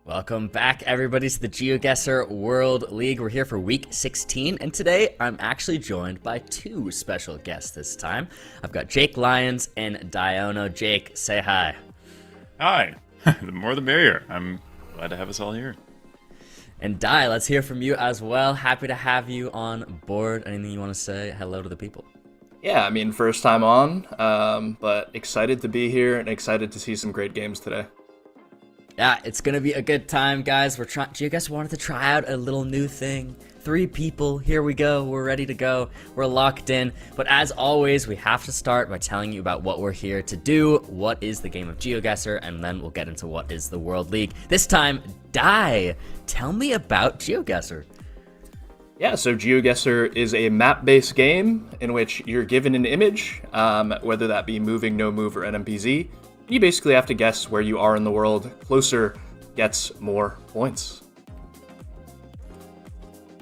Welcome back, everybody, to the GeoGuessr World League. We're here for week 16, and today I'm actually joined by two special guests this time. I've got Jake Lyons and Diono. Jake, say hi. Hi. The more the merrier. I'm glad to have us all here. And Di, let's hear from you as well. Happy to have you on board. Anything you want to say? Hello to the people. Yeah, I mean, first time on, but excited to be here and excited to see some great games today. Yeah, it's going to be a good time, guys. GeoGuessr wanted to try out a little new thing. 3 people, here we go. We're ready to go. We're locked in. But as always, we have to start by telling you about what we're here to do. What is the game of GeoGuessr? And then we'll get into what is the World League. This time, Di, tell me about GeoGuessr. Yeah, so GeoGuessr is a map-based game in which you're given an image, whether that be moving, no move, or NMPZ. You basically have to guess where you are in the world. Closer gets more points.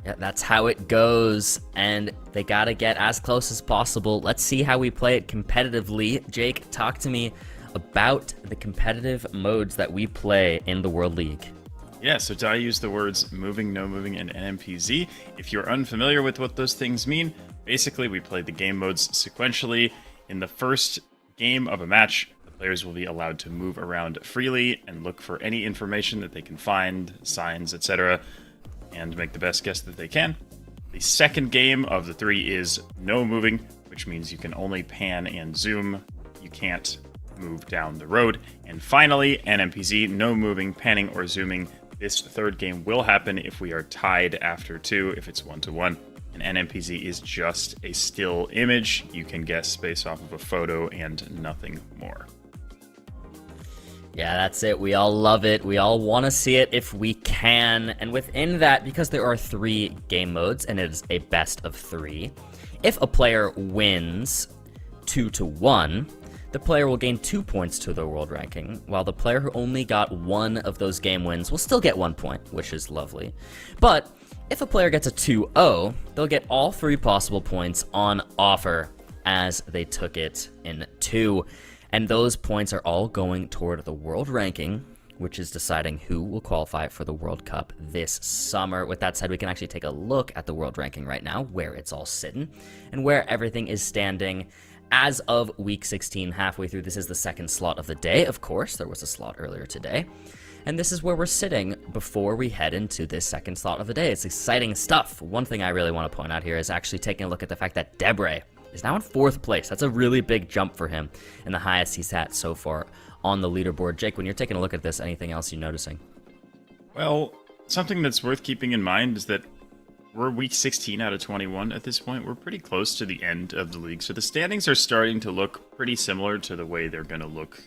Yeah, that's how it goes, and they gotta get as close as possible. Let's see how we play it competitively. Jake, talk to me about the competitive modes that we play in the World League. Yeah, so Di used the words moving, no moving, and NMPZ. If you're unfamiliar with what those things mean, basically we play the game modes sequentially. In the first game of a match, players will be allowed to move around freely and look for any information that they can find, signs, etc., and make the best guess that they can. The second game of the 3 is no moving, which means you can only pan and zoom. You can't move down the road. And finally, NMPZ, no moving, panning, or zooming. This third game will happen if we are tied after 2, if it's 1-1. An NMPZ is just a still image. You can guess based off of a photo and nothing more. Yeah, that's it. We all love it. We all want to see it if we can. And within that, because there are 3 game modes and it is a best of 3, if a player wins 2-1, the player will gain 2 points to the world ranking, while the player who only got 1 of those game wins will still get 1 point, which is lovely. But if a player gets a 2-0, they'll get all 3 possible points on offer as they took it in 2. And those points are all going toward the world ranking, which is deciding who will qualify for the World Cup this summer. With that said, we can actually take a look at the world ranking right now, where it's all sitting, and where everything is standing as of week 16, halfway through. This is the second slot of the day, of course. There was a slot earlier today. And this is where we're sitting before we head into this second slot of the day. It's exciting stuff. One thing I really want to point out here is actually taking a look at the fact that Debre is now in 4th place. That's a really big jump for him, and the highest he's had so far on the leaderboard. Jake, when you're taking a look at this, anything else you're noticing? Well, something that's worth keeping in mind is that we're week 16 out of 21 at this point. We're pretty close to the end of the league, so the standings are starting to look pretty similar to the way they're going to look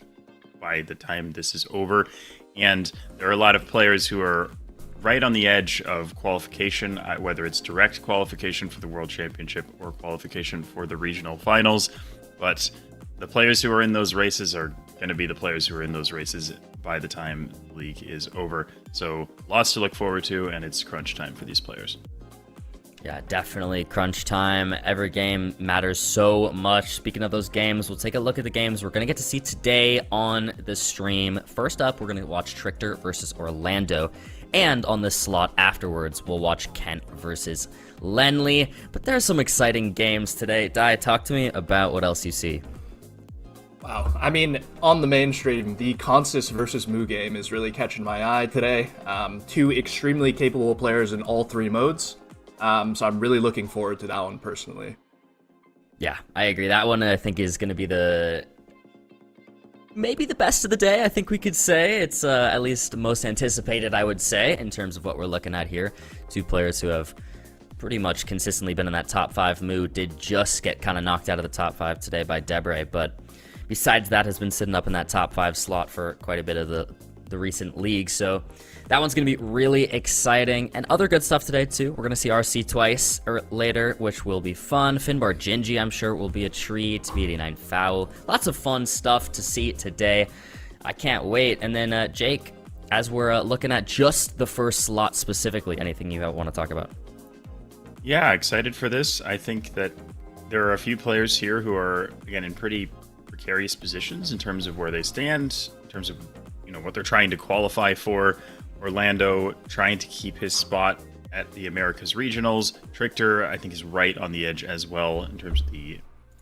by the time this is over. And there are a lot of players who are right on the edge of qualification, whether it's direct qualification for the World Championship or qualification for the regional finals. But the players who are in those races are going to be the players who are in those races by the time the league is over. So lots to look forward to, and it's crunch time for these players. Yeah, definitely crunch time. Every game matters so much. Speaking of those games, we'll take a look at the games we're going to get to see today on the stream. First up, we're going to watch Trctor versus Orlando. And on this slot afterwards, we'll watch Kent versus Lennli. But there's some exciting games today. Di, talk to me about what else you see. Wow, I mean, on the mainstream, the Consus versus Mu game is really catching my eye today. 2 extremely capable players in all 3 modes. So I'm really looking forward to that one personally. Yeah, I agree. That one I think is going to be maybe the best of the day, I think we could say. It's at least most anticipated, I would say, in terms of what we're looking at here. 2 players who have pretty much consistently been in that top 5 mood. Did just get kind of knocked out of the top 5 today by Debre, but besides that has been sitting up in that top 5 slot for quite a bit of the recent league. So that one's going to be really exciting. And other good stuff today, too. We're going to see RC twice later, which will be fun. Finnbar Gingi, I'm sure, will be a treat. B89 Foul. Lots of fun stuff to see today. I can't wait. And then, Jake, as we're looking at just the first slot specifically, anything you want to talk about? Yeah, excited for this. I think that there are a few players here who are, again, in pretty precarious positions in terms of where they stand, in terms of what they're trying to qualify for, Orlando trying to keep his spot at the Americas Regionals. Trctor, I think, is right on the edge as well in terms of the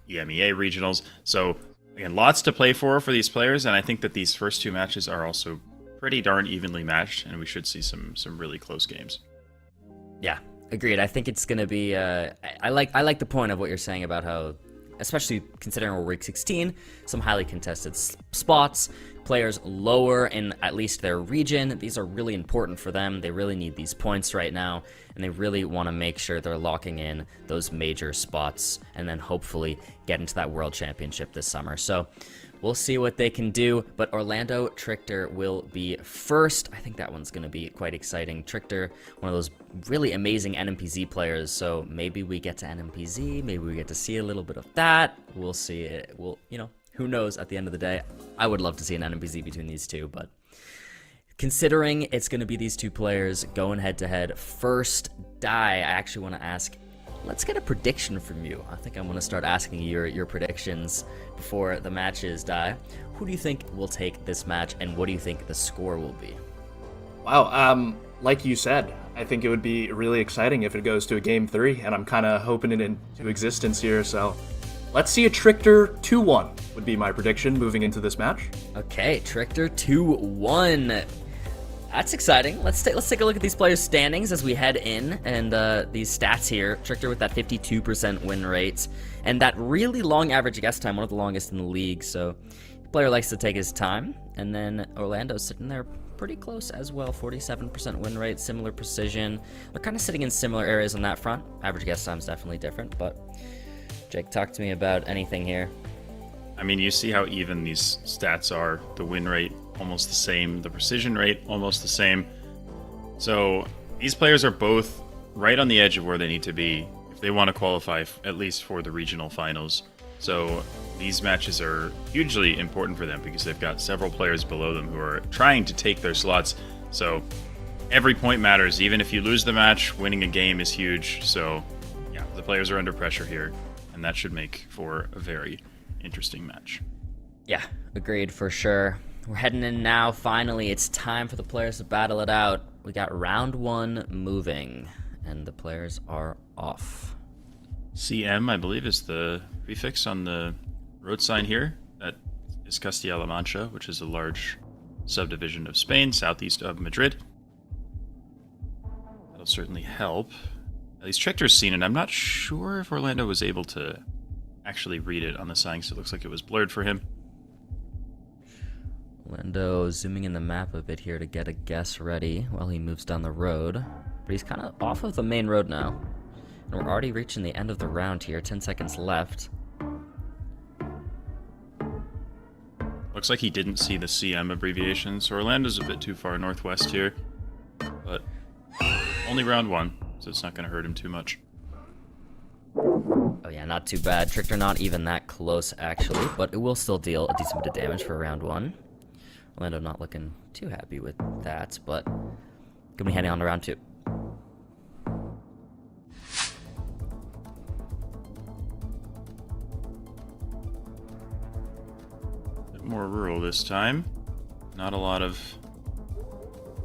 EMEA Regionals. So, again, lots to play for these players, and I think that these first two matches are also pretty darn evenly matched, and we should see some really close games. Yeah, agreed. I think it's going to be... I like the point of what you're saying about how, especially considering we're Week 16, some highly contested spots, players lower in at least their region. These are really important for them. They really need these points right now, and they really want to make sure they're locking in those major spots and then hopefully get into that World Championship this summer. So we'll see what they can do, but Orlando Trctor will be first. I think that one's going to be quite exciting. Trctor, one of those really amazing NMPZ players, so maybe we get to NMPZ, maybe we get to see a little bit of that. We'll see it. We'll, who knows at the end of the day. I would love to see an NMPZ between these two, but considering it's going to be these two players going head-to-head, first, Die, I actually want to ask, let's get a prediction from you. I think I'm going to start asking you your predictions before the matches, Die. Who do you think will take this match, and what do you think the score will be? Wow, like you said, I think it would be really exciting if it goes to a Game 3, and I'm kind of hoping it into existence here, so let's see a Trctor 2-1 would be my prediction moving into this match. Okay, Trctor 2-1. That's exciting. Let's take a look at these players' standings as we head in, and these stats here. Trctor with that 52% win rate, and that really long average guess time, one of the longest in the league, so the player likes to take his time. And then Orlando's sitting there pretty close as well, 47% win rate, similar precision. They're kind of sitting in similar areas on that front. Average guess time's definitely different, but Jake, talk to me about anything here. I mean, you see how even these stats are. The win rate, almost the same. The precision rate, almost the same. So these players are both right on the edge of where they need to be if they want to qualify at least for the regional finals. So these matches are hugely important for them because they've got several players below them who are trying to take their slots. So every point matters. Even if you lose the match, winning a game is huge. So yeah, the players are under pressure here, and that should make for a very interesting match. Yeah, agreed for sure. We're heading in now. Finally, it's time for the players to battle it out. We got round 1 moving, and the players are off. CM, I believe, is the prefix on the road sign here. That is Castilla-La Mancha, which is a large subdivision of Spain, southeast of Madrid. That'll certainly help. At least Trctor's seen it. I'm not sure if Orlando was able to actually read it on the sign, so it looks like it was blurred for him. Orlando zooming in the map a bit here to get a guess ready while he moves down the road. But he's kind of off of the main road now. And we're already reaching the end of the round here, 10 seconds left. Looks like he didn't see the CM abbreviation, so Orlando's a bit too far northwest here. But only round 1, so it's not going to hurt him too much. Oh yeah, not too bad. Trctor not even that close, actually, but it will still deal a decent bit of damage for round 1. Orlando not looking too happy with that, but gonna be heading on to round 2. Bit more rural this time. Not a lot of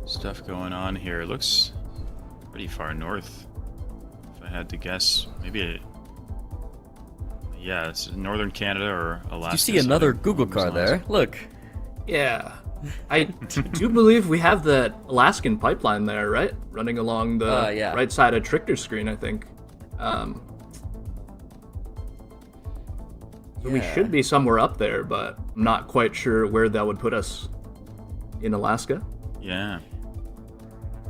stuff going on here. It looks pretty far north. If I had to guess, maybe yeah, it's northern Canada or Alaska. You see another Google car there? Look. Yeah. I do believe we have the Alaskan pipeline there, right? Running along the right side of Trctor's screen, I think. So we should be somewhere up there, but I'm not quite sure where that would put us in Alaska. Yeah.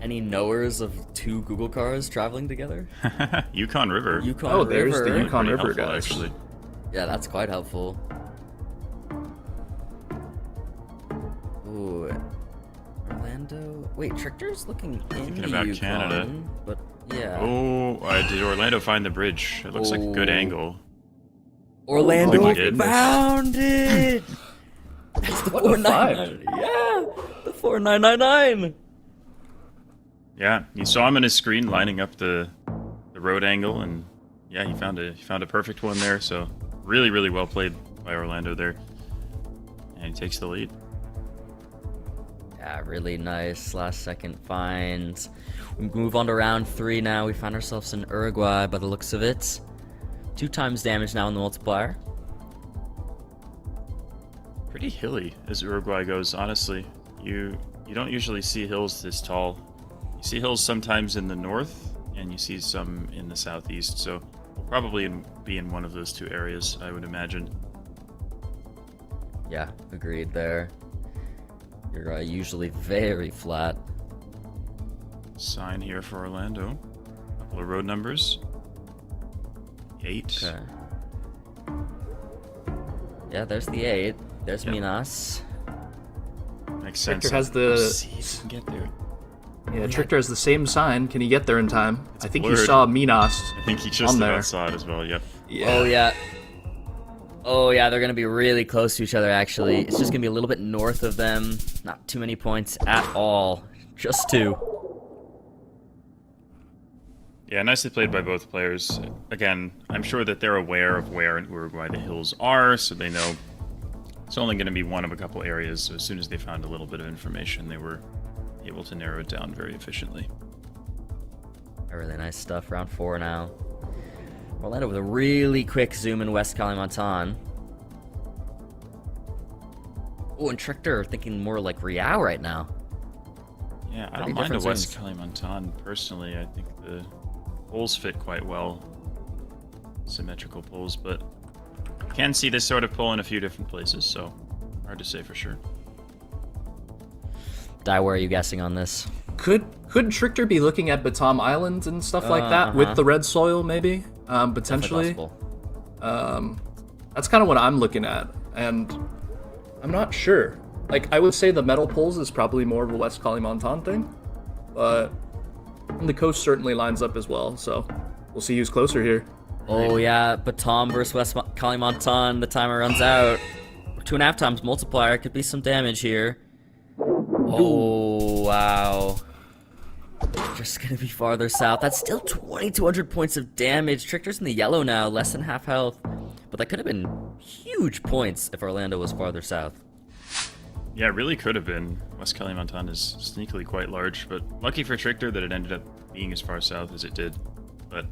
Any knowers of 2 Google cars traveling together? Yukon River. Yukon there's River. the Yukon River, helpful, guys. actually. Yeah, that's quite helpful. Ooh. Orlando... Wait, Trctor's looking in Thinking the about Yukon, Canada. but yeah. Oh, did Orlando find the bridge? It looks like a good angle. Orlando Oh, he did. found it! That's the What a 499. Yeah, the 4999. Yeah, you saw him on his screen lining up the road angle, and yeah, he found a perfect one there. So really, really well played by Orlando there, and he takes the lead. Yeah, really nice last second find. We move on to round 3 now. We find ourselves in Uruguay by the looks of it. 2 times damage now in the multiplier. Pretty hilly as Uruguay goes, honestly. You don't usually see hills this tall. You see hills sometimes in the north, and you see some in the southeast, so we'll probably be in one of those 2 areas, I would imagine. Yeah, agreed there. You're usually very flat. Sign here for Orlando. Couple of road numbers. 8. Okay. Yeah, there's the 8. There's Minas. Makes sense. Trctor has the... See if you can get there. Yeah, Trctor has the same sign. Can he get there in time? I think blurred. he saw Minas. I think he just on about there. saw it as well, yep. Yeah. Oh, yeah. Oh, yeah, they're going to be really close to each other, actually. It's just going to be a little bit north of them. Not too many points at all. Just 2. Yeah, nicely played by both players. Again, I'm sure that they're aware of where in Uruguay the hills are, so they know it's only going to be one of a couple areas. So as soon as they found a little bit of information, they were able to narrow it down very efficiently. Really nice stuff. Round 4 now. Orlando with a really quick zoom in West Kalimantan. Oh, and Trctor thinking more like Riau right now. Yeah, I Pretty don't mind a different West zones. Mm-hmm. Kalimantan personally. I think the poles fit quite well. Symmetrical poles, but can see this sort of pole in a few different places, so hard to say for sure. Di, where are you guessing on this? Could Trctor be looking at Batam Island and stuff like that with the red soil, maybe? Potentially. That's kind of what I'm looking at, and I'm not sure. Like, I would say the metal poles is probably more of a West Kalimantan thing, but the coast certainly lines up as well, so we'll see who's closer here. Oh, yeah, Batam versus West Kalimantan. The timer runs out. 2.5 times multiplier. Could be some damage here. Oh, wow. Just gonna be farther south. That's still 2,200 points of damage. Trctor's in the yellow now, less than half health. But that could have been huge points if Orlando was farther south. Yeah, it really could have been. West Kalimantan is sneakily quite large, but lucky for Trctor that it ended up being as far south as it did. But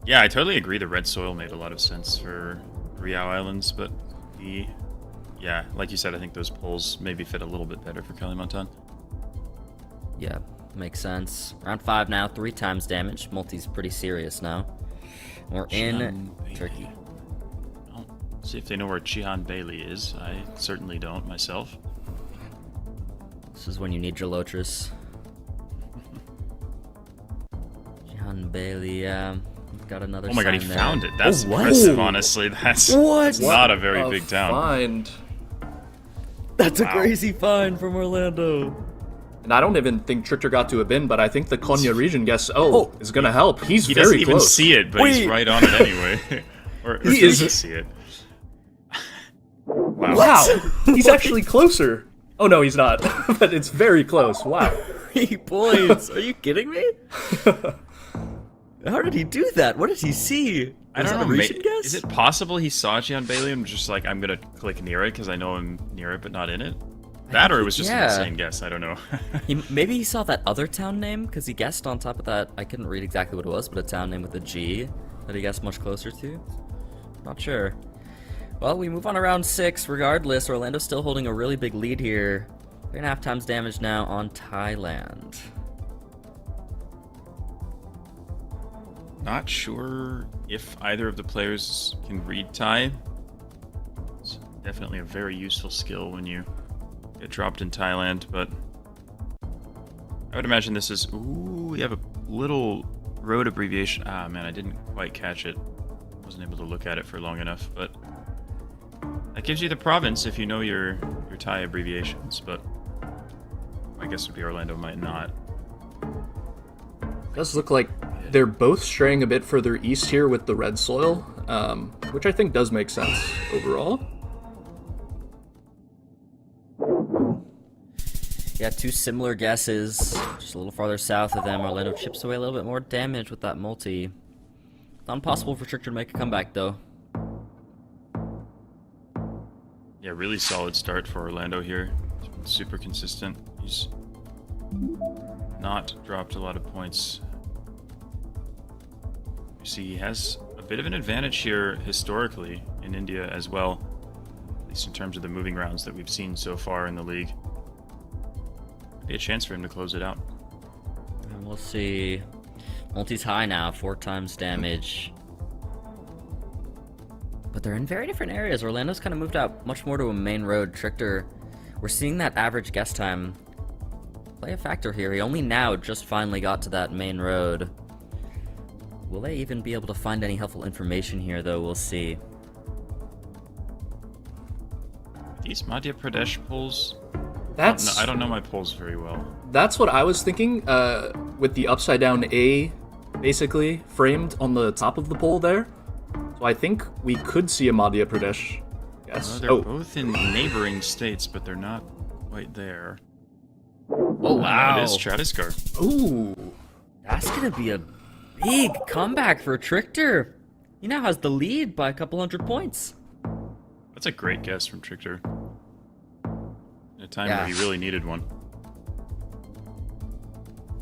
yeah, I totally agree the red soil made a lot of sense for Riau Islands, but yeah, like you said, I think those poles maybe fit a little bit better for Kalimantan. Yeah, makes sense. Round 5 now, 3 times damage. Multi's pretty serious now. We're in Turkey. Well, see if they know where Cihan Bailey is. I certainly don't myself. This is when you need Gelotris. John Bailey, got another. Oh my god, he sign there. found it. That's what? impressive, honestly. That's not a very big town. Find. That's Wow. a crazy find from Orlando. And I don't even think Trctor got to a bin, but I think the Konya region guess is gonna help. He's He very doesn't even close. see it, but he's Wait. right on it anyway. or He does is- see it. Wow. Wow, he's actually closer. Oh no, he's not. But it's very close. Wow. 3 points. Are you kidding me? How did he do that? What did he see? I Was don't that know. a recent guess? Is it possible he saw Gian Bailey and was just like, I'm gonna click near it because I know I'm near it but not in it? That or it was just an yeah. insane guess. I don't know. Maybe he saw that other town name because he guessed on top of that. I couldn't read exactly what it was, but a town name with a G that he guessed much closer to. Not sure. Well, we move on to round 6 regardless. Orlando's still holding a really big lead here. 3.5 times damage now on Thailand. Not sure if either of the players can read Thai. It's definitely a very useful skill when you get dropped in Thailand, but I would imagine this is... Ooh, we have a little road abbreviation. Ah, man, I didn't quite catch it. Wasn't able to look at it for long enough, but that gives you the province if you know your Thai abbreviations, but I guess it would be Orlando might not. Does look like they're both straying a bit further east here with the red soil, which I think does make sense overall. Yeah, 2 similar guesses. Just a little farther south of them. Orlando chips away a little bit more damage with that multi. Not impossible for Trctor to make a comeback, though. Yeah, really solid start for Orlando here. He's been super consistent. He's not dropped a lot of points. You see, he has a bit of an advantage here historically in India as well, at least in terms of the moving rounds that we've seen so far in the league. Be a chance for him to close it out. And we'll see. Multi's high now, 4 times damage. But they're in very different areas. Orlando's kind of moved out much more to a main road. Trctor, we're seeing that average guess time play a factor here. He only now just finally got to that main road. Will they even be able to find any helpful information here, though? We'll see. These Madhya Pradesh polls? That's... I don't know my polls very well. That's what I was thinking, with the upside down A basically framed on the top of the poll there. So I think we could see a Madhya Pradesh. Yes. They're both in neighboring states, but they're not quite there. Oh, wow. It is Trctor. Ooh. That's going to be a big comeback for Trctor. He now has the lead by a couple hundred points. That's a great guess from Trctor. In a time where he really needed one.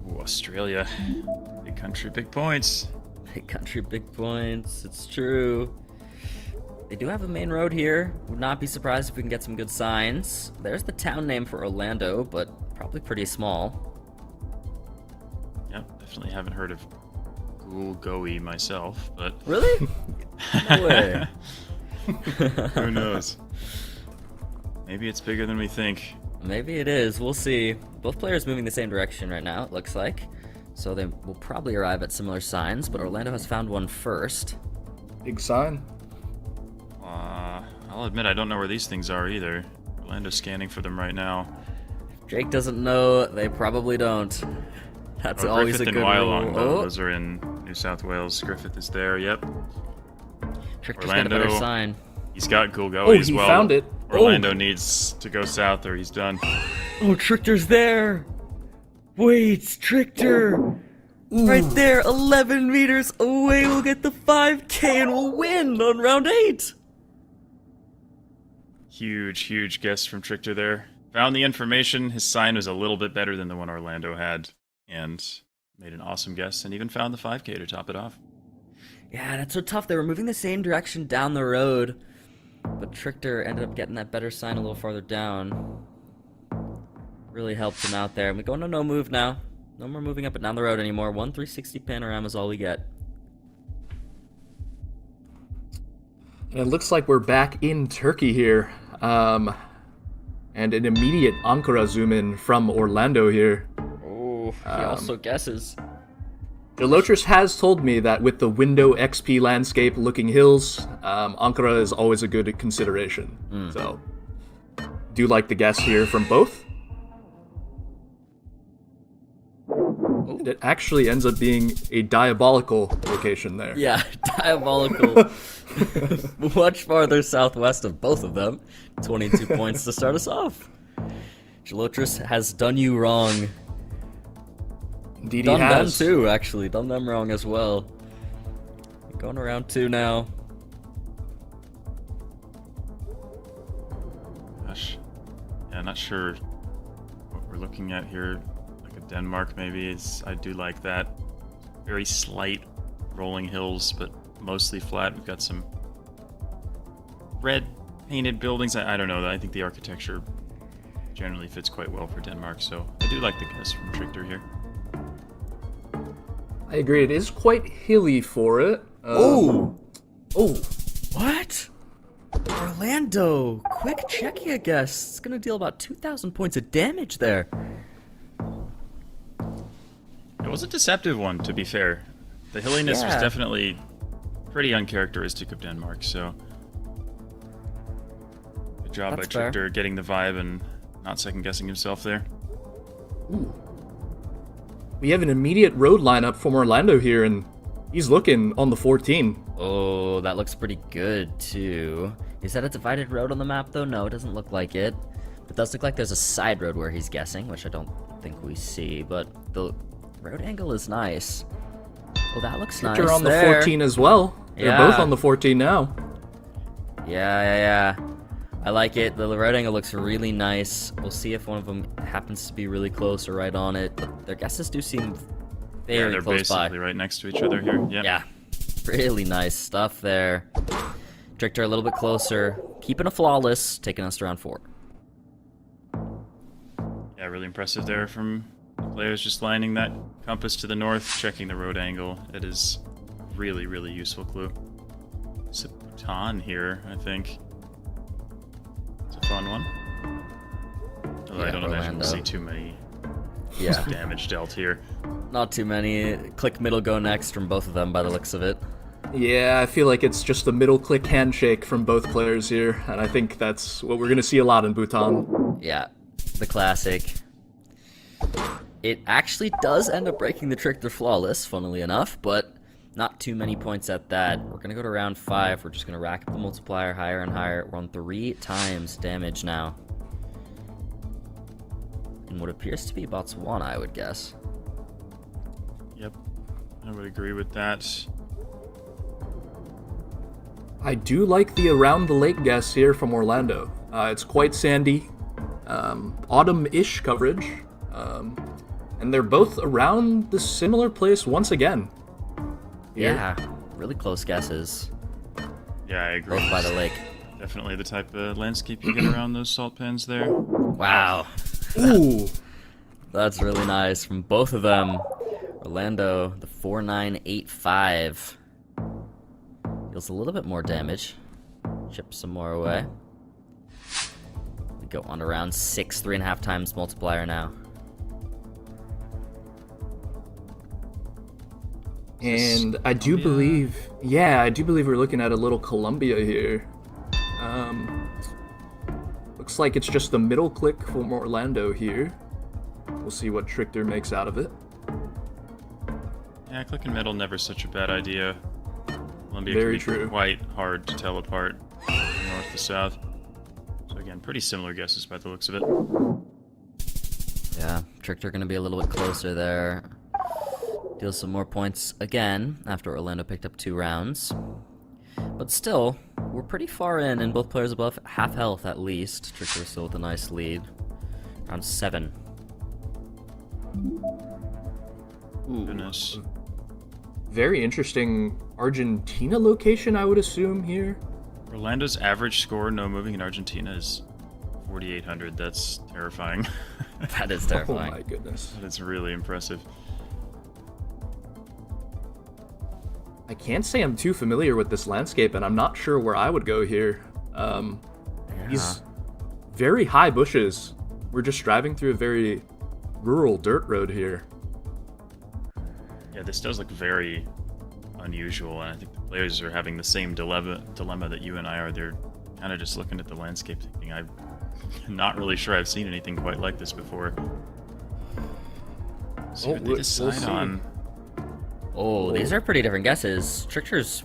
Ooh, Australia. Big country, big points. Big country, big points. It's true. They do have a main road here. Would not be surprised if we can get some good signs. There's the town name for Orlando, but probably pretty small. Yep, definitely haven't heard of Gulgoe myself, but... Really? No way. Who knows? Maybe it's bigger than we think. Maybe it is. We'll see. Both players moving the same direction right now, it looks like. So they will probably arrive at similar signs, but Orlando has found one first. Big sign. I'll admit I don't know where these things are either. Orlando's scanning for them right now. If Jake doesn't know, they probably don't. That's always Griffith a good and Wyalong, rule. those are in New South Wales. Griffith is there, yep. Trctor's Orlando, got a better sign. He's got Gulgoe as well. Oh, he found it. Orlando needs to go south or he's done. Oh, Trctor's there! Wait, Trctor! Right there, 11 meters away, we'll get the 5K and we'll win on round 8! Huge guess from Trctor there. Found the information, his sign was a little bit better than the one Orlando had, and made an awesome guess, and even found the 5K to top it off. Yeah, that's so tough. They were moving the same direction down the road, but Trctor ended up getting that better sign a little farther down. Really helped him out there. And we go into no move now. No more moving up and down the road anymore. 1 360 panorama is all we get. And it looks like we're back in Turkey here. And an immediate Ankara zoom in from Orlando here. Oh, he also guesses. Gelotris has told me that with the window XP landscape looking hills, Ankara is always a good consideration. So, do you like the guess here from both? And it actually ends up being a diabolical location there. Yeah, diabolical. Much farther southwest of both of them. 22 points to start us off. Gelotris has done you wrong. Indeed, Done he has. them too, actually. Done them wrong as well. Going around 2 now. Gosh. Yeah, not sure what we're looking at here. Like a Denmark maybe. I do like that. Very slight rolling hills, but mostly flat. We've got some red painted buildings. I don't know. I think the architecture generally fits quite well for Denmark, so I do like the guess from Trctor here. I agree. It is quite hilly for it. Oh! Oh! What? Orlando! Quick Czechia guess. It's gonna deal about 2,000 points of damage there. It was a deceptive one, to be fair. The hilliness was definitely pretty uncharacteristic of Denmark, so... Good job by Trctor getting the vibe and not second-guessing himself there. Ooh. We have an immediate road lineup from Orlando here, and he's looking on the 14. Oh, that looks pretty good, too. Is that a divided road on the map, though? No, it doesn't look like it. It does look like there's a side road where he's guessing, which I don't think we see, but the road angle is nice. Oh, that looks nice. Trctor on the 14 as well. They're both on the 14 now. Yeah. I like it. The right angle looks really nice. We'll see if one of them happens to be really close or right on it. But their guesses do seem very they're close by. basically right next to each other here. Yep. Yeah, really nice stuff there. Trctor a little bit closer, keeping a flawless, taking us to round 4. Yeah, really impressive there from the players, just lining that compass to the north, checking the road angle. It is really, really useful clue. It's a Bhutan here, I think. It's a fun one. Although Yeah, I don't imagine Orlando. we'll see too many Yeah, damage dealt here. not too many. Click middle go next from both of them by the looks of it. Yeah, I feel like it's just the middle click handshake from both players here, and I think that's what we're going to see a lot in Bhutan. Yeah, the classic. It actually does end up breaking the Trctor flawless, funnily enough, but not too many points at that. We're going to go to round 5. We're just going to rack up the multiplier higher and higher. We're on 3 times damage now. In what appears to be Botswana, I would guess. Yep, I would agree with that. I do like the around the lake guess here from Orlando. It's quite sandy, autumn-ish coverage, and they're both around the similar place once again. Here. Yeah, really close guesses. Yeah, I agree. Both by the lake. Definitely the type of landscape you get around those salt pans there. Wow. Ooh, That's really nice from both of them. Orlando, the 4985. Deals a little bit more damage. Chip some more away. We go on to round 6, 3.5 times multiplier now. and I do believe, I do believe we're looking at a little Columbia here. Looks like it's just the middle click from Orlando here. We'll see what Trctor makes out of it. Yeah, clicking middle never such a bad idea. Columbia Very can be true. quite hard to tell apart from north to south. So again, pretty similar guesses by the looks of it. Yeah, Trctor gonna be a little bit closer there. Deals some more points again after Orlando picked up 2 rounds. But still, we're pretty far in, and both players above half health at least. Trctor still with a nice lead. Round 7. Ooh, Goodness. very interesting Argentina location, I would assume, here. Orlando's average score, no moving in Argentina, is 4,800. That's terrifying. That is Oh terrifying. my goodness. That's really impressive. I can't say I'm too familiar with this landscape, and I'm not sure where I would go here. These very high bushes. We're just driving through a very rural dirt road here. Yeah, this does look very unusual, and I think the players are having the same dilemma that you and I are. They're kind of just looking at the landscape thinking, I'm not really sure I've seen anything quite like this before. So what they we'll decide see. on. Oh, these are pretty different guesses. Trctor's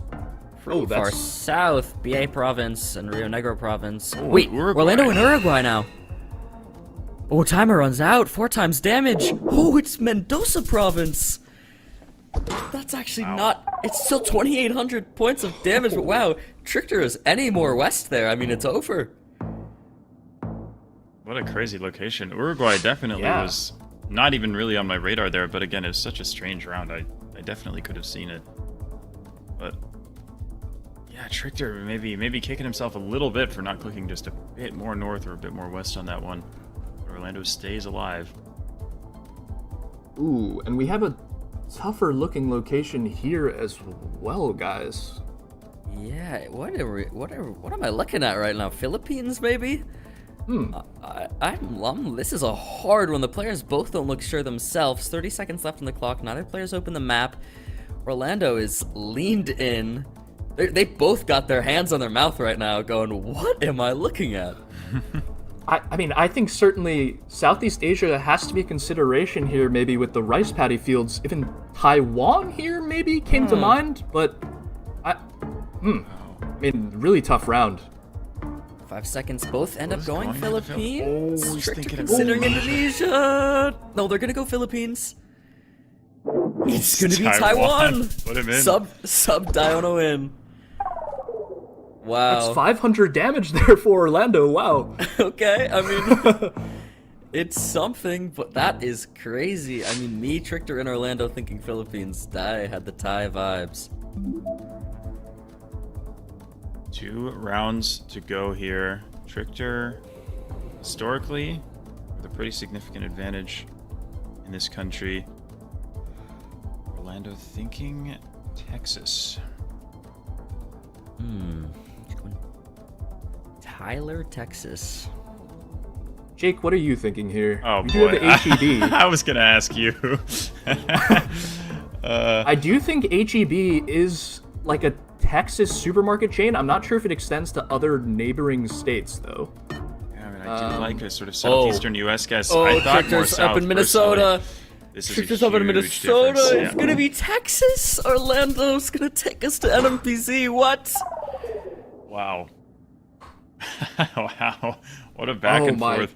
pretty far that's- south. BA province and Rio Negro province. Wait, Uruguay. Orlando and Uruguay now. Oh, timer runs out. 4 times damage. Oh, it's Mendoza province. That's actually not... It's still 2,800 points of damage, but wow, Trctor is any more west there. I mean, it's over. What a crazy location. Uruguay definitely Yeah. was not even really on my radar there, but again, it was such a strange round. I definitely could have seen it. But yeah, Trctor maybe kicking himself a little bit for not clicking just a bit more north or a bit more west on that one. Orlando stays alive. Ooh, and we have a tougher looking location here as well, guys. Yeah, what am I looking at right now? Philippines, maybe? This is a hard one. The players both don't look sure themselves. 30 seconds left on the clock. Neither player's opened the map. Orlando is leaned in. They both got their hands on their mouth right now going, what am I looking at? I mean, I think certainly Southeast Asia has to be a consideration here, maybe with the rice paddy fields. Even Taiwan here maybe came to mind, but I mean, really tough round. 5 seconds. Both end up Who's going going to the Philippines. Oh, he's Trctor thinking of considering Philippines. Indonesia. No, they're gonna go Philippines. It's gonna be Taiwan. Taiwan. Put him in. Sub Diono in. Wow. That's 500 damage there for Orlando. Wow. Okay, I mean, it's something, but that is crazy. I mean, me, Trctor, and Orlando thinking Philippines. I had the Thai vibes. 2 rounds to go here. Trctor, historically, with a pretty significant advantage in this country. Orlando thinking Texas. Tyler, Texas. Jake, what are you thinking here? Oh You do boy, have HEB. I was gonna ask you. I do think HEB is like a Texas supermarket chain. I'm not sure if it extends to other neighboring states, though. Yeah, I mean, I do like a sort of southeastern U.S. guess. Oh, I thought more Trctor's south, up in Minnesota. personally. This is a Trctor's up in huge Minnesota. difference, It's yeah. gonna be Texas. Orlando's gonna take us to NMPZ. What? Wow. Wow. What a back and my forth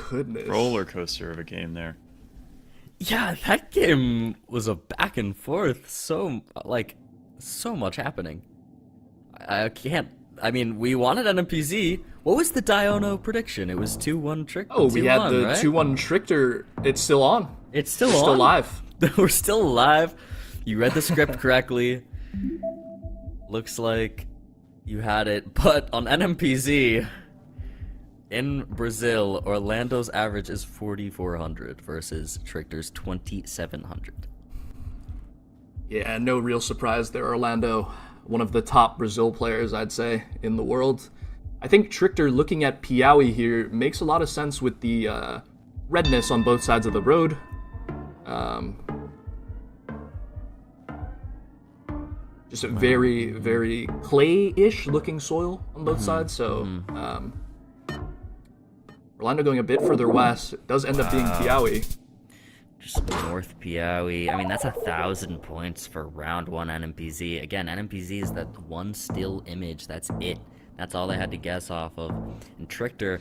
goodness. roller coaster of a game there. Yeah, that game was a back and forth. So much happening. I can't. I mean, we wanted NMPZ. What was the Diono prediction? It was 2-1 Trctor. Oh, we had the right? 2-1 Trctor. It's still on. It's still We're on. still live. We're still live. You read the script correctly. Looks like you had it. But on NMPZ, in Brazil, Orlando's average is 4,400 versus Trctor's 2,700. Yeah, no real surprise there, Orlando. One of the top Brazil players, I'd say, in the world. I think Trctor looking at Piauí here makes a lot of sense with the redness on both sides of the road. Just a very, very clay-ish looking soil on both sides, so Orlando going a bit further west. It does end up being Piauí. Just North Piauí. I mean, that's 1,000 points for round 1 NMPZ. Again, NMPZ is that one still image. That's it. That's all they had to guess off of. And Trctor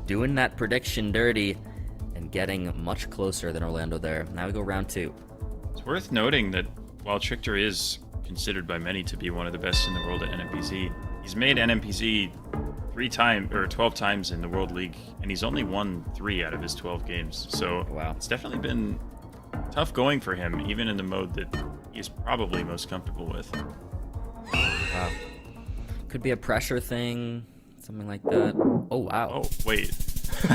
doing that prediction dirty and getting much closer than Orlando there. Now we go round 2. It's worth noting that while Trctor is considered by many to be one of the best in the world at NMPZ, he's made NMPZ 12 times in the World League, and he's only won 3 out of his 12 games. So Wow. it's definitely been tough going for him, even in the mode that he's probably most comfortable with. Wow. Could be a pressure thing, something like that. Oh, wow. Oh, wait.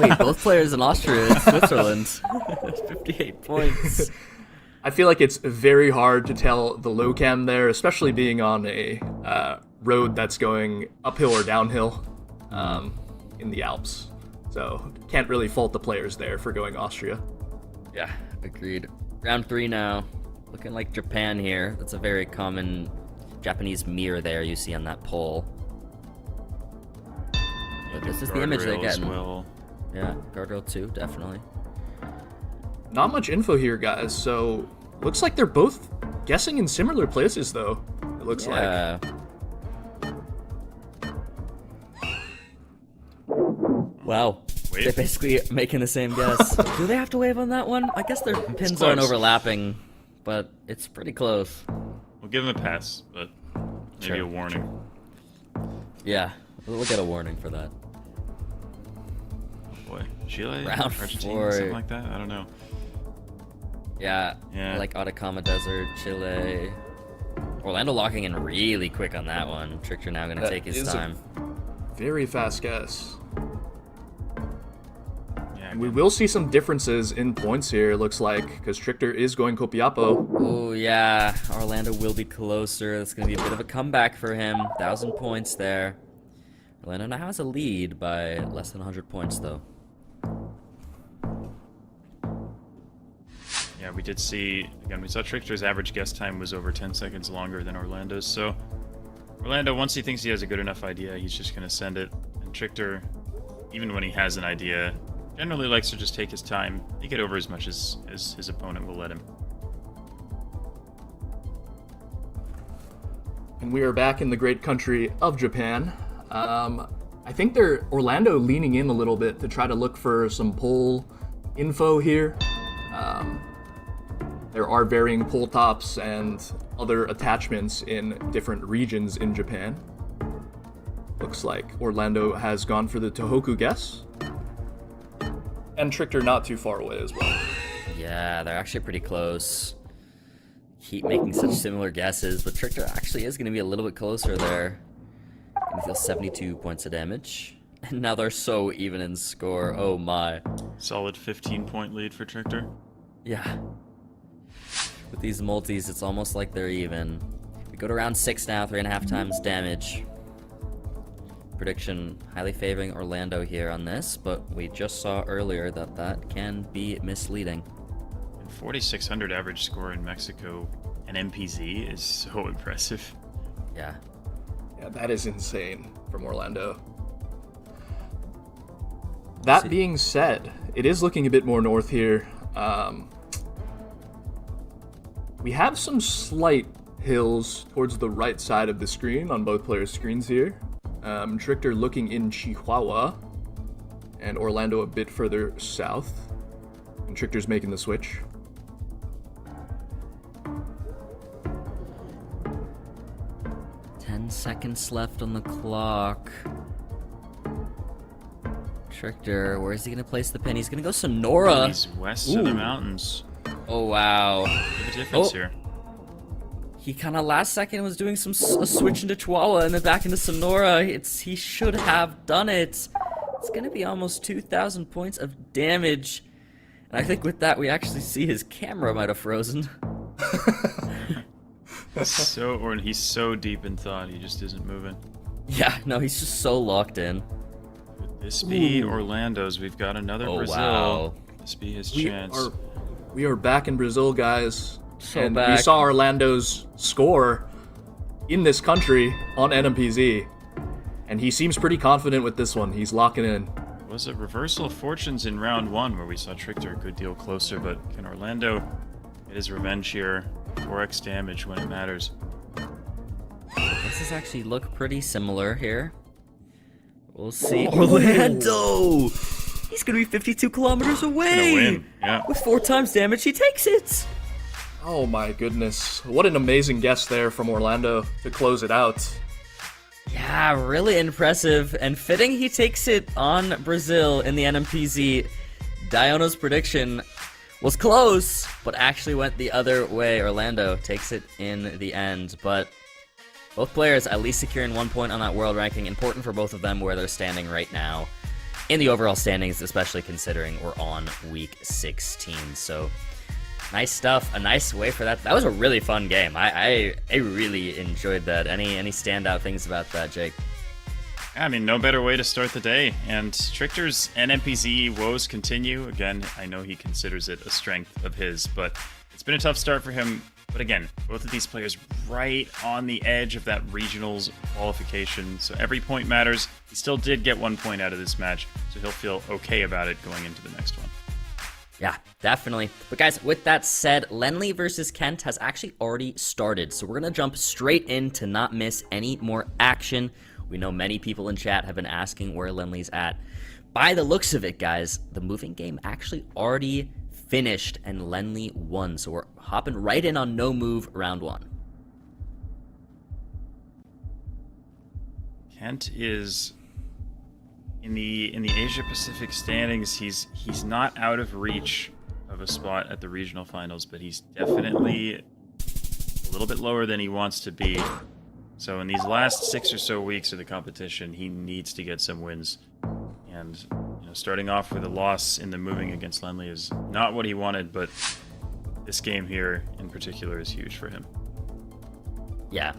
Wait, both players in Austria and Switzerland. 58 points. I feel like it's very hard to tell the low cam there, especially being on a road that's going uphill or downhill in the Alps. So can't really fault the players there for going Austria. Yeah, agreed. Round 3 now. Looking like Japan here. That's a very common Japanese mirror there you see on that pole. But this is the image they're Guardrail as getting. well. Yeah, guardrail 2, definitely. Not much info here, guys. So looks like they're both guessing in similar places, though. It looks like. Yeah. Wow. Wait. They're basically making the same guess. Do they have to wave on that one? I guess their pins aren't close. overlapping, but it's pretty close. We'll give him a pass, but maybe Sure, a warning. Yeah, we'll get a warning for that. Boy, Chile, Round Argentina, 4. something like that. I don't know. Yeah, Yeah. like Atacama Desert, Chile. Orlando locking in really quick on that one. Trctor now going to That take his is a time. Very fast guess. Yeah, And we will see some differences in points here, it looks like, because Trctor is going Copiapo. Oh, yeah. Orlando will be closer. That's going to be a bit of a comeback for him. 1,000 points there. Orlando now has a lead by less than 100 points, though. Yeah, we did see, again, we saw Trctor's average guess time was over 10 seconds longer than Orlando's, so Orlando, once he thinks he has a good enough idea, he's just going to send it, and Trctor, even when he has an idea, generally likes to just take his time, think it over as much as his opponent will let him. And we are back in the great country of Japan. I think they're Orlando leaning in a little bit to try to look for some poll info here. There are varying pole tops and other attachments in different regions in Japan. Looks like Orlando has gone for the Tohoku guess. And Trctor not too far away as well. Yeah, they're actually pretty close. Keep making such similar guesses, but Trctor actually is going to be a little bit closer there. Gonna deal 72 points of damage. And now they're so even in score. Oh my. Solid 15-point lead for Trctor. Yeah. With these multis, it's almost like they're even. We go to round 6 now, 3.5 times damage. Prediction highly favoring Orlando here on this, but we just saw earlier that that can be misleading. And 4,600 average score in Mexico NMPZ is so impressive. Yeah. Yeah, that is insane from Orlando. That being said, it is looking a bit more north here. We have some slight hills towards the right side of the screen on both players' screens here. Trctor looking in Chihuahua, and Orlando a bit further south. And Trctor's making the switch. Seconds left on the clock. Trctor, where is he going to place the pin? He's going to go Sonora. He's west of the mountains. Oh, wow. Big difference here. He kind of last second was doing a switch into Chihuahua and then back into Sonora. He should have done it. It's going to be almost 2,000 points of damage. And I think with that, we actually see his camera might have frozen. He's so deep in thought, he just isn't moving. Yeah, no, he's just so locked in. Could this be Orlando's? We've got another Brazil. Wow. This be his chance. We are back in Brazil, guys. So and back. we saw Orlando's score in this country on NMPZ. And he seems pretty confident with this one. He's locking in. Was a reversal of fortunes in round 1 where we saw Trctor a good deal closer, but can Orlando get his revenge here? 4x damage when it matters. This is actually look pretty similar here. We'll see. Orlando! He's gonna be 52 kilometers away! Gonna win, yeah. With 4 times damage, he takes it! Oh my goodness. What an amazing guess there from Orlando to close it out. Yeah, really impressive. And fitting he takes it on Brazil in the NMPZ. Diono's prediction was close, but actually went the other way. Orlando takes it in the end, but both players at least securing 1 point on that world ranking. Important for both of them where they're standing right now in the overall standings, especially considering we're on week 16. So nice stuff. A nice way for that. That was a really fun game. I really enjoyed that. Any standout things about that, Jake? I mean, no better way to start the day. And Trctor's NMPZ woes continue. Again, I know he considers it a strength of his, but it's been a tough start for him. But again, both of these players right on the edge of that regionals qualification. So every point matters. He still did get 1 point out of this match, so he'll feel okay about it going into the next one. Yeah, definitely. But guys, with that said, Lennli versus Kent has actually already started. So we're going to jump straight in to not miss any more action. We know many people in chat have been asking where Lennli's at. By the looks of it, guys, the moving game actually already finished and Lennli won. So we're hopping right in on no move round 1. Kent is in the Asia Pacific standings. He's not out of reach of a spot at the regional finals, but he's definitely a little bit lower than he wants to be. So in these last 6 or so weeks of the competition, he needs to get some wins. And starting off with a loss in the moving against Lennli is not what he wanted, but this game here in particular is huge for him. Yeah,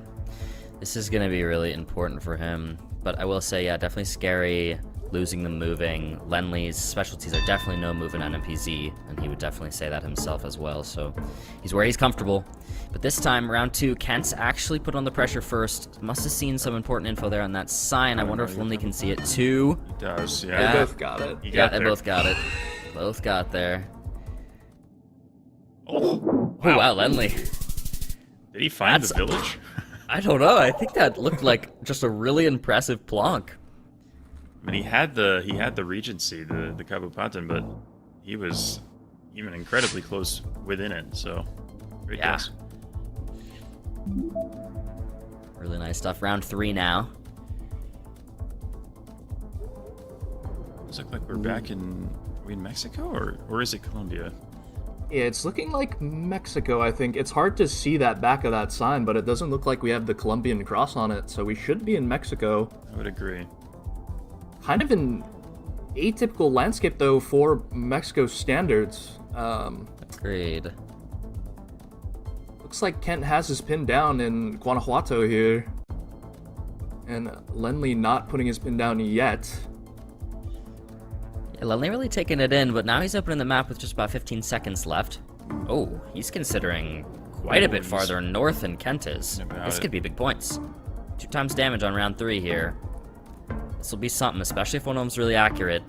this is going to be really important for him. But I will say, yeah, definitely scary losing the moving. Lennli's specialties are definitely no move in NMPZ, and he would definitely say that himself as well. So he's where he's comfortable. But this time, round 2, Kent's actually put on the pressure first. Must have seen some important info there on that sign. I wonder if Lennli can see it too. He does, yeah. They both got it. They both got it. Both got there. Oh, wow, Lennli. Did he find the village? I don't know. I think that looked like just a really impressive plonk. I mean, he had the Regency, the Kabupaten, but he was even incredibly close within it. So, great guess. Really nice stuff. Round 3 now. Does look like we're back in... Are we in Mexico, or is it Colombia? Yeah, it's looking like Mexico, I think. It's hard to see that back of that sign, but it doesn't look like we have the Colombian cross on it, so we should be in Mexico. I would agree. Kind of an atypical landscape, though, for Mexico standards. Agreed. Looks like Kent has his pin down in Guanajuato here. And Lennli not putting his pin down yet. Yeah, Lennli really taking it in, but now he's opening the map with just about 15 seconds left. Oh, he's considering quite a bit farther north than Kent is. This could be big points. 2 times damage on round 3 here. This will be something, especially if one of them's really accurate.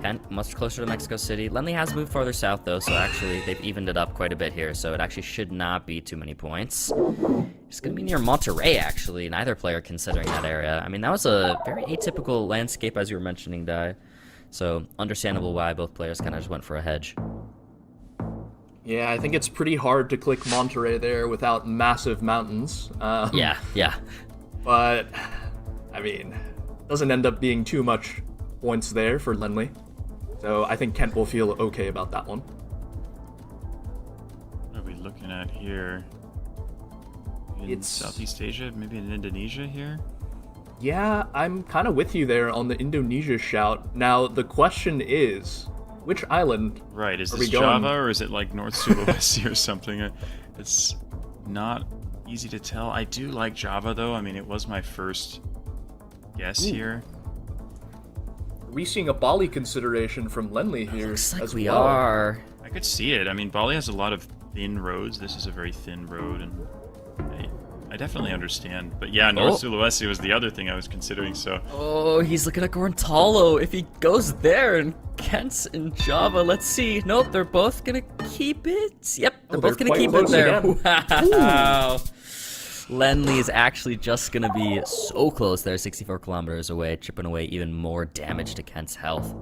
Kent, much closer to Mexico City. Lennli has moved farther south, though, so actually they've evened it up quite a bit here, so it actually should not be too many points. It's going to be near Monterrey, actually, neither player considering that area. I mean, that was a very atypical landscape, as you were mentioning, Dai. So, understandable why both players kind of just went for a hedge. Yeah, I think it's pretty hard to click Monterrey there without massive mountains. Yeah. But, I mean, doesn't end up being too much points there for Lennli. So I think Kent will feel okay about that one. What are we looking at here? In Southeast Asia, maybe in Indonesia here? Yeah, I'm kind of with you there on the Indonesia shout. Now, the question is, which island Right, is are this we going? Java or is it like North Sulawesi or something? It's not easy to tell. I do like Java though. I mean, it was my first guess here. Are we seeing a Bali consideration from Lennli here? Looks like as we well? are. I could see it. I mean, Bali has a lot of thin roads. This is a very thin road, and I definitely understand. But yeah, North Sulawesi was the other thing I was considering, so... Oh, he's looking at Gorontalo. If he goes there and Kent's in Java, let's see. Nope, they're both gonna keep it. Yep, they're both gonna quite keep it close there. again. Wow. Lennli is actually just gonna be so close there, 64 kilometers away, chipping away even more damage to Kent's health.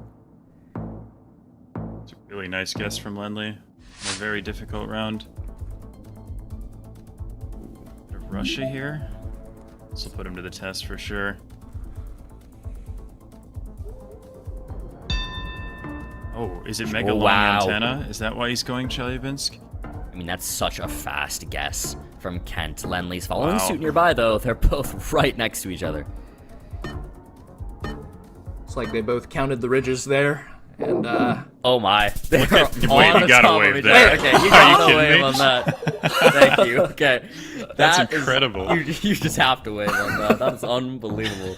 It's a really nice guess from Lennli. A very difficult round. Bit of Russia here. This will put him to the test for sure. Oh, is it Mega Long Antenna? Is that why he's going Chelyabinsk? I mean, that's such a fast guess from Kent. Lennli's following suit nearby, though. They're both right next to each other. It's like they both counted the ridges there, and Oh my. They're Wait, you on the gotta top wave of each there. other. Okay, you Are you gotta kidding wave me? on that. Thank you. Okay. That's That is- incredible. you just have to wave on that. That's unbelievable.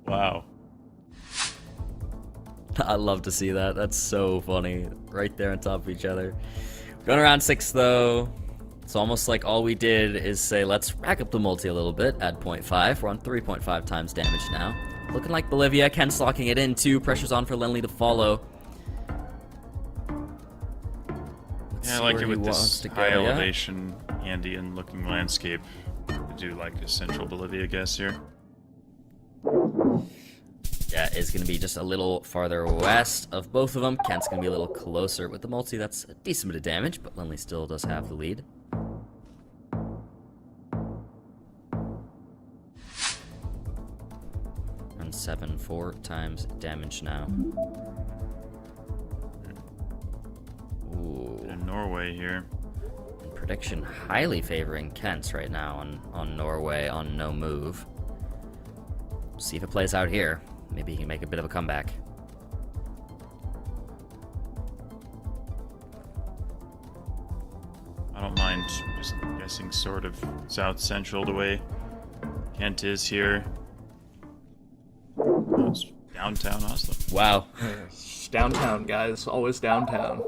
Wow. I love to see that. That's so funny. Right there on top of each other. Going around 6 though. It's almost like all we did is say, let's rack up the multi a little bit, add 0.5. We're on 3.5 times damage now. Looking like Bolivia. Kent's locking it in too. Pressure's on for Lennli to follow. Yeah, I like it with this high elevation, Andean looking landscape. To do like a central Bolivia guess here. Yeah, it's going to be just a little farther west of both of them. Kent's going to be a little closer with the multi. That's a decent bit of damage, but Lennli still does have the lead. And 7, 4 times damage now. Ooh. In Norway here. And prediction highly favoring Kent's right now on Norway on no move. See if it plays out here. Maybe he can make a bit of a comeback. I don't mind just guessing sort of south central the way Kent is here. Oh, it's downtown Oslo. Wow. it's downtown, guys. Always downtown.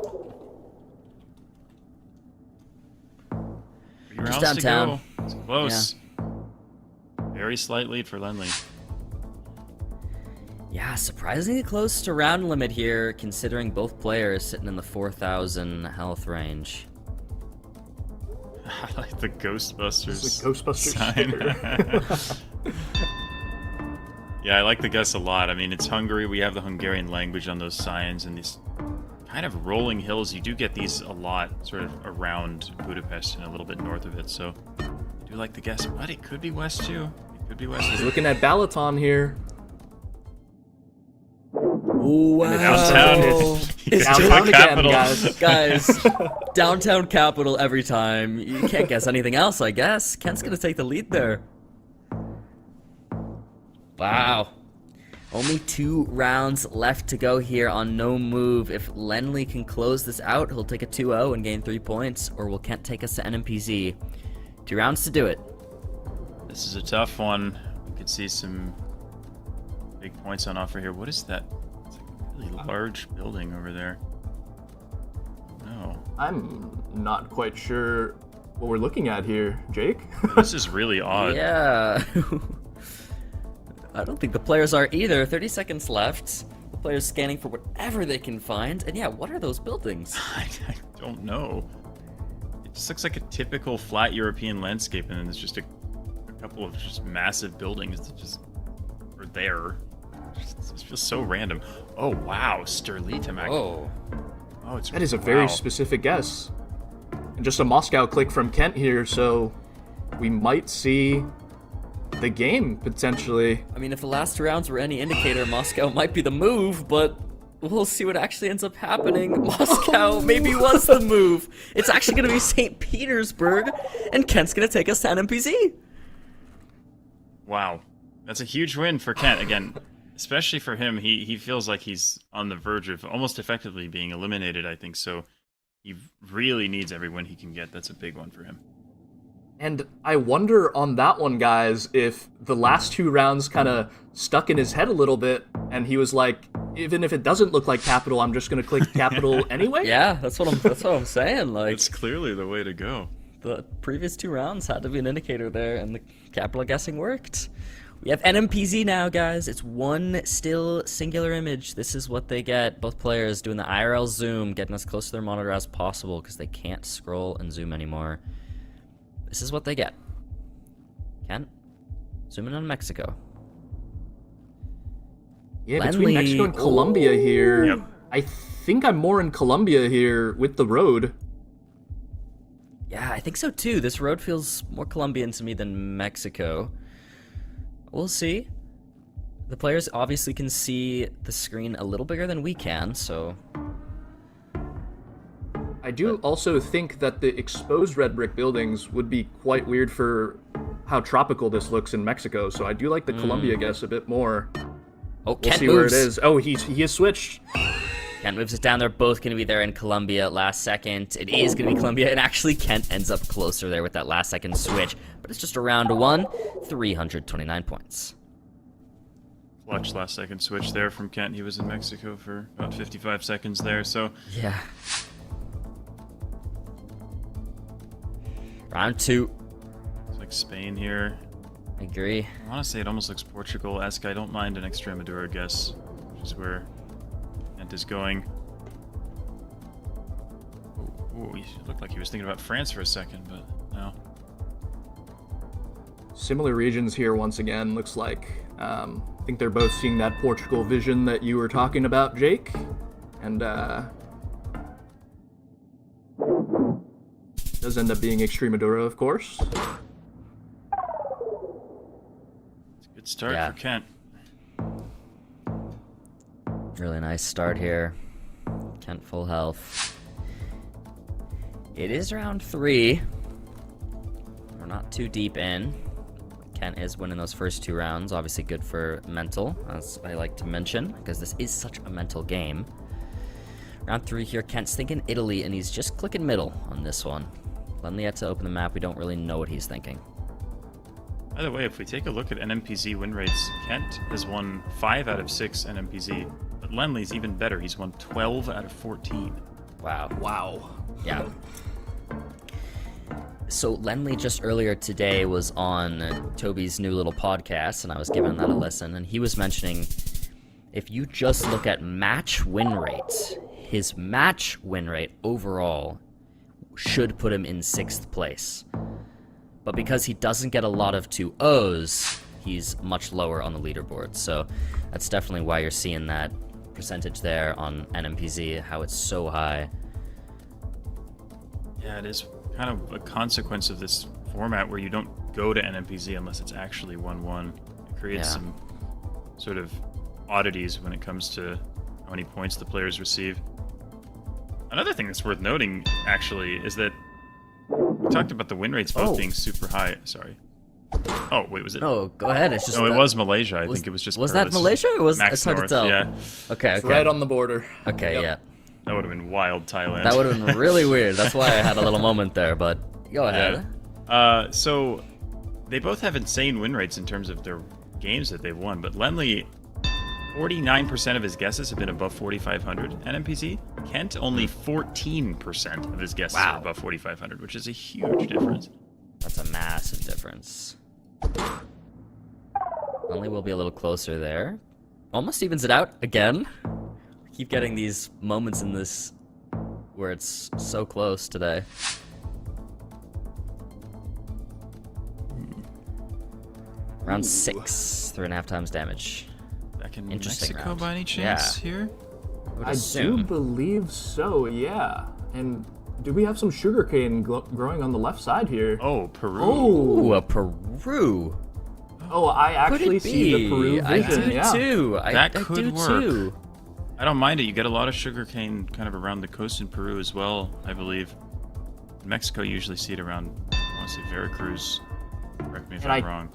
3 rounds downtown. to go. It's close. Very slight lead for Lennli. Yeah, surprisingly close to round limit here, considering both players sitting in the 4,000 health range. I like the Ghostbusters. It's the Ghostbusters sign. Yeah, I like the guess a lot. I mean, it's Hungary. We have the Hungarian language on those signs, and these kind of rolling hills. You do get these a lot, sort of around Budapest and a little bit north of it. So, I do like the guess, but it could be west too. It could be west. He's looking at Balaton here. Wow. Downtown. It's Downtown again, capital. guys. Downtown capital every time. You can't guess anything else, I guess. Kent's gonna take the lead there. Wow. Only 2 rounds left to go here on no move. If Lennli can close this out, he'll take a 2-0 and gain 3 points, or will Kent take us to NMPZ? 2 rounds to do it. This is a tough one. We could see some big points on offer here. What is that? It's like a really large building over there. No. I'm not quite sure what we're looking at here, Jake. This is really odd. Yeah. I don't think the players are either. 30 seconds left. The players scanning for whatever they can find. And yeah, what are those buildings? I don't know. It just looks like a typical flat European landscape, and then there's just a couple of just massive buildings that just are there. It just feels so random. Oh wow, Sterlita. Oh. Oh, it's That is a very wow. specific guess. And just a Moscow click from Kent here, so we might see the game, potentially. I mean, if the last 2 rounds were any indicator, Moscow might be the move, but we'll see what actually ends up happening. Moscow maybe was the move. It's actually going to be St. Petersburg, and Kent's going to take us to NMPZ. Wow, that's a huge win for Kent again. Especially for him, he feels like he's on the verge of almost effectively being eliminated, I think, so he really needs every win he can get. That's a big one for him. And I wonder on that one, guys, if the last 2 rounds kind of stuck in his head a little bit, and he was like, even if it doesn't look like capital, I'm just going to click capital anyway? Yeah, that's what I'm saying. Like, It's clearly the way to go. the previous 2 rounds had to be an indicator there, and the capital guessing worked. We have NMPZ now, guys. It's one still singular image. This is what they get. Both players doing the IRL zoom, getting as close to their monitor as possible because they can't scroll and zoom anymore. This is what they get. Kent, zoom in on Mexico. Yeah, between Lennli- Mexico and Colombia here, Yep. I think I'm more in Colombia here with the road. Yeah, I think so too. This road feels more Colombian to me than Mexico. We'll see. The players obviously can see the screen a little bigger than we can, so... I do also think that the exposed red brick buildings would be quite weird for how tropical this looks in Mexico, so I do like the Colombia guess a bit more. Oh, We'll Kent see moves. where it is. Oh, he has switched. Kent moves it down. They're both going to be there in Colombia last second. It is going to be Colombia, and actually Kent ends up closer there with that last second switch. But it's just a round 1, 329 points. Clutch last second switch there from Kent. He was in Mexico for about 55 seconds there, so Yeah. Round 2. it's like Spain here. I agree. I want to say it almost looks Portugal-esque. I don't mind an Extremadura guess, which is where Kent is going. Ooh, he looked like he was thinking about France for a second, but no. Similar regions here once again, looks like. I think they're both seeing that Portugal vision that you were talking about, Jake. And does end up being Extremadura, of course. It's a good start Yeah. for Kent. Really nice start here. Kent full health. It is round 3. We're not too deep in. Kent is winning those first 2 rounds. Obviously good for mental, as I like to mention, because this is such a mental game. Round 3 here, Kent's thinking Italy, and he's just clicking middle on this one. Lennli had to open the map. We don't really know what he's thinking. By the way, if we take a look at NMPZ win rates, Kent has won 5 out of 6 NMPZ, but Lennli's even better. He's won 12 out of 14. Wow. Wow. Yeah. So Lennli just earlier today was on Toby's new little podcast, and I was giving that a listen, and he was mentioning if you just look at match win rate, his match win rate overall should put him in 6th place. But because he doesn't get a lot of 2-0s, he's much lower on the leaderboard. So that's definitely why you're seeing that percentage there on NMPZ, how it's so high. Yeah, it is kind of a consequence of this format where you don't go to NMPZ unless it's actually 1-1. It creates Yeah. some sort of oddities when it comes to how many points the players receive. Another thing that's worth noting, actually, is that we talked about the win rates both being super high. Sorry. Oh, wait, was it? No, go ahead. It's just No, it was Malaysia. I think it was just. Was that Malaysia? Or was Max it's hard North, to tell. Yeah. Okay. It's right on the border. Okay. Yep. Yeah. That would have been wild, Thailand. That would have been really weird. That's why I had a little moment there. But go ahead. Yeah. So they both have insane win rates in terms of their games that they've won, but Lennli, 49% of his guesses have been above 4,500 NMPZ. Kent, only 14% of his guesses are above 4,500, which is a huge difference. That's a massive difference. Only will be a little closer there. Almost evens it out again. Keep getting these moments in this where it's so close today. Round 6, 3.5 times damage. Back in Interesting Mexico round. by any chance here? I do believe so, yeah. And do we have some sugarcane growing on the left side here? Oh, Peru. Ooh, a Peru. Oh, I actually see the Peru vision. I do yeah. too. That I could do work. too. I don't mind it. You get a lot of sugarcane kind of around the coast in Peru as well, I believe. In Mexico, you usually see it around, I want to say Veracruz. Correct me if I'm wrong.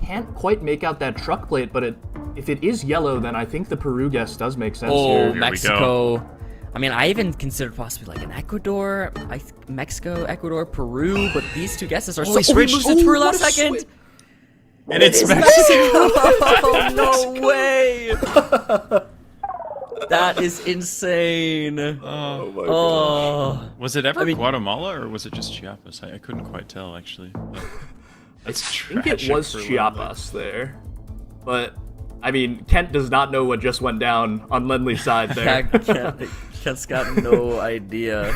Can't quite make out that truck plate, but if it is yellow, then I think the Peru guess does make sense Oh, here. Here we Mexico. I mean, I even considered possibly like an Ecuador, Mexico, Ecuador, Peru, but these two guesses are so. he switched. Oh, he moves to Peru last second. And it's It's Mexico! Oh, no way! That is insane. Oh, my Oh, was it ever Guatemala or was it just Chiapas? I couldn't quite tell, actually. But that's I think it was tragic for Chiapas there. But, I mean, Kent does not know what just went down on Lennli's side there. Kent's got no idea.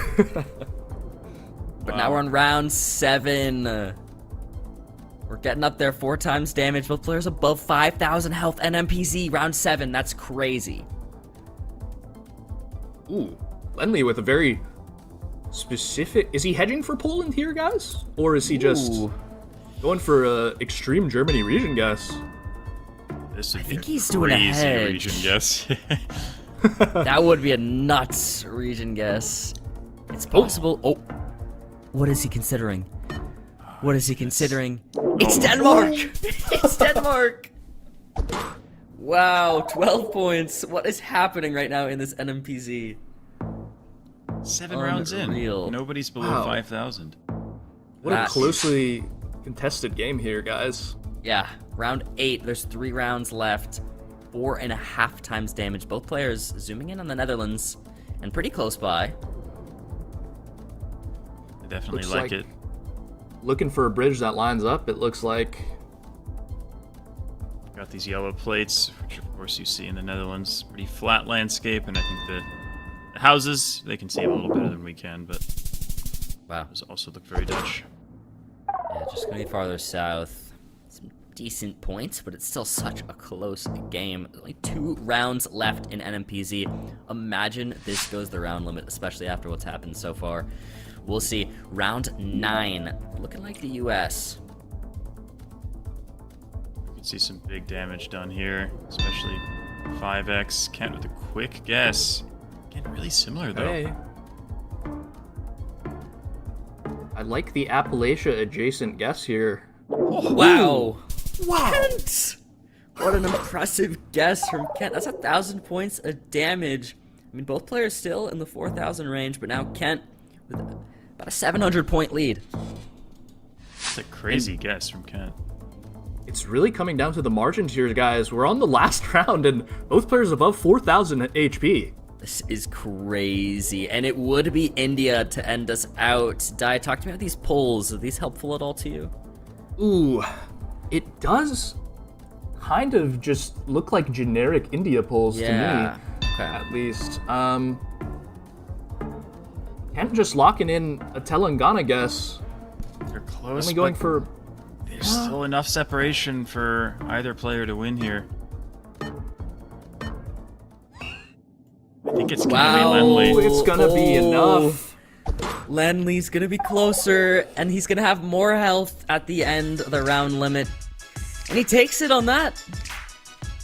But now we're on round 7. We're getting up there, 4 times damage. Both players above 5,000 health. NMPZ, round 7. That's crazy. Ooh, Lennli with a very specific... Is he hedging for Poland here, guys? Or is he just Ooh. going for a extreme Germany region guess? This would I be think a he's doing a crazy hedge. region guess. That would be a nuts region guess. It's possible. Oh, what is he considering? What is he considering? It's Denmark! It's Denmark! Wow, 12 points. What is happening right now in this NMPZ? 7 rounds in. Unreal. Nobody's below Wow. 5,000. What a That- closely contested game here, guys. Yeah, round 8. There's 3 rounds left. 4.5 times damage. Both players zooming in on the Netherlands and pretty close by. I definitely Looks like like- it. Looking for a bridge that lines up, it looks like. Got these yellow plates, which of course you see in the Netherlands. Pretty flat landscape, and I think the houses, they can see a little better than we can, but Wow. those also look very Dutch. Yeah, just gonna be farther south. Some decent points, but it's still such a close game. Only 2 rounds left in NMPZ. Imagine this goes the round limit, especially after what's happened so far. We'll see. Round 9, looking like the US. You can see some big damage done here, especially 5x. Kent with a quick guess. Getting really similar though. Hey. I like the Appalachia adjacent guess here. Wow. Kent! What an impressive guess from Kent. That's 1,000 points of damage. I mean, both players still in the 4,000 range, but now Kent with about a 700 point lead. It's a crazy guess from Kent. It's really coming down to the margins here, guys. We're on the last round, and both players above 4,000 HP. This is crazy, and it would be India to end us out. Dai, talk to me about these polls. Are these helpful at all to you? Ooh, it does kind of just look like generic India polls to me, Okay. at least. Kent just locking in a Telangana guess. They're close, Only going but for... there's still enough separation for either player to win here. I think it's gonna be Lennli. It's gonna be enough. Lennli's gonna be closer, and he's gonna have more health at the end of the round limit. And he takes it on that.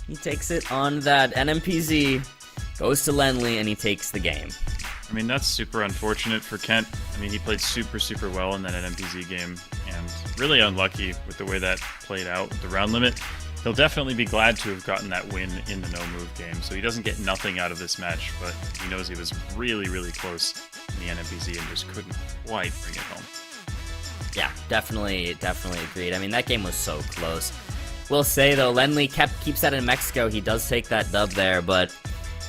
He takes it on that. NMPZ goes to Lennli, and he takes the game. I mean, that's super unfortunate for Kent. I mean, he played super, super well in that NMPZ game, and really unlucky with the way that played out with the round limit. He'll definitely be glad to have gotten that win in the no-move game, so he doesn't get nothing out of this match, but he knows he was really, really close in the NMPZ and just couldn't quite bring it home. Yeah, definitely agreed. I mean, that game was so close. We'll say, though, Lennli keeps that in Mexico. He does take that dub there, but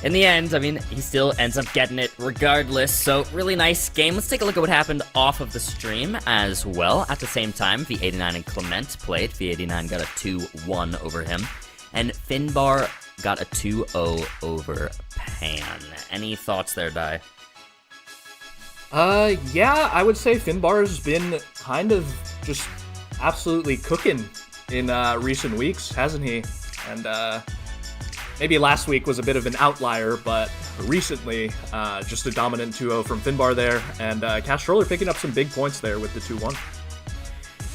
in the end, I mean, he still ends up getting it regardless. So, really nice game. Let's take a look at what happened off of the stream as well. At the same time, V89 and Clement played. V89 got a 2-1 over him, and Finnbar got a 2-0 over Pan. Any thoughts there, Dai? Yeah, I would say Finnbar's been kind of just absolutely cooking in recent weeks, hasn't he? And maybe last week was a bit of an outlier, but recently, just a dominant 2-0 from Finnbar there, and Trctor picking up some big points there with the 2-1.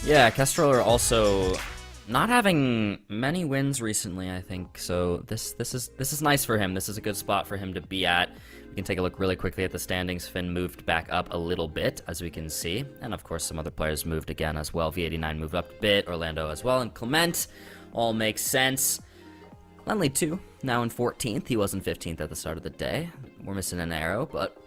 Yeah, Trctor also not having many wins recently, I think. So this is nice for him. This is a good spot for him to be at. We can take a look really quickly at the standings. Finn moved back up a little bit, as we can see. And of course, some other players moved again as well. V89 moved up a bit, Orlando as well, and Clement. All makes sense. Lennli too, now in 14th. He was in 15th at the start of the day. We're missing an arrow, but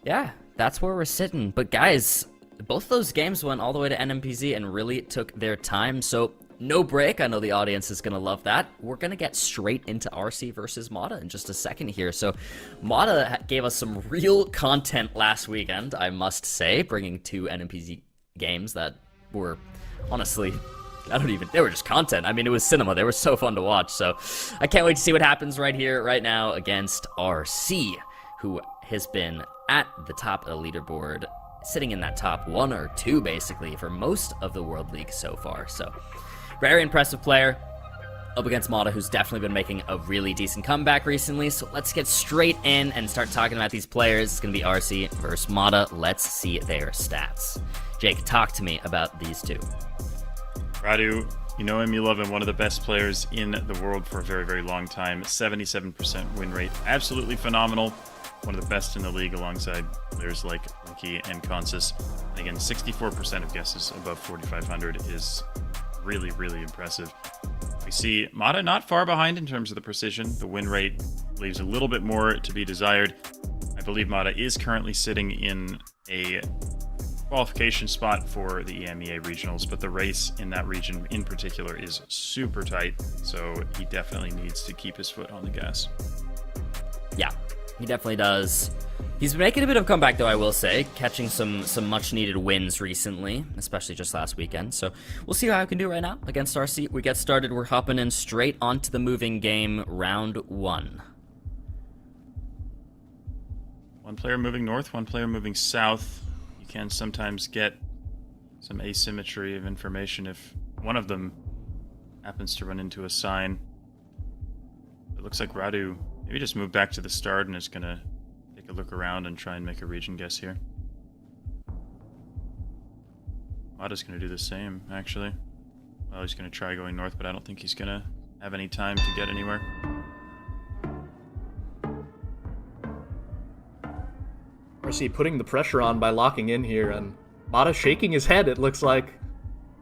yeah, that's where we're sitting. But guys, both those games went all the way to NMPZ and really took their time. So no break. I know the audience is going to love that. We're going to get straight into RC versus Mada in just a second here. So Mada gave us some real content last weekend, I must say, bringing 2 NMPZ games that were honestly, they were just content. I mean, it was cinema. They were so fun to watch. So I can't wait to see what happens right here, right now against RC, who has been at the top of the leaderboard, sitting in that top 1 or 2, basically, for most of the World League so far. So very impressive player up against Mada, who's definitely been making a really decent comeback recently. So let's get straight in and start talking about these players. It's going to be RC versus Mada. Let's see their stats. Jake, talk to me about these two. Radu, you know him, you love him. One of the best players in the world for a very, very long time. 77% win rate. Absolutely phenomenal. One of the best in the league alongside players like Gingi and Consus. And again, 64% of guesses above 4,500 is really, really impressive. We see Mada not far behind in terms of the precision. The win rate leaves a little bit more to be desired. I believe Mada is currently sitting in a qualification spot for the EMEA regionals, but the race in that region in particular is super tight, so he definitely needs to keep his foot on the gas. Yeah, he definitely does. He's been making a bit of a comeback, though, I will say, catching some much-needed wins recently, especially just last weekend. So we'll see how I can do right now against RC. We get started. We're hopping in straight onto the moving game, round 1. One player moving north, one player moving south. You can sometimes get some asymmetry of information if one of them happens to run into a sign. It looks like Radu maybe just moved back to the start and is going to take a look around and try and make a region guess here. Mada's going to do the same, actually. Well, he's going to try going north, but I don't think he's going to have any time to get anywhere. RC putting the pressure on by locking in here, and Mada shaking his head, it looks like.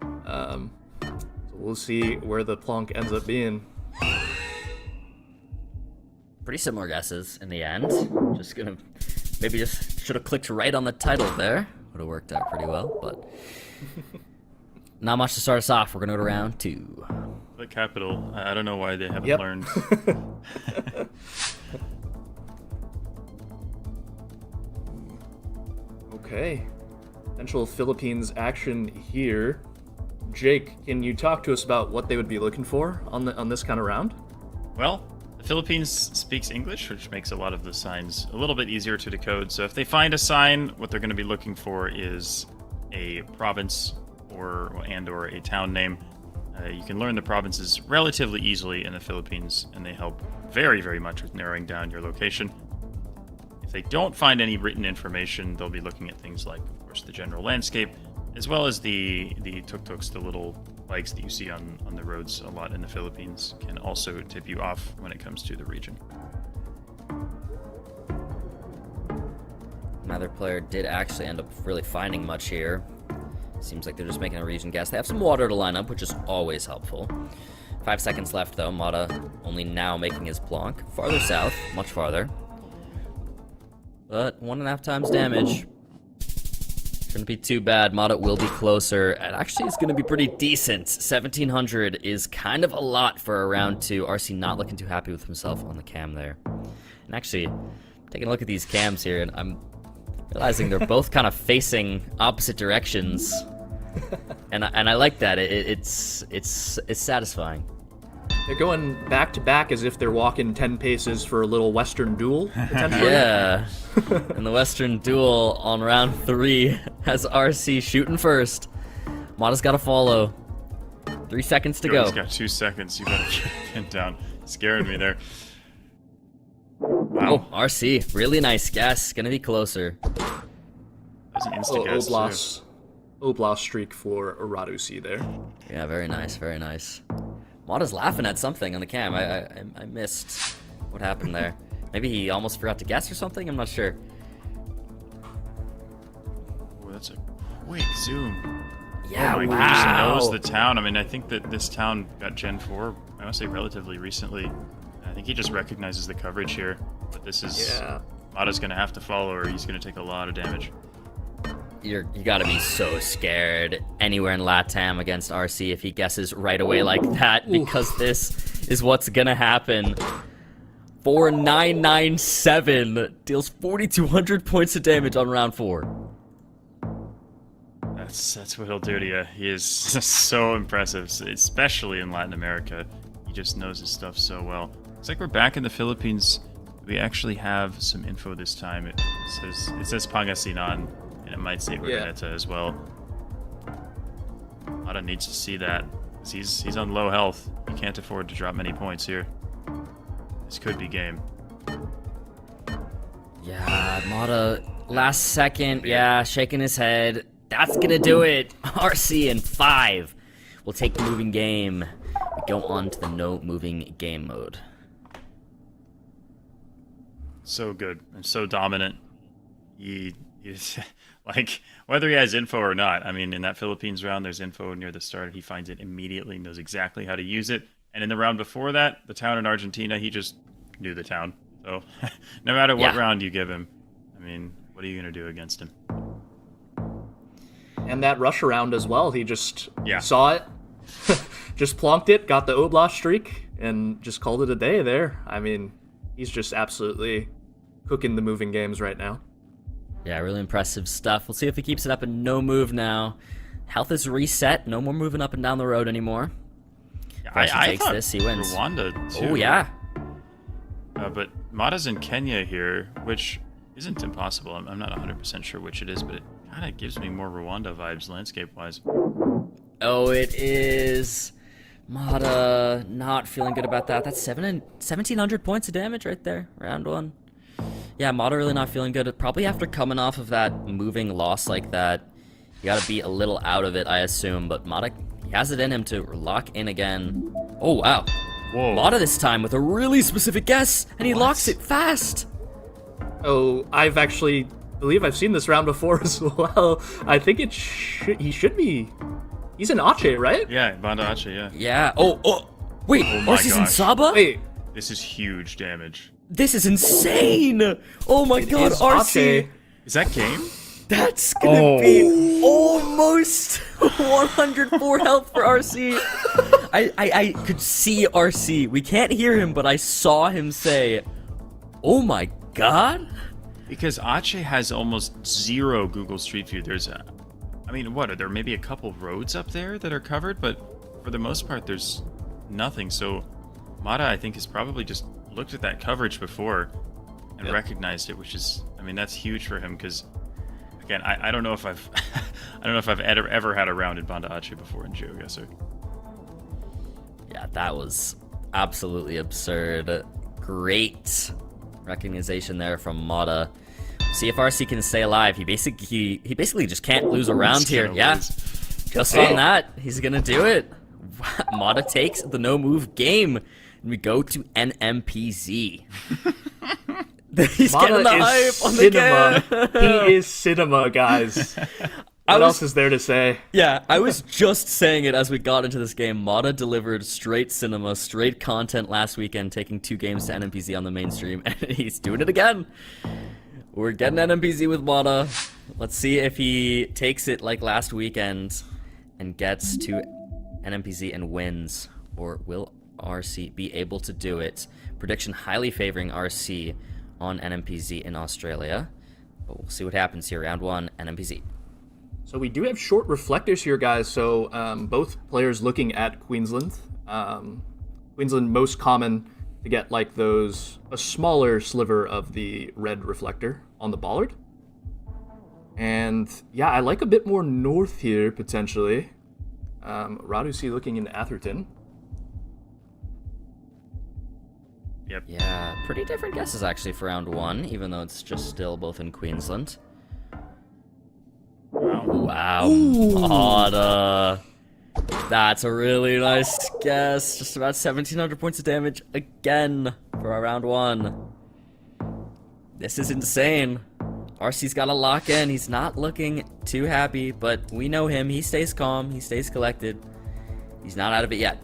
So we'll see where the plonk ends up being. Pretty similar guesses in the end. Maybe just should have clicked right on the title there. Would have worked out pretty well, but not much to start us off. We're going to go to round 2. The capital, I don't know why they haven't learned. Okay. Potential Philippines action here. Jake, can you talk to us about what they would be looking for on this kind of round? Well, the Philippines speaks English, which makes a lot of the signs a little bit easier to decode. So if they find a sign, what they're going to be looking for is a province or a town name. You can learn the provinces relatively easily in the Philippines, and they help very, very much with narrowing down your location. If they don't find any written information, they'll be looking at things like, of course, the general landscape, as well as the tuk-tuks, the little bikes that you see on the roads a lot in the Philippines, can also tip you off when it comes to the region. Neither player did actually end up really finding much here. Seems like they're just making a region guess. They have some water to line up, which is always helpful. 5 seconds left, though. Mada only now making his plonk. Farther south, much farther. But 1.5 times damage. Shouldn't be too bad. Mada will be closer. And actually, it's going to be pretty decent. 1,700 is kind of a lot for a round 2. RC not looking too happy with himself on the cam there. And actually, taking a look at these cams here, and I'm realizing they're both kind of facing opposite directions. And I like that. It's satisfying. They're going back to back as if they're walking 10 paces for a little Western duel, potentially. Yeah. And the Western duel on round 3 has RC shooting first. Mada's got to follow. 3 seconds to go. He's got 2 seconds. You better get pinned down. Scaring me there. Wow. Oh, RC. Really nice guess. Gonna be closer. That's an instant guess. Oblast streak for Radusi there. Yeah, very nice, very nice. Mada's laughing at something on the cam. I missed what happened there. Maybe he almost forgot to guess or something? I'm not sure. Oh, that's a quick zoom. Yeah, oh my wow. God, he just knows the town. I mean, I think that this town got Gen 4, I want to say relatively recently. I think he just recognizes the coverage here. But this is... Yeah. Mada's going to have to follow or he's going to take a lot of damage. You gotta be so scared anywhere in LATAM against RC if he guesses right away like that, because this is what's gonna happen. 4997 deals 4,200 points of damage on round 4. That's what he'll do to you. He is so impressive, especially in Latin America. He just knows his stuff so well. Looks like we're back in the Philippines. We actually have some info this time. It says Pangasinan. And it might say Urdaneta as well. Mada needs to see that. He's on low health. He can't afford to drop many points here. This could be game. Yeah, Mada, last second, yeah, shaking his head. That's gonna do it. RC in 5. We'll take the moving game. We go on to the no moving game mode. So good and so dominant. He's like, whether he has info or not, I mean, in that Philippines round, there's info near the start. He finds it immediately, knows exactly how to use it. And in the round before that, the town in Argentina, he just knew the town. So no matter what round you give him, I mean, what are you going to do against him? And that rush around as well. He just saw it, just plonked it, got the Oblast streak, and just called it a day there. I mean, he's just absolutely cooking the moving games right now. Yeah, really impressive stuff. We'll see if he keeps it up and no move now. Health is reset. No more moving up and down the road anymore. Yeah, I takes this, he wins. Rwanda, too. Oh, yeah. But Mada's in Kenya here, which isn't impossible. I'm not 100% sure which it is, but it kind of gives me more Rwanda vibes landscape-wise. Oh, it is. Mada not feeling good about that. That's 1,700 points of damage right there, round 1. Yeah, Mada really not feeling good. Probably after coming off of that moving loss like that, you gotta be a little out of it, I assume. But Mada, he has it in him to lock in again. Oh, wow. Whoa. Mada this time with a really specific guess, and he locks it fast. Oh, I've actually believe I've seen this round before as well. I think he should be. He's in Aceh, right? Yeah, Banda Aceh, yeah. Yeah. Oh, wait. Oh my RC's in gosh. Saba? Wait. This is huge damage. This is insane! Oh my god, is RC! Aceh. Is that game? That's gonna be almost 104 health for RC. I could see RC. We can't hear him, but I saw him say, "Oh my god!" Because Aceh has almost zero Google Street View. I mean, what, are there maybe a couple roads up there that are covered? But for the most part, there's nothing. So Mada, I think, has probably just looked at that coverage before and recognized it, which is, I mean, that's huge for him because, again, I don't know if I've I don't know if I've ever had a round in Banda Aceh before in GeoGuessr. Yeah, that was absolutely absurd. Great recognition there from Mada. See if RC can stay alive. He basically just can't lose a round here. Yeah, just on that, he's gonna do it. Mada takes the no move game, and we go to NMPZ. He's getting the hype on the cinema. cam. He is cinema, guys. What else is there to say? Yeah, I was just saying it as we got into this game. Mada delivered straight cinema, straight content last weekend, taking 2 games to NMPZ on the mainstream, and he's doing it again. We're getting NMPZ with Mada. Let's see if he takes it like last weekend and gets to NMPZ and wins, or will RC be able to do it? Prediction highly favoring RC on NMPZ in Australia, but we'll see what happens here. Round 1, NMPZ. So we do have short reflectors here, guys. So both players looking at Queensland. Queensland most common to get like those, a smaller sliver of the red reflector on the bollard. And yeah, I like a bit more north here, potentially. Radusi looking in Atherton. Yep. Yeah, pretty different guesses actually for round 1, even though it's just still both in Queensland. Wow, Mada. That's a really nice guess. Just about 1,700 points of damage again for our round 1. This is insane. RC's got to lock in. He's not looking too happy, but we know him. He stays calm. He stays collected. He's not out of it yet.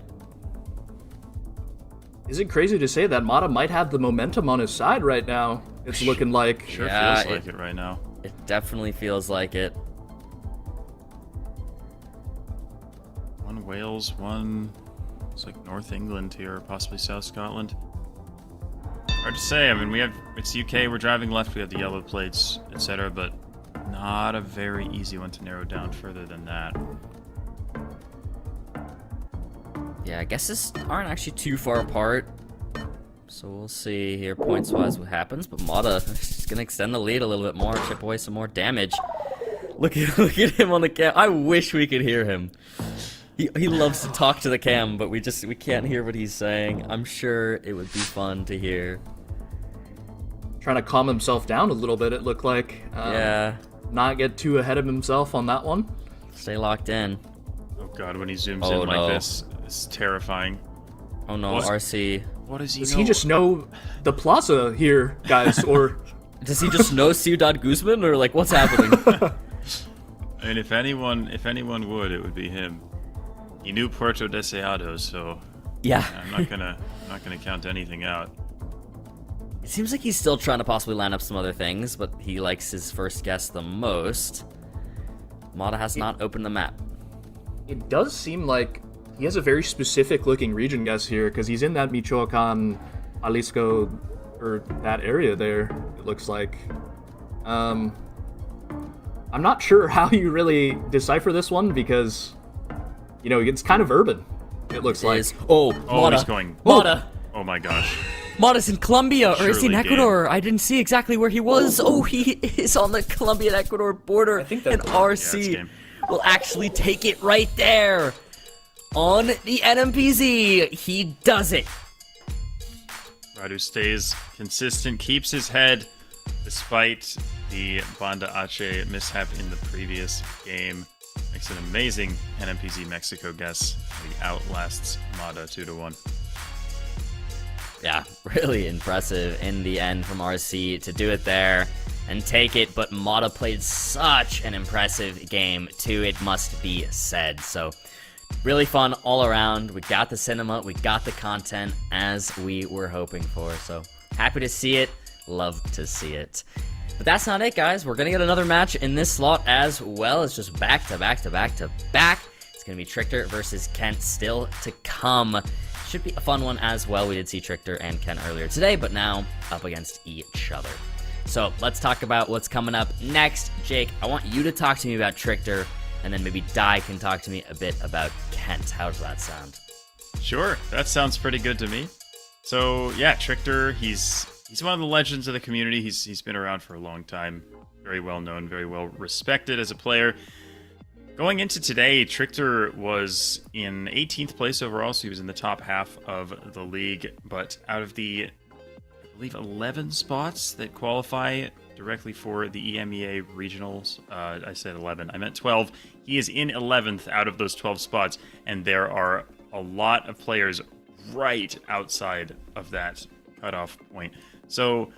Is it crazy to say that Mada might have the momentum on his side right now? It's looking like... Sure Yeah, feels like it right now. It definitely feels like it. One Wales, one... It's like North England here, possibly South Scotland. Hard to say. I mean, it's UK, we're driving left, we have the yellow plates, etc., but not a very easy one to narrow down further than that. Yeah, guesses aren't actually too far apart. So we'll see here points-wise what happens. But Mada is going to extend the lead a little bit more, chip away some more damage. Look at him on the cam. I wish we could hear him. He loves to talk to the cam, but we can't hear what he's saying. I'm sure it would be fun to hear. Trying to calm himself down a little bit, it looked like. Yeah. Not get too ahead of himself on that one. Stay locked in. Oh god, when he zooms in like this, it's terrifying. Oh no, RC. What does he Does know? he just know the plaza here, guys, or... Does he just know Ciudad Guzman, or like what's happening? I mean, if anyone would, it would be him. He knew Puerto Deseado, so Yeah. I'm not gonna count anything out. It seems like he's still trying to possibly line up some other things, but he likes his first guess the most. Mada has not opened the map. It does seem like he has a very specific looking region guess here, because he's in that Michoacan, Jalisco, or that area there, it looks like. I'm not sure how you really decipher this one, because, you know, it's kind of urban, it looks like. Oh, Oh, Mada. he's going. Mada. Oh my gosh. Mada's in Colombia, or is he in Surely, Ecuador? I didn't see exactly where he was. Oh, he is on the Colombian-Ecuador border. I think that's and game. RC Yeah, it's game. will actually take it right there. On the NMPZ, he does it. Radu stays consistent, keeps his head despite the Banda Ache mishap in the previous game. Makes an amazing NMPZ Mexico guess. He outlasts Mada 2-1. Yeah, really impressive in the end from RC to do it there and take it, but Mada played such an impressive game too, it must be said. So really fun all around. We got the cinema, we got the content as we were hoping for, so happy to see it, love to see it. But that's not it, guys. We're gonna get another match in this slot as well. It's just back to back to back to back. It's gonna be Trctor versus Kent still to come. Should be a fun one as well. We did see Trctor and Kent earlier today, but now up against each other. So let's talk about what's coming up next. Jake, I want you to talk to me about Trctor, and then maybe Dai can talk to me a bit about Kent. How does that sound? Sure, that sounds pretty good to me. So yeah, Trctor, he's one of the legends of the community. He's been around for a long time. Very well known, very well respected as a player. Going into today, Trctor was in 18th place overall, so he was in the top half of the league. But out of the, I believe, 11 spots that qualify directly for the EMEA regionals, I said 11, I meant 12. He is in 11th out of those 12 spots, and there are a lot of players right outside of that cutoff point. So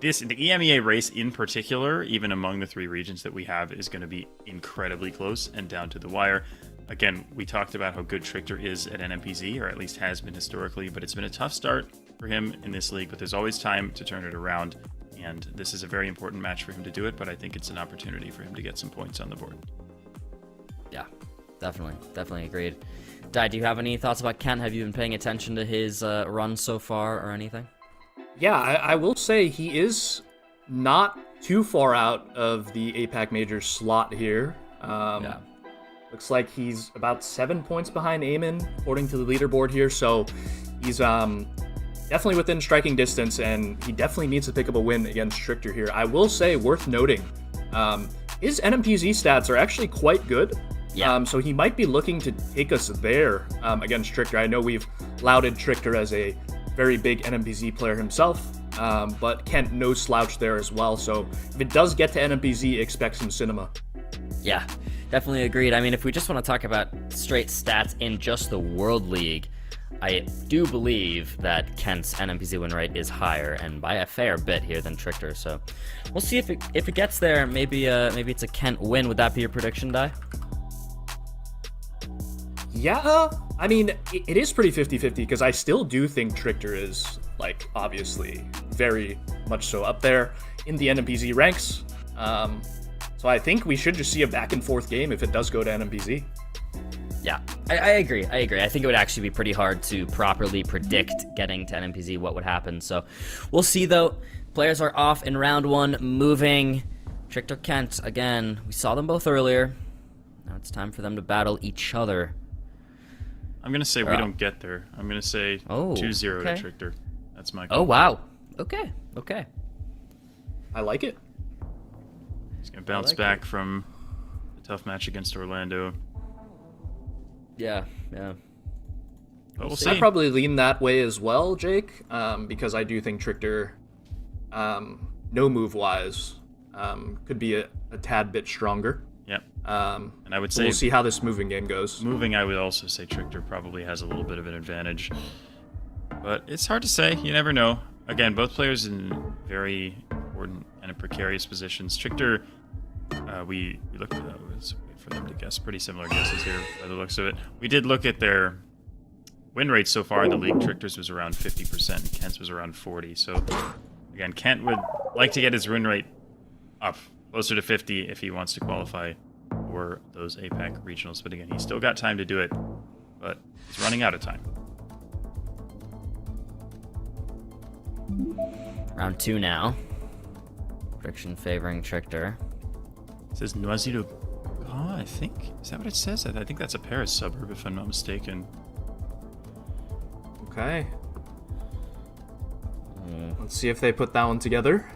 the EMEA race in particular, even among the 3 regions that we have, is going to be incredibly close and down to the wire. Again, we talked about how good Trctor is at NMPZ, or at least has been historically, but it's been a tough start for him in this league, but there's always time to turn it around, and this is a very important match for him to do it, but I think it's an opportunity for him to get some points on the board. Yeah, definitely agreed. Di, do you have any thoughts about Kent? Have you been paying attention to his run so far or anything? Yeah, I will say he is not too far out of the APAC Major slot here. Yeah. Looks like he's about 7 points behind Eamon, according to the leaderboard here. So he's definitely within striking distance, and he definitely needs to pick up a win against Trctor here. I will say, worth noting, his NMPZ stats are actually quite good. Yeah. So he might be looking to take us there against Trctor. I know we've lauded Trctor as a very big NMPZ player himself, but Kent no slouch there as well. So if it does get to NMPZ, expect some cinema. Yeah, definitely agreed. I mean, if we just want to talk about straight stats in just the World League, I do believe that Kent's NMPZ win rate is higher, and by a fair bit here than Trctor. So we'll see if it gets there. Maybe it's a Kent win. Would that be your prediction, Di? Yeah, I mean, it is pretty 50-50 because I still do think Trctor is, like, obviously very much so up there in the NMPZ ranks. So I think we should just see a back and forth game if it does go to NMPZ. Yeah, I agree. I think it would actually be pretty hard to properly predict getting to NMPZ what would happen. So we'll see, though. Players are off in round 1, moving. Trctor, Kent, again, we saw them both earlier. Now it's time for them to battle each other. I'm going to say we don't get there. I'm going to say 2-0 okay. to Trctor. That's my call. Oh, wow. Okay. I like it. He's going to bounce back from a tough match against Orlando. Yeah. But we'll see. I'd probably lean that way as well, Jake, because I do think Trctor, no move-wise, could be a tad bit stronger. Yep. And I would say we'll see how this moving game goes. Moving, I would also say Trctor probably has a little bit of an advantage. But it's hard to say. You never know. Again, both players in very important and precarious positions. Trctor, we looked at let's wait for them to guess. Pretty similar guesses here by the looks of it. We did look at their win rates so far in the league. Trctor's was around 50%, and Kent's was around 40%. So, again, Kent would like to get his win rate up closer to 50 if he wants to qualify for those APAC regionals. But again, he's still got time to do it, but he's running out of time. Round 2 now. Prediction favoring Trctor. It says Noisy-le-Grand, I think. Is that what it says? I think that's a Paris suburb, if I'm not mistaken. Okay. Let's see if they put that one together.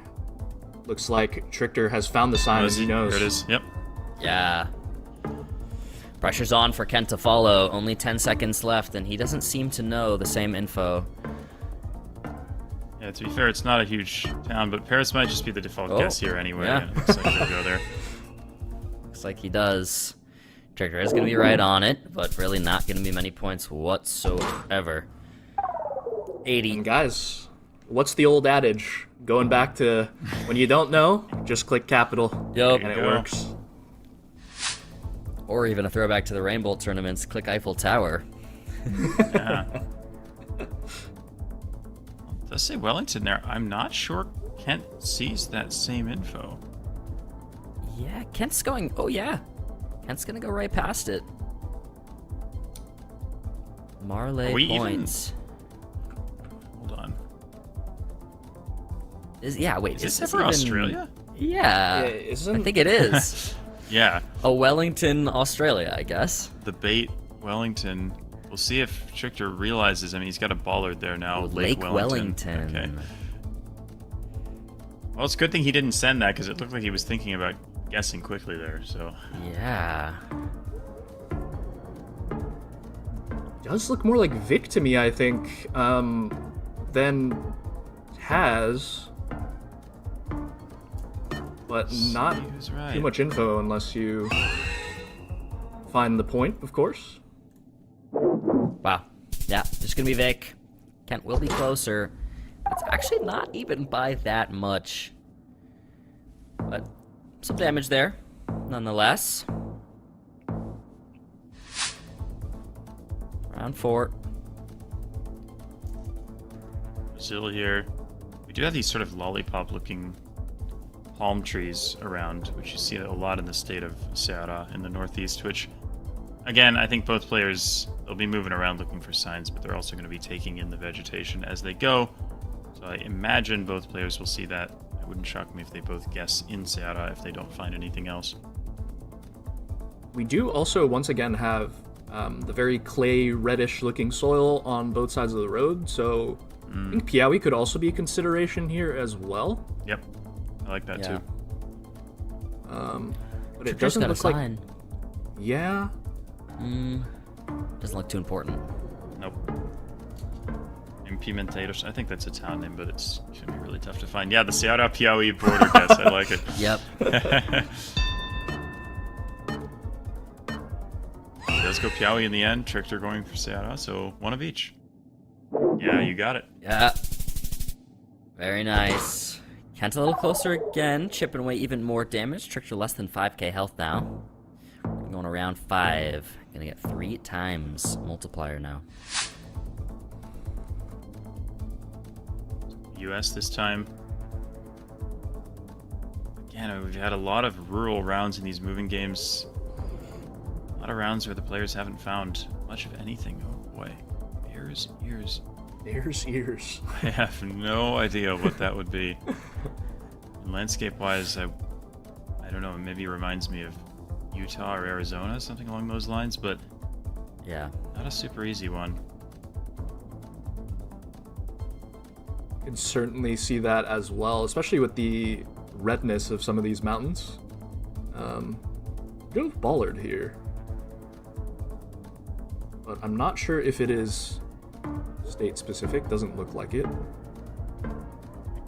Looks like Trctor has found the sign as he knows. There it is. Yep. Yeah. Pressure's on for Kent to follow. Only 10 seconds left, and he doesn't seem to know the same info. Yeah, to be fair, it's not a huge town, but Paris might just be the default guess here anyway. Yeah. And it looks like he'll go there. Looks like he does. Trctor is going to be right on it, but really not going to be many points whatsoever. 80. And guys, what's the old adage? Going back to when you don't know, just click capital. Yup. And it works. Or even a throwback to the Rainbow tournaments, click Eiffel Tower. Yeah. It does say Wellington there. I'm not sure Kent sees that same info. Yeah, Kent's going... Oh, yeah. Kent's going to go right past it. Marley points. Hold on. Is this ever Australia? Yeah. I think it is. Yeah. Wellington, Australia, I guess. The bait, Wellington. We'll see if Trctor realizes. I mean, he's got a bollard there now. Lake Wellington. Okay. Well, it's a good thing he didn't send that because it looked like he was thinking about guessing quickly there. So. Yeah. Does look more like Vic to me, I think, than Taz. But not too much info unless you find the point, of course. Wow. Yeah, just going to be Vic. Kent will be closer. It's actually not even by that much. But some damage there, nonetheless. Round 4. Brazil here. We do have these sort of lollipop-looking palm trees around, which you see a lot in the state of Ceará in the northeast, which, again, I think both players, they'll be moving around looking for signs, but they're also going to be taking in the vegetation as they go. So I imagine both players will see that. It wouldn't shock me if they both guess in Ceará if they don't find anything else. We do also, once again, have the very clay, reddish-looking soil on both sides of the road, so I think Piauí could also be a consideration here as well. Yep, I like that too. But it doesn't look like... Yeah. Doesn't look too important. Nope. Pimenteiros. I think that's a town name, but it's going to be really tough to find. Yeah, the Ceará Piauí border guess. I like it. Yep. Let's go Piauí in the end. Trctor going for Ceará, so one of each. Yeah, you got it. Yeah. Very nice. Kent a little closer again, chipping away even more damage. Trctor less than 5k health now. Going around 5. Gonna get 3 times multiplier now. US this time. Again, we've had a lot of rural rounds in these moving games. A lot of rounds where the players haven't found much of anything. Oh boy. Bears' ears. Bears' ears. I have no idea what that would be. Landscape-wise, I don't know, maybe it reminds me of Utah or Arizona, something along those lines, but yeah, not a super easy one. Can certainly see that as well, especially with the redness of some of these mountains. Go with Bollard here, but I'm not sure if it is state specific. Doesn't look like it.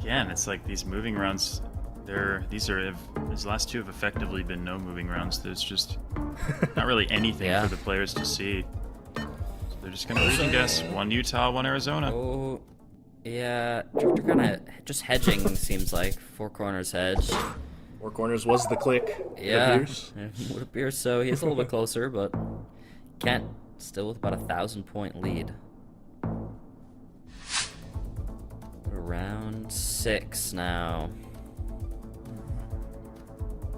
Again, it's like these moving rounds. These last two have effectively been no moving rounds. There's just not really anything for the players to see. So they're just gonna read and guess. One Utah, one Arizona. Oh, yeah. Trctor kind of just hedging seems like 4 corners hedge. 4 corners was the click. Yeah, it would appear so. He's a little bit closer, but Kent still with about 1,000-point lead. Round 6 now.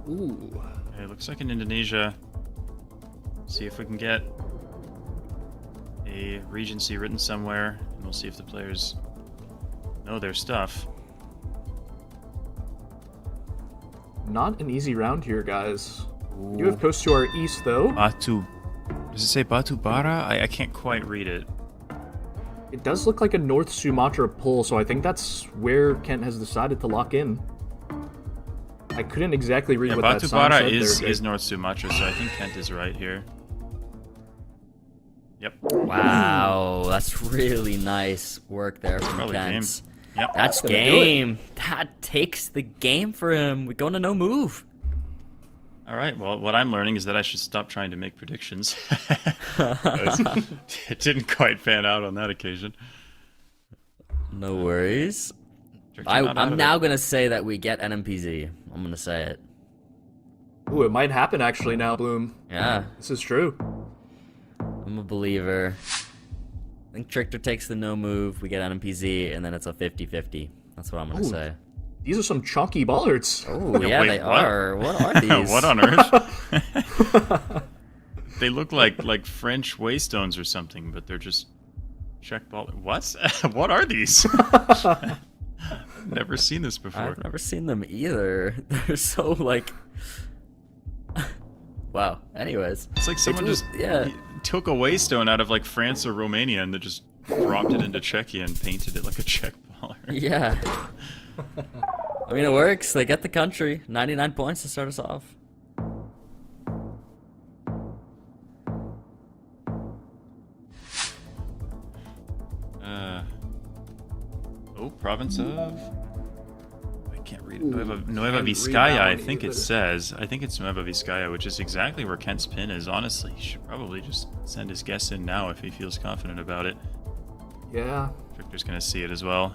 Ooh. Okay, looks like in Indonesia. See if we can get a Regency written somewhere, and we'll see if the players know their stuff. Not an easy round here, guys. We do have coast to our east, though. Batu. Does it say Batu Bara? I can't quite read it. It does look like a North Sumatra pull, so I think that's where Kent has decided to lock in. I couldn't exactly read what that Batu sign Bara said is there. North Sumatra, so I think Kent is right here. Yep. Wow, that's really nice work there from Probably Kent. game. Yep. That's gonna do game. That takes the game for him. We're going to no move. All right. Well, what I'm learning is that I should stop trying to make predictions. It didn't quite pan out on that occasion. No worries. I'm now going to say that we get NMPZ. I'm going to say it. Ooh, it might happen actually now, Bloom. Yeah. This is true. I'm a believer. I think Trctor takes the no move, we get NMPZ, and then it's a 50-50. That's what I'm going to say. These are some chunky bollards. Oh, yeah, Wait, they what? are. What are these? What on earth? They look like French waystones or something, but they're just check ball. What? What are these? Never seen this before. I've never seen them either. They're so, like... Wow. Anyways. It's like someone just took a waystone out of like France or Romania and then just dropped it into Czechia and painted it like a Czech baller. Yeah. I mean, it works. They get the country. 99 points to start us off. Province of... I can't read it. Nueva Vizcaya, I think it says. I think it's Nueva Vizcaya, which is exactly where Kent's pin is. Honestly, he should probably just send his guess in now if he feels confident about it. Yeah. Trctor's going to see it as well.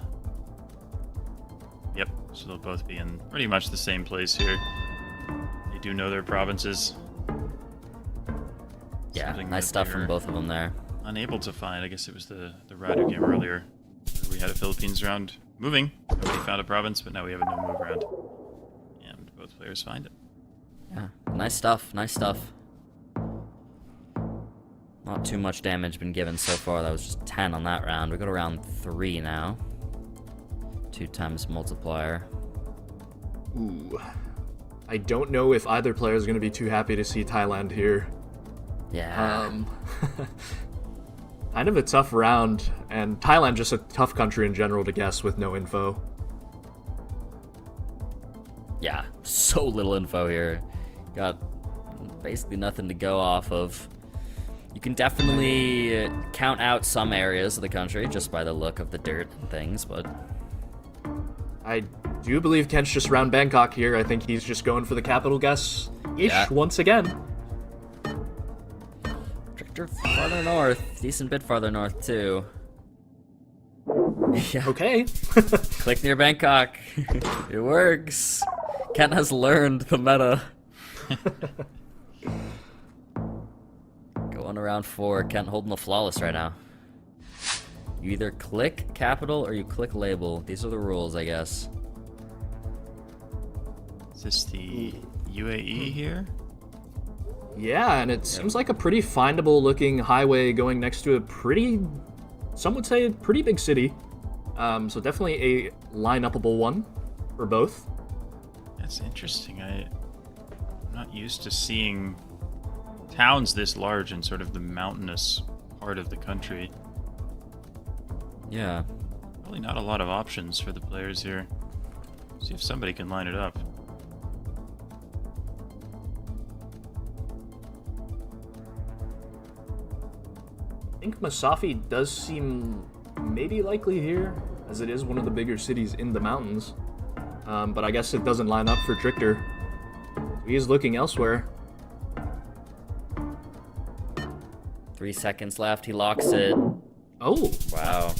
So they'll both be in pretty much the same place here. They do know their provinces. Yeah, Something nice that stuff they from were both of them there. Unable to find. I guess it was the Radu game earlier. We had a Philippines round moving. Nobody found a province, but now we have a no move round. And both players find it. Yeah, nice stuff, nice stuff. Not too much damage been given so far. That was just 10 on that round. We go to round 3 now. 2 times multiplier. Ooh. I don't know if either player is going to be too happy to see Thailand here. Yeah. Kind of a tough round, and Thailand just a tough country in general to guess with no info. Yeah, so little info here. Got basically nothing to go off of. You can definitely count out some areas of the country just by the look of the dirt and things, but... I do believe Kent's just around Bangkok here. I think he's just going for the capital guess-ish once again. Trctor farther north. Decent bit farther north, too. Yeah. Okay. Click near Bangkok. It works. Kent has learned the meta. Going around 4. Kent holding the flawless right now. You either click capital or you click label. These are the rules, I guess. Is this the UAE here? Yeah, and it seems like a pretty findable looking highway going next to a pretty, some would say, pretty big city. So definitely a line-upable one for both. That's interesting. I'm not used to seeing towns this large in sort of the mountainous part of the country. Yeah. Probably not a lot of options for the players here. See if somebody can line it up. I think Masafi does seem maybe likely here, as it is one of the bigger cities in the mountains. But I guess it doesn't line up for Trctor. He is looking elsewhere. 3 seconds left. He locks it. Oh. Wow.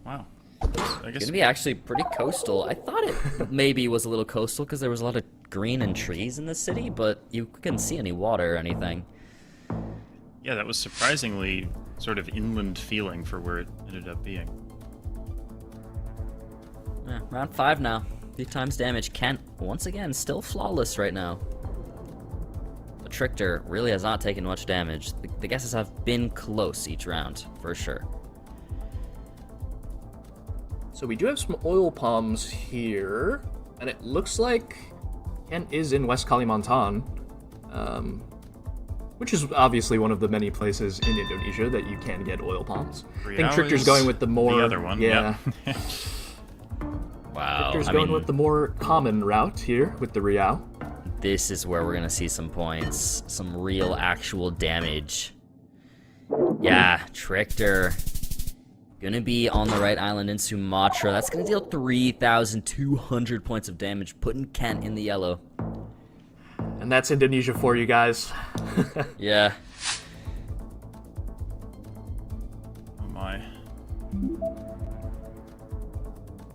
Wow. I guess Gonna be actually pretty coastal. I thought it maybe was a little coastal because there was a lot of green and trees in the city, but you couldn't see any water or anything. yeah, that was surprisingly sort of inland feeling for where it ended up being. Yeah, round 5 now. 3 times damage. Kent, once again, still flawless right now. The Trctor really has not taken much damage. The guesses have been close each round, for sure. So we do have some oil palms here, and it looks like Kent is in West Kalimantan, which is obviously one of the many places in Indonesia that you can get oil palms. I think Trctor's going with the more... The other one, yeah. Wow. Trctor's going with the more common route here with the Riau. This is where we're gonna see some points, some real actual damage. Yeah, Trctor gonna be on the right island in Sumatra. That's gonna deal 3,200 points of damage, putting Kent in the yellow. And that's Indonesia for you guys. Yeah. Oh my.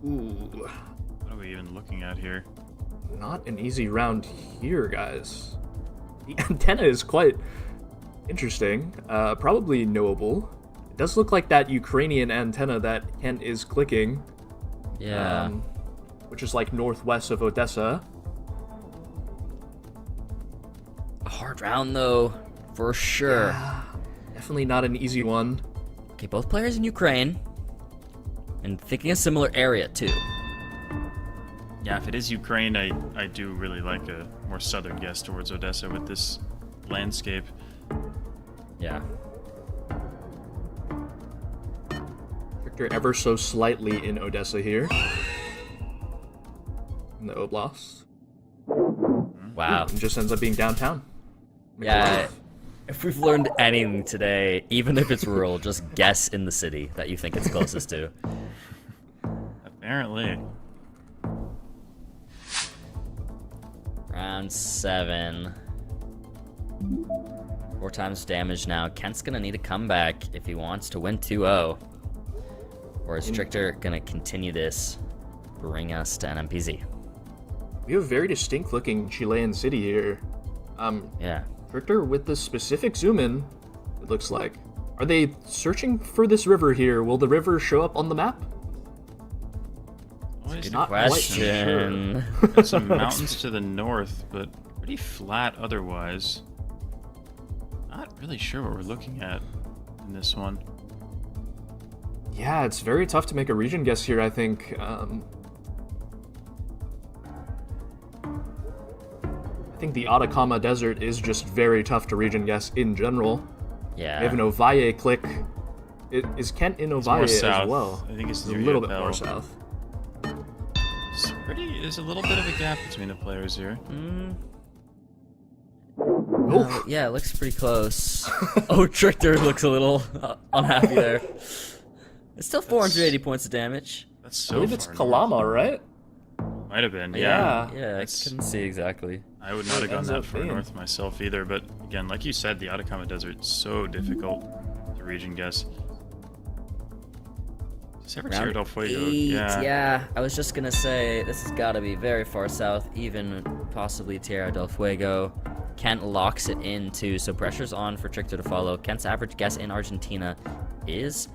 Ooh, What are we even looking at here? not an easy round here, guys. The antenna is quite interesting, probably knowable. It does look like that Ukrainian antenna that Kent is clicking. Yeah. Which is like northwest of Odessa. A hard round though, for sure. Yeah, definitely not an easy one. Okay, both players in Ukraine. And thinking a similar area too. Yeah, if it is Ukraine, I do really like a more southern guess towards Odessa with this landscape. Yeah. Trctor ever so slightly in Odessa here. In the Oblast. Wow. And just ends up being downtown. Yeah. If we've learned anything today, even if it's rural, just guess in the city that you think it's closest to. Apparently. Round 7. 4 times damage now. Kent's gonna need a comeback if he wants to win 2-0. Or is Trctor gonna continue this? bring us to NMPZ. We have a very distinct looking Chilean city here. Yeah. Trctor, with the specific zoom in, it looks like. Are they searching for this river here? Will the river show up on the map? Always Good not question. sure. Got some mountains to the north, but pretty flat otherwise. Not really sure what we're looking at in this one. Yeah, it's very tough to make a region guess here, I think. I think the Atacama Desert is just very tough to region guess in general. Yeah. We have an Ovalle click. Is Kent in Ovalle as south. well? I think it's a near little bit Yapel. more south. There's a little bit of a gap between the players here. Oh, Yeah, it looks pretty close. Oh, Trctor looks a little unhappy there. It's still 480 points of damage. That's I so believe far it's north. Kalama, right? Might have been, Yeah. yeah. Yeah, I That's- couldn't see exactly. I would not have gone ends that up far being. north myself either, but again, like you said, the Atacama Desert is so difficult to region guess. Is ever Tierra del Fuego? 8, Yeah. yeah. I was just gonna say, this has got to be very far south, even possibly Tierra del Fuego. Kent locks it in too, so pressure's on for Trctor to follow. Kent's average guess in Argentina is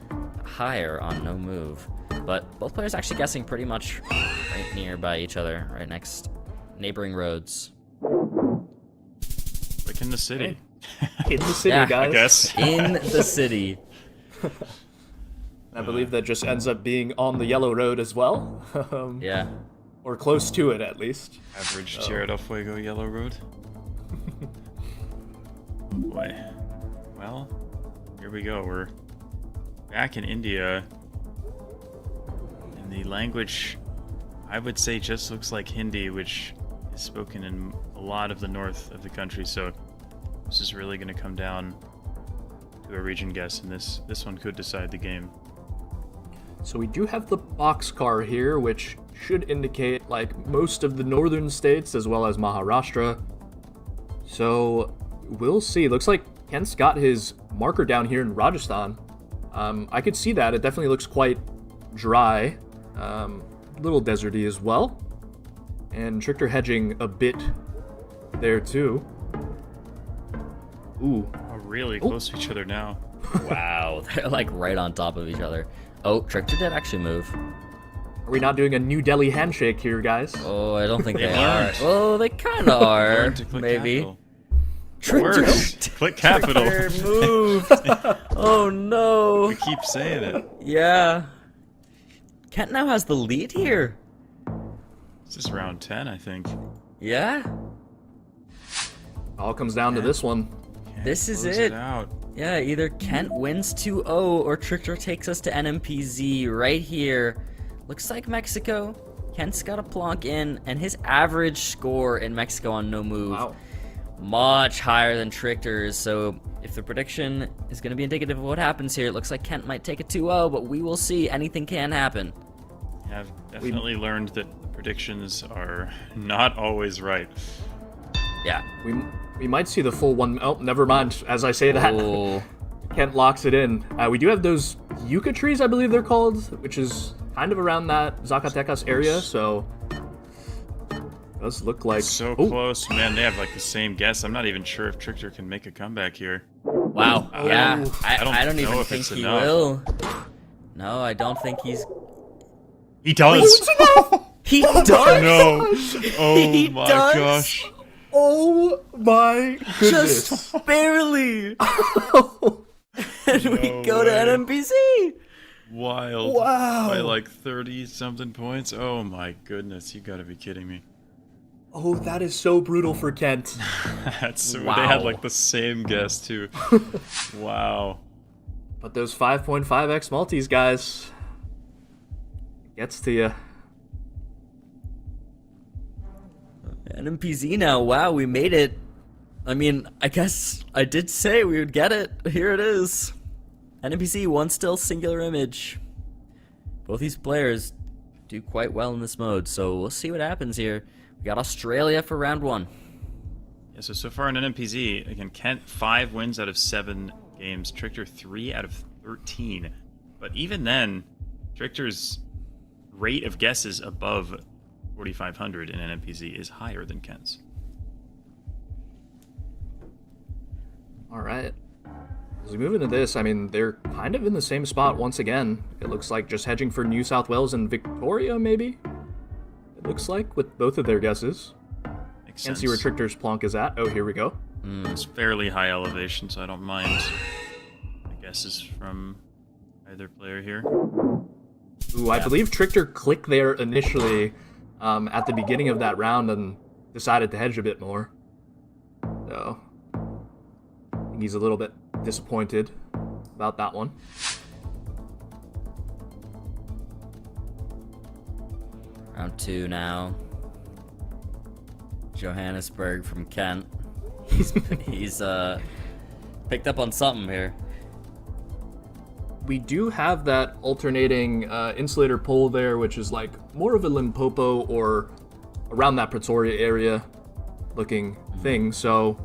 higher on no move, but both players actually guessing pretty much right nearby each other, right next neighboring roads. Like in the city. In the city, Yeah, guys. I guess. In the city. I believe that just ends up being on the yellow road as well. Yeah. Or close to it, at least. Average Tierra del Fuego yellow road. Boy. Well, here we go. We're back in India. And the language, I would say, just looks like Hindi, which is spoken in a lot of the north of the country. So this is really going to come down to a region guess, and this one could decide the game. So we do have the boxcar here, which should indicate like most of the northern states as well as Maharashtra. So we'll see. Looks like Kent's got his marker down here in Rajasthan. I could see that. It definitely looks quite dry, a little deserty as well. And Trctor hedging a bit there too. Ooh. Oh, really close to each other now. Wow, they're like right on top of each other. Oh, Trctor did actually move. Are we not doing a New Delhi handshake here, guys? Oh, I don't think they They are. learned. Oh, they kind of are. Learn to click Maybe. capital. Trctor Click capital. moved. Oh no. We keep saying it. Yeah. Kent now has the lead here. This is round 10, I think. Yeah. All comes down to this one. This is Close it. out. Yeah, either Kent wins 2-0 or Trctor takes us to NMPZ right here. Looks like Mexico. Kent's got a plonk in, and his average score in Mexico on no move Wow. much higher than Trctor's. So if the prediction is going to be indicative of what happens here, it looks like Kent might take a 2-0, but we will see. Anything can happen. I've definitely learned that predictions are not always right. Yeah. We might see the full one. Oh, never mind. As I say that, Oh, Kent locks it in. We do have those yucca trees, I believe they're called, which is kind of around that Zacatecas area. So does look like So oh, close. Man, they have like the same guess. I'm not even sure if Trctor can make a comeback here. wow. Yeah. I don't know even if think it's he enough. will. No, I don't think he's... He does! He does! No! Oh He my does? gosh. Oh my goodness! Just barely! And we No go to way. NMPZ! Wild. Wow. By like 30 something points. Oh my goodness. You gotta be kidding me. Oh, that is so brutal for Kent. That's They Wow. had like the same guess too. Wow. But those 5.5x multis, guys, gets to you. NMPZ now, wow, we made it. I mean, I guess I did say we would get it. Here it is. NMPZ, one still singular image. Both these players do quite well in this mode, so we'll see what happens here. We got Australia for round 1. Yeah, so far in NMPZ, again, Kent 5 wins out of 7 games, Trctor 3 out of 13. But even then, Trctor's rate of guesses above 4,500 in NMPZ is higher than Kent's. All right. As we move into this, I mean, they're kind of in the same spot once again. It looks like just hedging for New South Wales and Victoria, maybe? It looks like, with both of their guesses. Makes Can't sense. see where Trctor's plonk is at. Oh, here we go. It's fairly high elevation, so I don't mind the guesses from either player here. Ooh, I believe Trctor clicked there initially at the beginning of that round and decided to hedge a bit more. So, I think he's a little bit disappointed about that one. Round 2 now. Johannesburg from Kent. He's picked up on something here. We do have that alternating insulator pole there, which is like more of a Limpopo or around that Pretoria area looking thing. So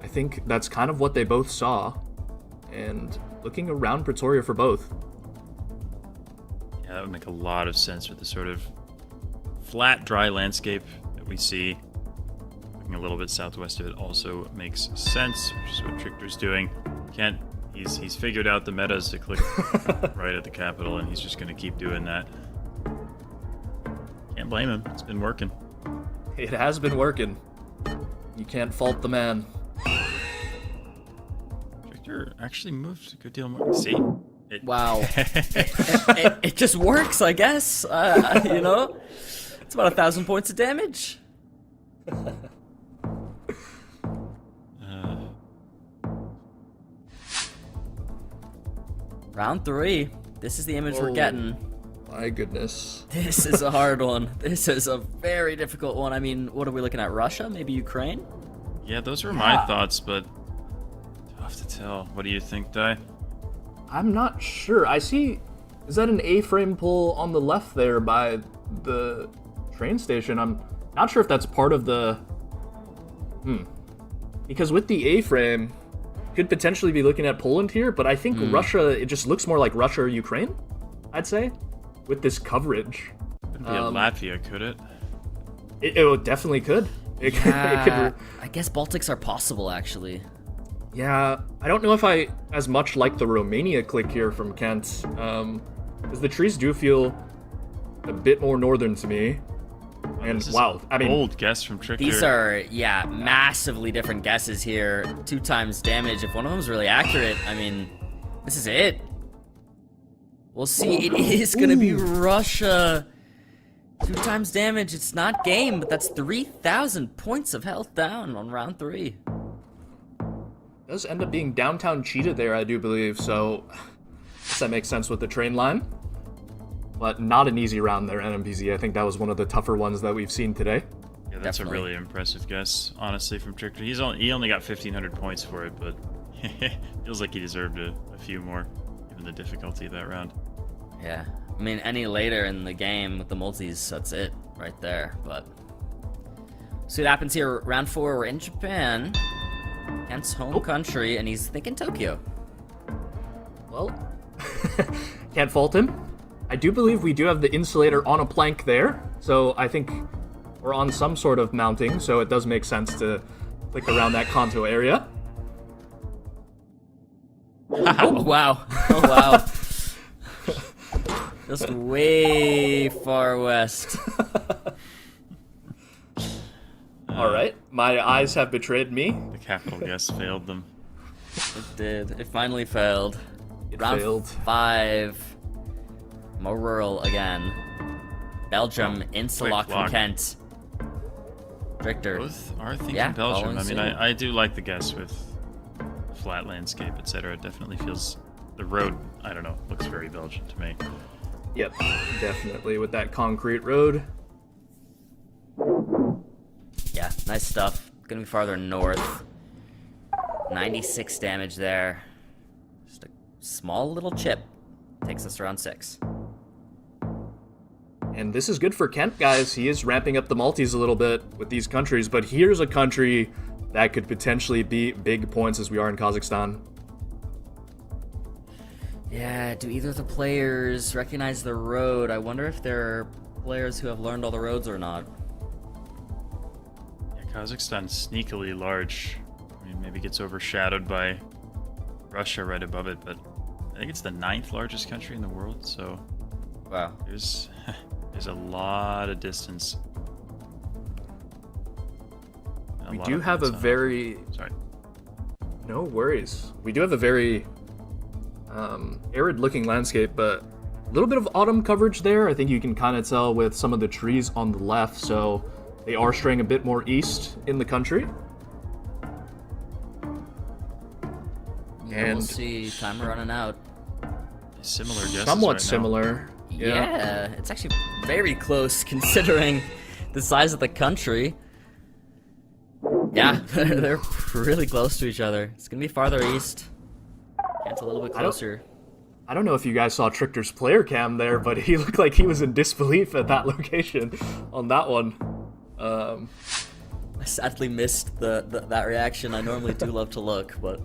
I think that's kind of what they both saw. And looking around Pretoria for both. Yeah, that would make a lot of sense with the sort of flat, dry landscape that we see. Looking a little bit southwest of it also makes sense, which is what Trctor's doing. Kent, he's figured out the metas to click right at the capital, and he's just going to keep doing that. Can't blame him. It's been working. It has been working. You can't fault the man. Trctor actually moved a good deal more. See? Wow. it just works, I guess. You know? It's about 1,000 points of damage. Round 3. This is the image we're getting. My goodness. This is a hard one. This is a very difficult one. I mean, what are we looking at? Russia? Maybe Ukraine? Yeah, those were my thoughts, but tough to tell. What do you think, Dai? I'm not sure. I see... Is that an A-frame pull on the left there by the train station? I'm not sure if that's part of the... Because with the A-frame, could potentially be looking at Poland here, but I think Russia, it just looks more like Russia or Ukraine, I'd say, with this coverage. Could be a Latvia, could it? It definitely could. It could. I guess Baltics are possible, actually. Yeah, I don't know if I as much like the Romania click here from Kent, because the trees do feel a bit more northern to me. And wow, I mean, bold guess from Trctor. These are, massively different guesses here. 2 times damage. If one of them's really accurate, I mean, this is it. We'll see. It is going to be Russia. 2 times damage. It's not game, but that's 3,000 points of health down on round 3. Does end up being downtown Cheetah there, I do believe, so I guess that makes sense with the train line. But not an easy round there, NMPZ. I think that was one of the tougher ones that we've seen today. Yeah, that's Definitely. a really impressive guess, honestly, from Trctor. He only got 1,500 points for it, but feels like he deserved a few more, given the difficulty of that round. Yeah. I mean, any later in the game with the multis, that's it right there. But see what happens here. Round 4, we're in Japan. Kent's home country, and he's thinking Tokyo. Well, can't fault him. I do believe we do have the insulator on a plank there, so I think we're on some sort of mounting, so it does make sense to click around that Kanto area. Oh, wow. Oh, wow. Just way far west. All right, my eyes have betrayed me. The capital guess failed them. It did. It finally failed. It Round failed. 5. More rural again. Belgium, Insulock from lock. Kent. Trctor. Both are thinking Yeah, Belgium. I following mean, suit. I do like the guess with flat landscape, etc. It definitely feels... The road, I don't know, looks very Belgian to me. Yep, definitely with that concrete road. Yeah, nice stuff. Gonna be farther north. 96 damage there. Just a small little chip. Takes us around 6. And this is good for Kent, guys. He is ramping up the multis a little bit with these countries, but here's a country that could potentially be big points as we are in Kazakhstan. Yeah, do either of the players recognize the road? I wonder if there are players who have learned all the roads or not. Yeah, Kazakhstan's sneakily large. I mean, maybe gets overshadowed by Russia right above it, but I think it's the 9th largest country in the world, so Wow. there's a lot of distance. And We lot do of have a points on very... it. Sorry. No worries. We do have a very arid-looking landscape, but a little bit of autumn coverage there. I think you can kind of tell with some of the trees on the left, so they are straying a bit more east in the country. Yeah, we'll see. Timer running out. Similar guesses Somewhat right now. similar. Yeah, it's actually very close considering the size of the country. Yeah, they're really close to each other. It's gonna be farther east. Kent's a little bit closer. I don't know if you guys saw Trctor's player cam there, but he looked like he was in disbelief at that location on that one. I sadly missed that reaction. I normally do love to look, but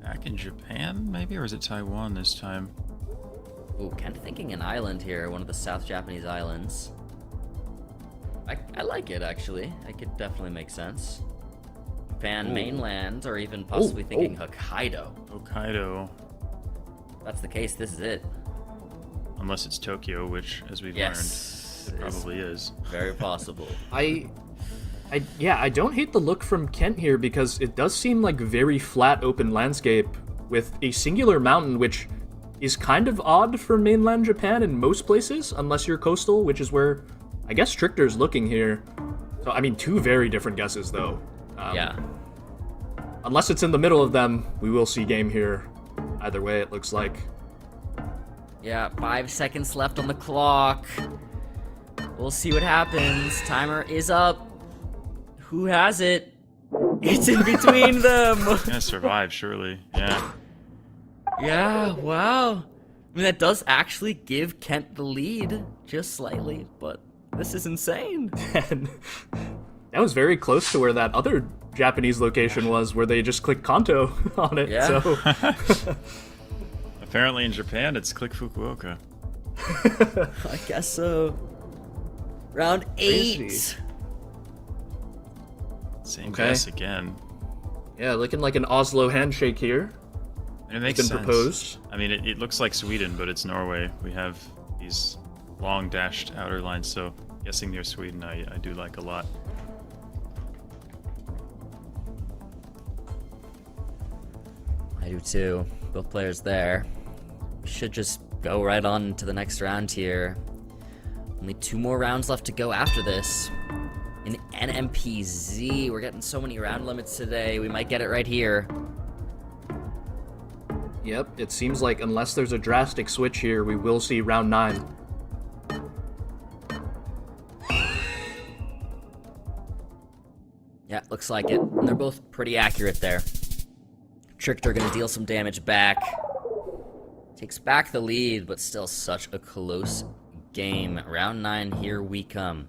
Back in Japan, maybe? Or is it Taiwan this time? ooh, Kent thinking an island here, one of the South Japanese islands. I like it actually. It could definitely make sense. Japan mainland, or even possibly thinking Hokkaido. Hokkaido. If that's the case, this is it. Unless it's Tokyo, which, as we've Yes, learned, it probably is. very possible. I don't hate the look from Kent here because it does seem like very flat open landscape with a singular mountain, which is kind of odd for mainland Japan in most places, unless you're coastal, which is where I guess Trctor's looking here. So, I mean, two very different guesses, though. Yeah. Unless it's in the middle of them, we will see game here. Either way, it looks like. Yeah, 5 seconds left on the clock. We'll see what happens. Timer is up. Who has it? It's in between them. Gonna survive, surely. Yeah. Yeah, wow. I mean, that does actually give Kent the lead, just slightly, but this is insane. And that was very close to where that other Japanese location was, where they just clicked Kanto on it. Yeah. So Apparently in Japan, it's Click Fukuoka. I guess so. Round 8. Crazy. Same Okay. guess again. yeah, looking like an Oslo handshake here. And it makes Been sense. proposed. I mean, it looks like Sweden, but it's Norway. We have these long dashed outer lines, so guessing near Sweden I do like a lot. I do too. Both players there. We should just go right on to the next round here. Only 2 more rounds left to go after this. In NMPZ, we're getting so many round limits today. We might get it right here. Yep, it seems like unless there's a drastic switch here, we will see round 9. Yeah, looks like it. They're both pretty accurate there. Trctor gonna deal some damage back. Takes back the lead, but still such a close game. Round 9, here we come.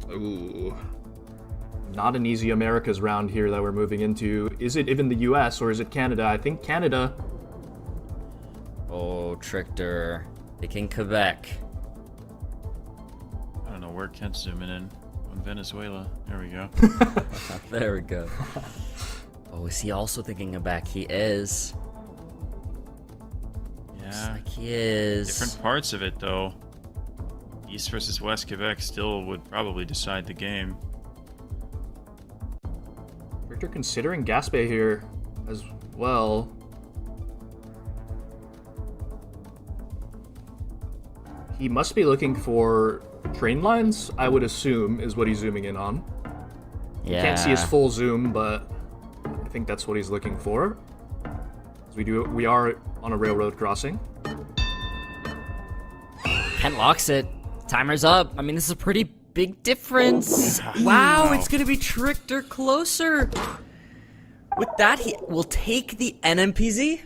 Ooh. Not an easy Americas round here that we're moving into. Is it even the US or is it Canada? I think Canada. Oh, Trctor. Picking Quebec. I don't know where Kent's zooming in. On Venezuela. There we go. There we go. Oh, is he also thinking Quebec? He is. Looks Yeah. like he is. Different parts of it, though. East versus West Quebec still would probably decide the game. Victor considering Gaspé here as well. He must be looking for train lines, I would assume, is what he's zooming in on. Yeah. Can't see his full zoom, but I think that's what he's looking for. 'Cause we are on a railroad crossing. Kent locks it. Timer's up. I mean, this is a pretty big difference. Wow, it's gonna be Trctor closer. With that, he will take the NMPZ.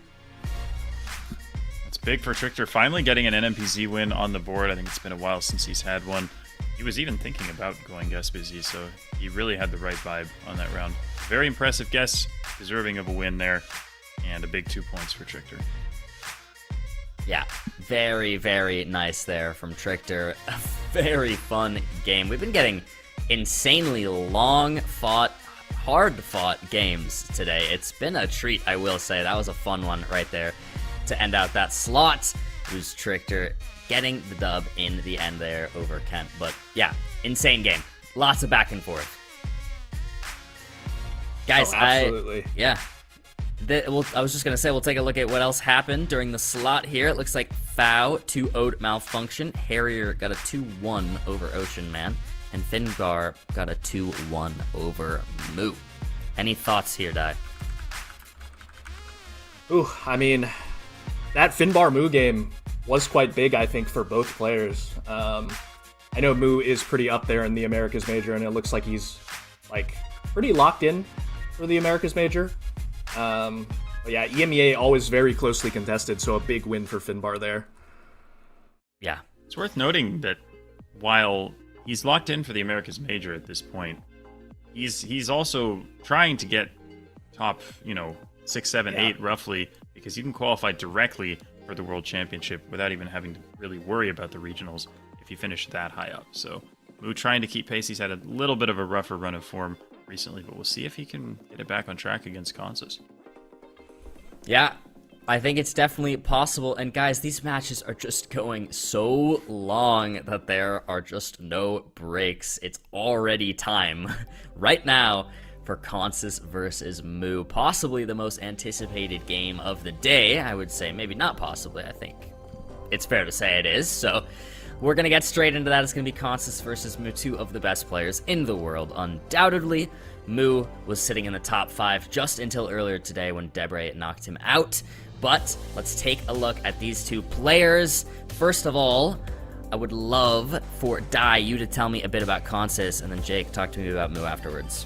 It's big for Trctor finally getting an NMPZ win on the board. I think it's been a while since he's had one. he was even thinking about going guess busy, so he really had the right vibe on that round. Very impressive guess, deserving of a win there, and a big 2 points for Trctor. Yeah, very, very nice there from Trctor. A very fun game. We've been getting insanely long-fought, hard-fought games today. It's been a treat, I will say. That was a fun one right there to end out that slot. It was Trctor getting the dub in the end there over Kent. But yeah, insane game. Lots of back and forth. Guys, absolutely. I was just going to say, we'll take a look at what else happened during the slot here. It looks like Fau 2-0'd Malfunction. Harrier got a 2-1 over Ocean Man. And Finnbar got a 2-1 over Moo. Any thoughts here, Dai? Ooh, I mean, that Finnbar Moo game was quite big, I think, for both players. I know Moo is pretty up there in the Americas Major, and it looks like he's like pretty locked in for the Americas Major. But yeah, EMEA always very closely contested, so a big win for Finnbar there. Yeah. It's worth noting that while he's locked in for the Americas Major at this point, he's also trying to get top, 6, 7, 8 roughly, because you can qualify directly for the World Championship without even having to really worry about the regionals if you finish that high up. So Moo trying to keep pace. He's had a little bit of a rougher run of form recently, but we'll see if he can get it back on track against Consus. Yeah, I think it's definitely possible. And guys, these matches are just going so long that there are just no breaks. It's already time right now for Consus versus Moo. Possibly the most anticipated game of the day, I would say. Maybe not possibly, I think it's fair to say it is. So we're going to get straight into that. It's going to be Consus versus Moo, two of the best players in the world, undoubtedly. Moo was sitting in the top 5 just until earlier today when Debre knocked him out. But let's take a look at these two players. First of all, I would love for Dai, you to tell me a bit about Consus, and then Jake, talk to me about Moo afterwards.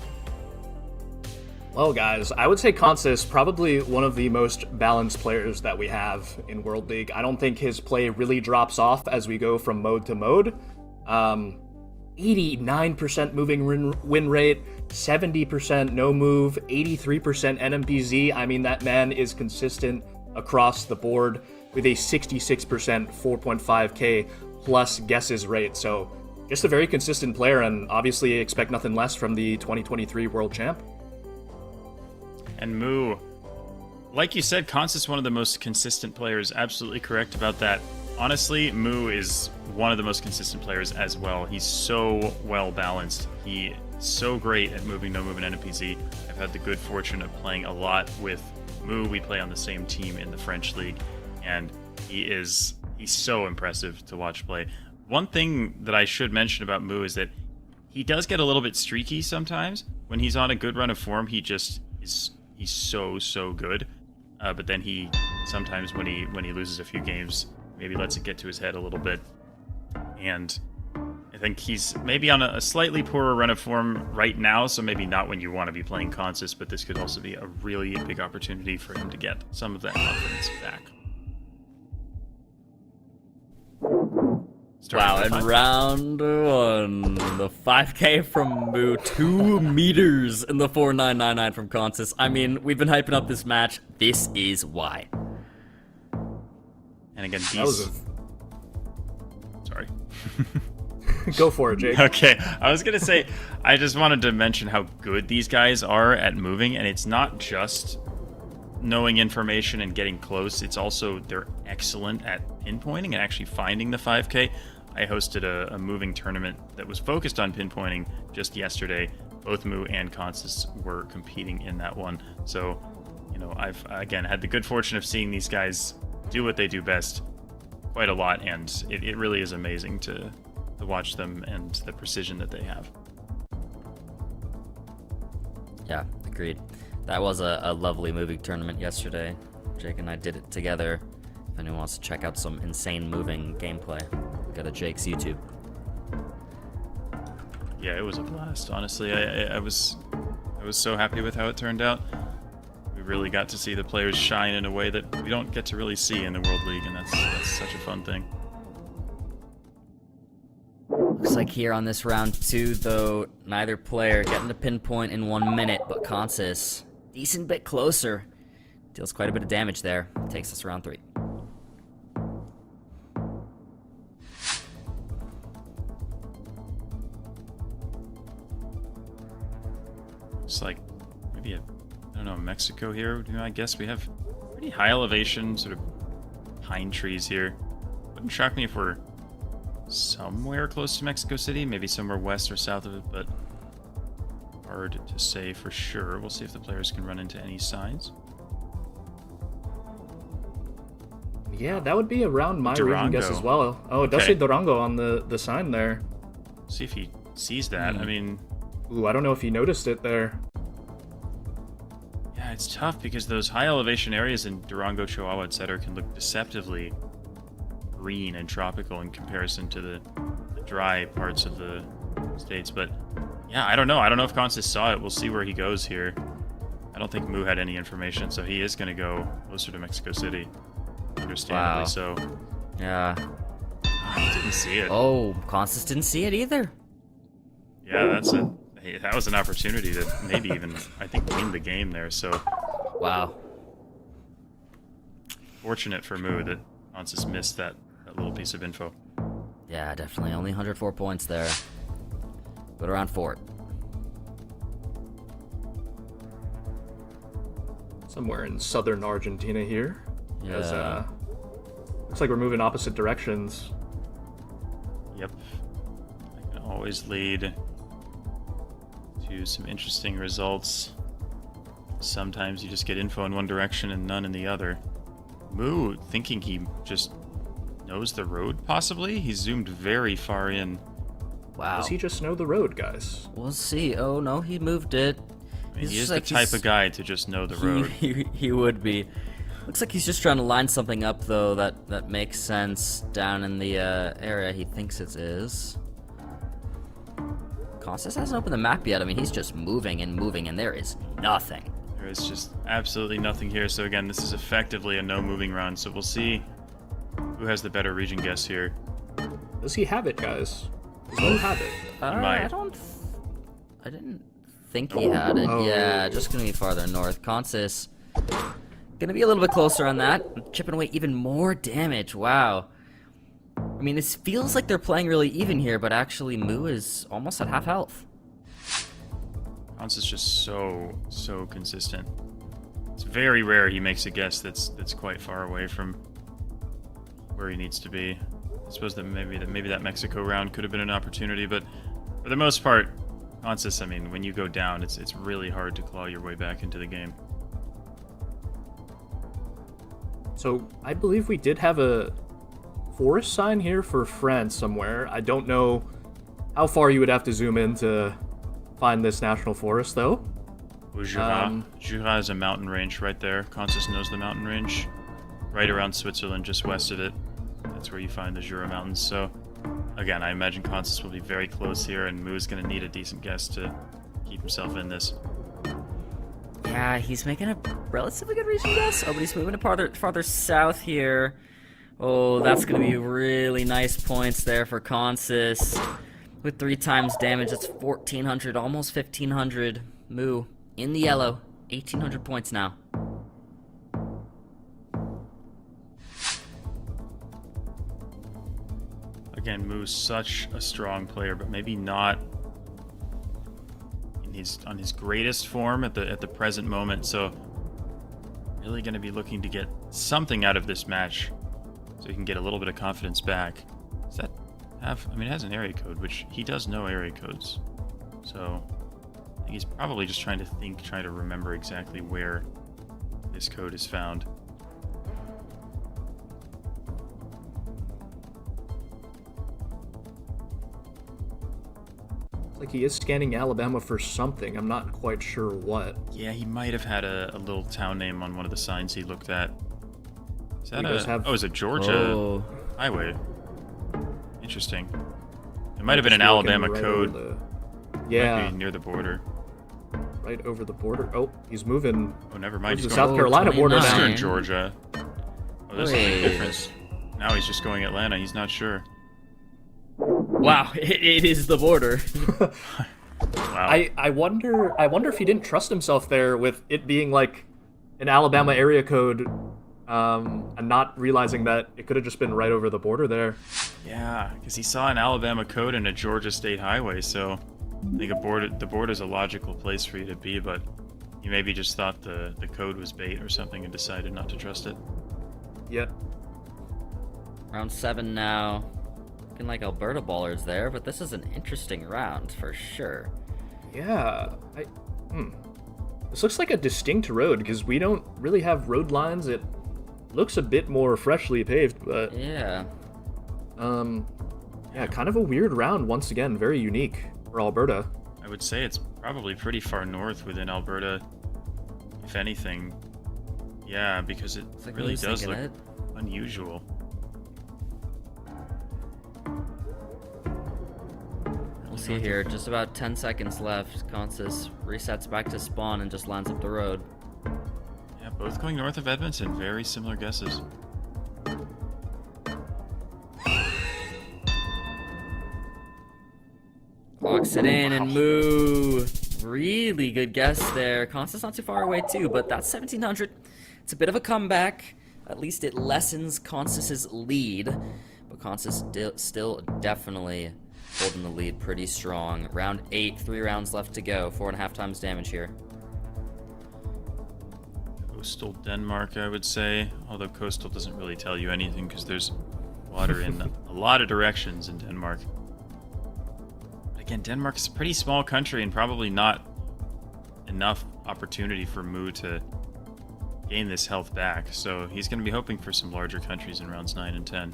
Well, guys, I would say Consus probably one of the most balanced players that we have in World League. I don't think his play really drops off as we go from mode to mode. 89% moving win rate, 70% no move, 83% NMPZ. I mean, that man is consistent across the board with a 66% 4.5k plus guesses rate. So just a very consistent player, and obviously expect nothing less from the 2023 World Champ. And Moo, like you said, Consus one of the most consistent players. Absolutely correct about that. Honestly, Moo is one of the most consistent players as well. He's so well balanced. He is so great at moving, no move, and NMPZ. I've had the good fortune of playing a lot with Moo. We play on the same team in the French league, and he's so impressive to watch play. One thing that I should mention about Moo is that he does get a little bit streaky sometimes. When he's on a good run of form, he just is. He's so good, but then he sometimes when he loses a few games, maybe lets it get to his head a little bit. And I think he's maybe on a slightly poorer run of form right now, so maybe not when you want to be playing Consus, but this could also be a really big opportunity for him to get some of that confidence back. Wow, in round 1, the 5k from Moo, 2 meters in the 4999 from Consus. I mean, we've been hyping up this match. This is why. And again, Sorry. Go for it, Jake. Okay, I was going to say, I just wanted to mention how good these guys are at moving, and it's not just knowing information and getting close, it's also they're excellent at pinpointing and actually finding the 5k. I hosted a moving tournament that was focused on pinpointing just yesterday. Both Moo and Consus were competing in that one. So, I've, again, had the good fortune of seeing these guys do what they do best quite a lot, and it really is amazing to watch them and the precision that they have. Yeah, agreed. That was a lovely moving tournament yesterday. Jake and I did it together. If anyone wants to check out some insane moving gameplay, go to Jake's YouTube. Yeah, it was a blast. Honestly, I was so happy with how it turned out. We really got to see the players shine in a way that we don't get to really see in the World League, and that's such a fun thing. Looks like here on this round 2, though, neither player getting to pinpoint in 1 minute, but Consus, decent bit closer. Deals quite a bit of damage there. Takes us round 3. It's like maybe I don't know, Mexico here. I guess we have pretty high elevation, sort of pine trees here. Wouldn't shock me if we're somewhere close to Mexico City, maybe somewhere west or south of it, but hard to say for sure. We'll see if the players can run into any signs. Yeah, that would be around my region guess as well. Oh, it does say Durango on the sign there. See if he sees that. I mean... Ooh, I don't know if he noticed it there. Yeah, it's tough because those high elevation areas in Durango, Chihuahua, etc. can look deceptively green and tropical in comparison to the dry parts of the states. But yeah, I don't know. I don't know if Consus saw it. We'll see where he goes here. I don't think Moo had any information, so he is going to go closer to Mexico City. Understandably so. Yeah. He didn't see it. Oh, Consus didn't see it either. Yeah, that was an opportunity to maybe even, I think, win the game there, so... Wow. Fortunate for Moo that Consus missed that little piece of info. Yeah, definitely. Only 104 points there. But around 4. Somewhere in southern Argentina here. Yeah. As, looks like we're moving opposite directions. Yep. That can always lead to some interesting results. Sometimes you just get info in one direction and none in the other. Moo, thinking he just knows the road, possibly? He zoomed very far in. Wow. Does he just know the road, guys? We'll see. Oh, no, he moved it. I mean, he is the type of guy to just know the road. He would be. Looks like he's just trying to line something up, though, that makes sense down in the area he thinks it is. Consus hasn't opened the map yet. I mean, he's just moving, and there is nothing. There is just absolutely nothing here. So again, this is effectively a no moving run. So we'll see who has the better region guess here. Does he have it, guys? Does he have it? might. I didn't think he had it. Yeah, just gonna be farther north. Consus gonna be a little bit closer on that. Chipping away even more damage. Wow. I mean, it feels like they're playing really even here, but actually Moo is almost at half health. Consus is just so consistent. It's very rare he makes a guess that's quite far away from where he needs to be. I suppose that maybe that Mexico round could have been an opportunity, but for the most part, Consus, I mean, when you go down, it's really hard to claw your way back into the game. So I believe we did have a forest sign here for France somewhere. I don't know how far you would have to zoom in to find this national forest, though. Jura. Jura is a mountain range right there. Consus knows the mountain range. Right around Switzerland, just west of it. That's where you find the Jura Mountains. So, again, I imagine Consus will be very close here, and Moo is going to need a decent guess to keep himself in this. Yeah, he's making a relatively good region guess. Oh, but he's moving farther south here. Oh, that's going to be really nice points there for Consus. With 3 times damage, that's 1,400, almost 1,500. Moo in the yellow, 1,800 points now. Again, Moo's such a strong player, but maybe not on his greatest form at the present moment. So, really going to be looking to get something out of this match, so he can get a little bit of confidence back. Does that have? I mean, it has an area code, which he does know area codes. So, I think he's probably just trying to remember exactly where this code is found. Like he is scanning Alabama for something. I'm not quite sure what. Yeah, he might have had a little town name on one of the signs he looked at. Is that it's a Georgia highway. Interesting. It might have been an Alabama code. Yeah. Might be near the border. Right over the border. Oh, he's moving. Oh, never mind. He's He's the South Carolina border now. Eastern Georgia. Oh, there's a big difference. Now he's just going Atlanta. He's not sure. Wow, it is the border. Wow. I wonder if he didn't trust himself there with it being like an Alabama area code, and not realizing that it could have just been right over the border there. Yeah, because he saw an Alabama code and a Georgia state highway, so I think the border's a logical place for you to be, but he maybe just thought the code was bait or something and decided not to trust it. Yeah. Round 7 now. Looking like Alberta ballers there, but this is an interesting round for sure. Yeah. This looks like a distinct road because we don't really have road lines. It looks a bit more freshly paved, but Yeah. yeah, kind of a weird round once again. Very unique for Alberta. I would say it's probably pretty far north within Alberta, if anything. Yeah, because it It's like really Moose does thinking look unusual. We'll see here. Just about 10 seconds left. Consus resets back to spawn and just lines up the road. Yeah, both going north of Edmonton. Very similar guesses. Locks it in and move. Really good guess there. Consus not too far away too, but that's 1700. It's a bit of a comeback. At least it lessens Consus's lead. But Consus still definitely holding the lead pretty strong. Round 8, 3 rounds left to go. 4.5 times damage here. Coastal Denmark, I would say. Although coastal doesn't really tell you anything because there's water in a lot of directions in Denmark. But again, Denmark's a pretty small country and probably not enough opportunity for Moo to gain this health back. So he's going to be hoping for some larger countries in rounds 9 and 10.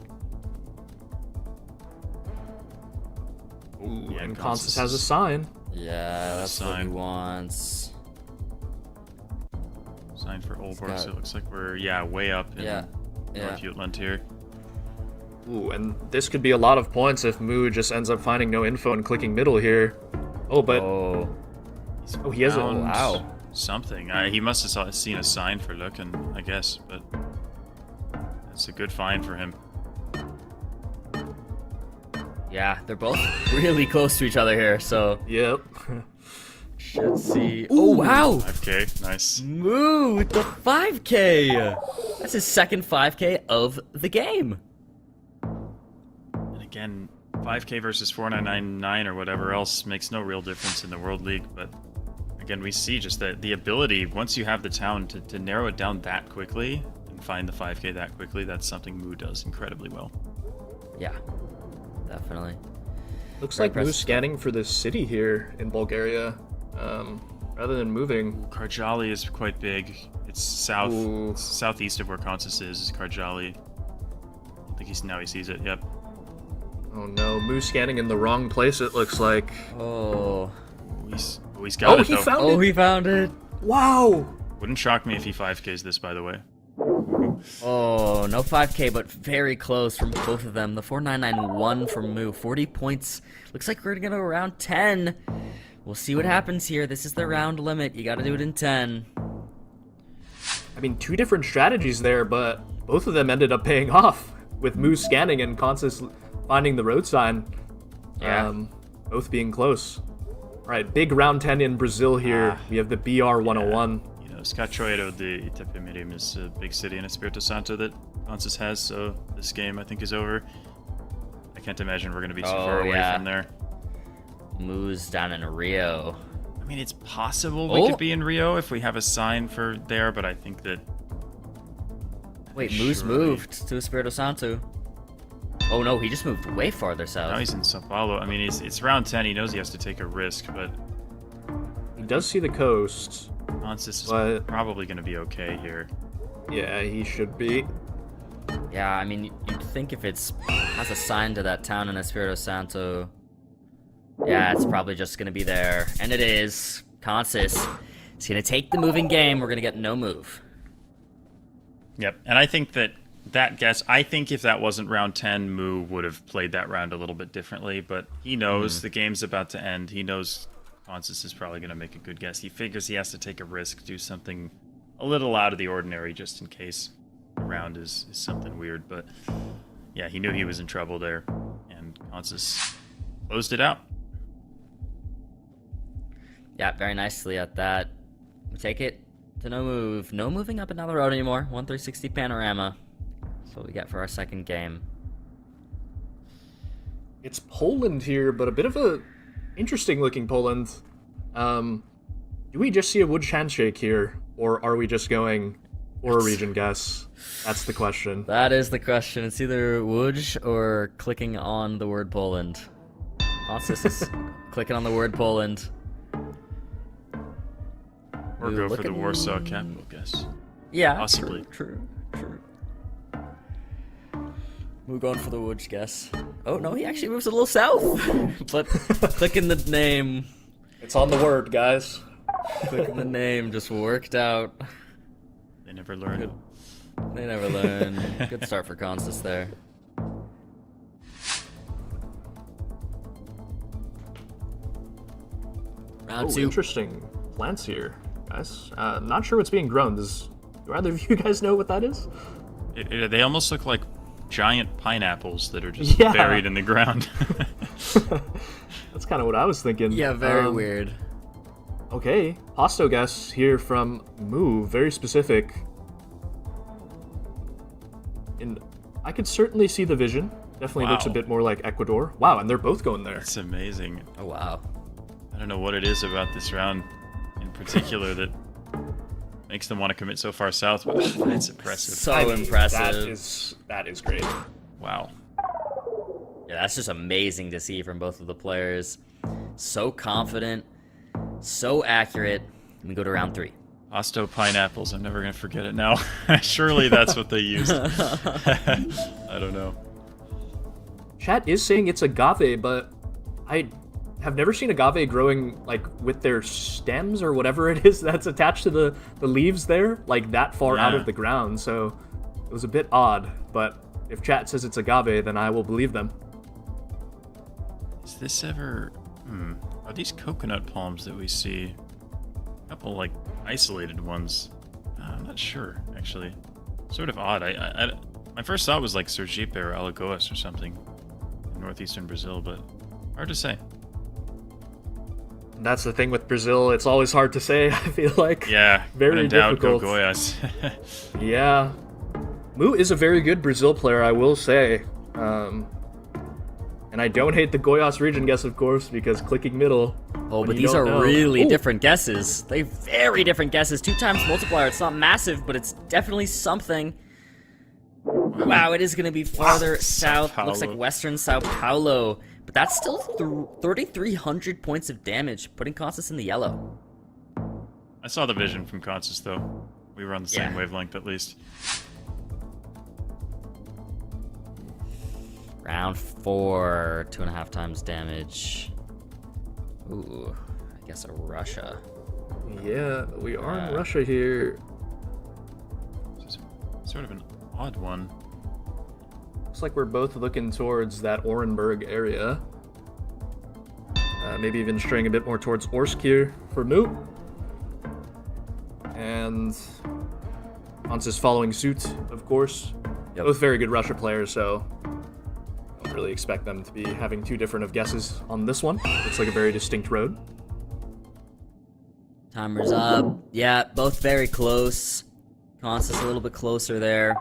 Ooh, Yeah, and Consus Consus has a sign. Yeah, that's what he Sign. wants. Sign for Olborg, got- so it looks like we're, way up in Yeah. North Jutland here. Ooh, and this could be a lot of points if Moo just ends up finding no info and clicking middle here. Oh, but Oh. he has Found wow. something. He must have seen a sign for looking, I guess, but that's a good find for him. Yeah, they're both really close to each other here, so Yep. should see. Oh, wow! 5K, nice. Moo with the 5K! That's his second 5K of the game. And again, 5K versus 4999 or whatever else makes no real difference in the World League, but again, we see just that the ability, once you have the town, to narrow it down that quickly and find the 5K that quickly, that's something Moo does incredibly well. Yeah, definitely. Looks Very like Moo's impressive. scanning for this city here in Bulgaria, rather than moving. Karjali is quite big. It's Ooh. southeast of where Consus is Karjali. I think he sees it, yep. Oh no, Moo scanning in the wrong place, it looks like. Oh. He's got it, he though. found Oh, it! he found it! Wow! Wouldn't shock me if he 5Ks this, by the way. Oh, no 5K, but very close from both of them. The 4991 from Moo, 40 points. Looks like we're gonna go around 10. We'll see what happens here. This is the round limit. You gotta do it in 10. I mean, two different strategies there, but both of them ended up paying off, with Moo scanning and Consus finding the road sign. Yeah. Both being close. Alright, big round 10 in Brazil here. We have the BR 101. You know, Cachoeiro de Itapemirim is a big city in Espírito Santo that Consus has, so this game, I think, is over. I can't imagine we're going to be too far away from there. Moo's down in Rio. I mean, it's possible we could be in Rio if we have a sign for there, but I think that... Wait, Moo's Surely. moved to Espírito Santo. Oh no, he just moved way farther south. Now he's in Sao Paulo. I mean, it's round 10. He knows he has to take a risk, but He does see the coast. Consus is But- probably going to be okay here. Yeah, he should be. Yeah, I mean, you'd think if it's has a sign to that town in Espírito Santo, yeah, it's probably just gonna be there. And it is. Consus is gonna take the moving game. We're gonna get no move. Yep, and I think that guess, I think if that wasn't round 10, Moo would have played that round a little bit differently, but he knows the game's about to end. He knows Consus is probably going to make a good guess. He figures he has to take a risk, do something a little out of the ordinary just in case the round is something weird, but yeah, he knew he was in trouble there, and Consus closed it out. Yeah, very nicely at that. We take it to no move. No moving up and down the road anymore. 1360 panorama. That's what we get for our second game. It's Poland here, but a bit of a interesting looking Poland. Do we just see a Woods handshake here, or are we just going for a region guess? That's the question. That is the question. It's either Woods or clicking on the word Poland. Consus is clicking on the word Poland. Or go for the Warsaw capital guess. Yeah, possibly. True. We're going for the Woods guess. Oh no, he actually moves a little south. But clicking the name. It's on the word, guys. Clicking the name just worked out. They never learn. They never learn. Good start for Consus there. Round two. Interesting plants here, guys. Not sure what's being grown. Do either of you guys know what that is? They almost look like giant pineapples that are just buried in the ground. That's kind of what I was thinking. Yeah, very weird. Okay, Pasto guess here from Moo, very specific. And I could certainly see the vision. Definitely looks a bit more like Ecuador. Wow, and they're both going there. That's amazing. Oh, wow. I don't know what it is about this round in particular that makes them want to commit so far south, but it's impressive. So impressive. That is great. Wow. Yeah, that's just amazing to see from both of the players. So confident, so accurate. And we go to round three. Pasto pineapples. I'm never going to forget it now. Surely that's what they used. I don't know. Chat is saying it's agave, but I have never seen agave growing like with their stems or whatever it is that's attached to the leaves there, like that far out of the ground. So it was a bit odd, but if chat says it's agave, then I will believe them. Is this ever... Are these coconut palms that we see? A couple, like, isolated ones. I'm not sure, actually. Sort of odd. My first thought was like Sergipe or Alagoas or something in northeastern Brazil, but hard to say. That's the thing with Brazil. It's always hard to say, I feel like. Yeah, very when in doubt, difficult. go Goiás. Yeah. Mu is a very good Brazil player, I will say. And I don't hate the Goiás region guess, of course, because clicking middle. Oh, but these are really different guesses. They're very different guesses. 2 times multiplier. It's not massive, but it's definitely something. Wow, it is going to be farther south. Looks like western Sao Paulo. But that's still 3,300 points of damage, putting Consus in the yellow. I saw the vision from Consus, though. We were on the same wavelength, at least. Round 4, 2.5 times damage. Ooh, I guess a Russia. Yeah, we are in Russia here. This is sort of an odd one. Looks like we're both looking towards that Orenburg area. Maybe even straying a bit more towards Orsk here for Mu. And Consus following suit, of course. Yep. Both very good Russia players, so don't really expect them to be having too different of guesses on this one. Looks like a very distinct road. Timer's up. Yeah, both very close. Consus a little bit closer there.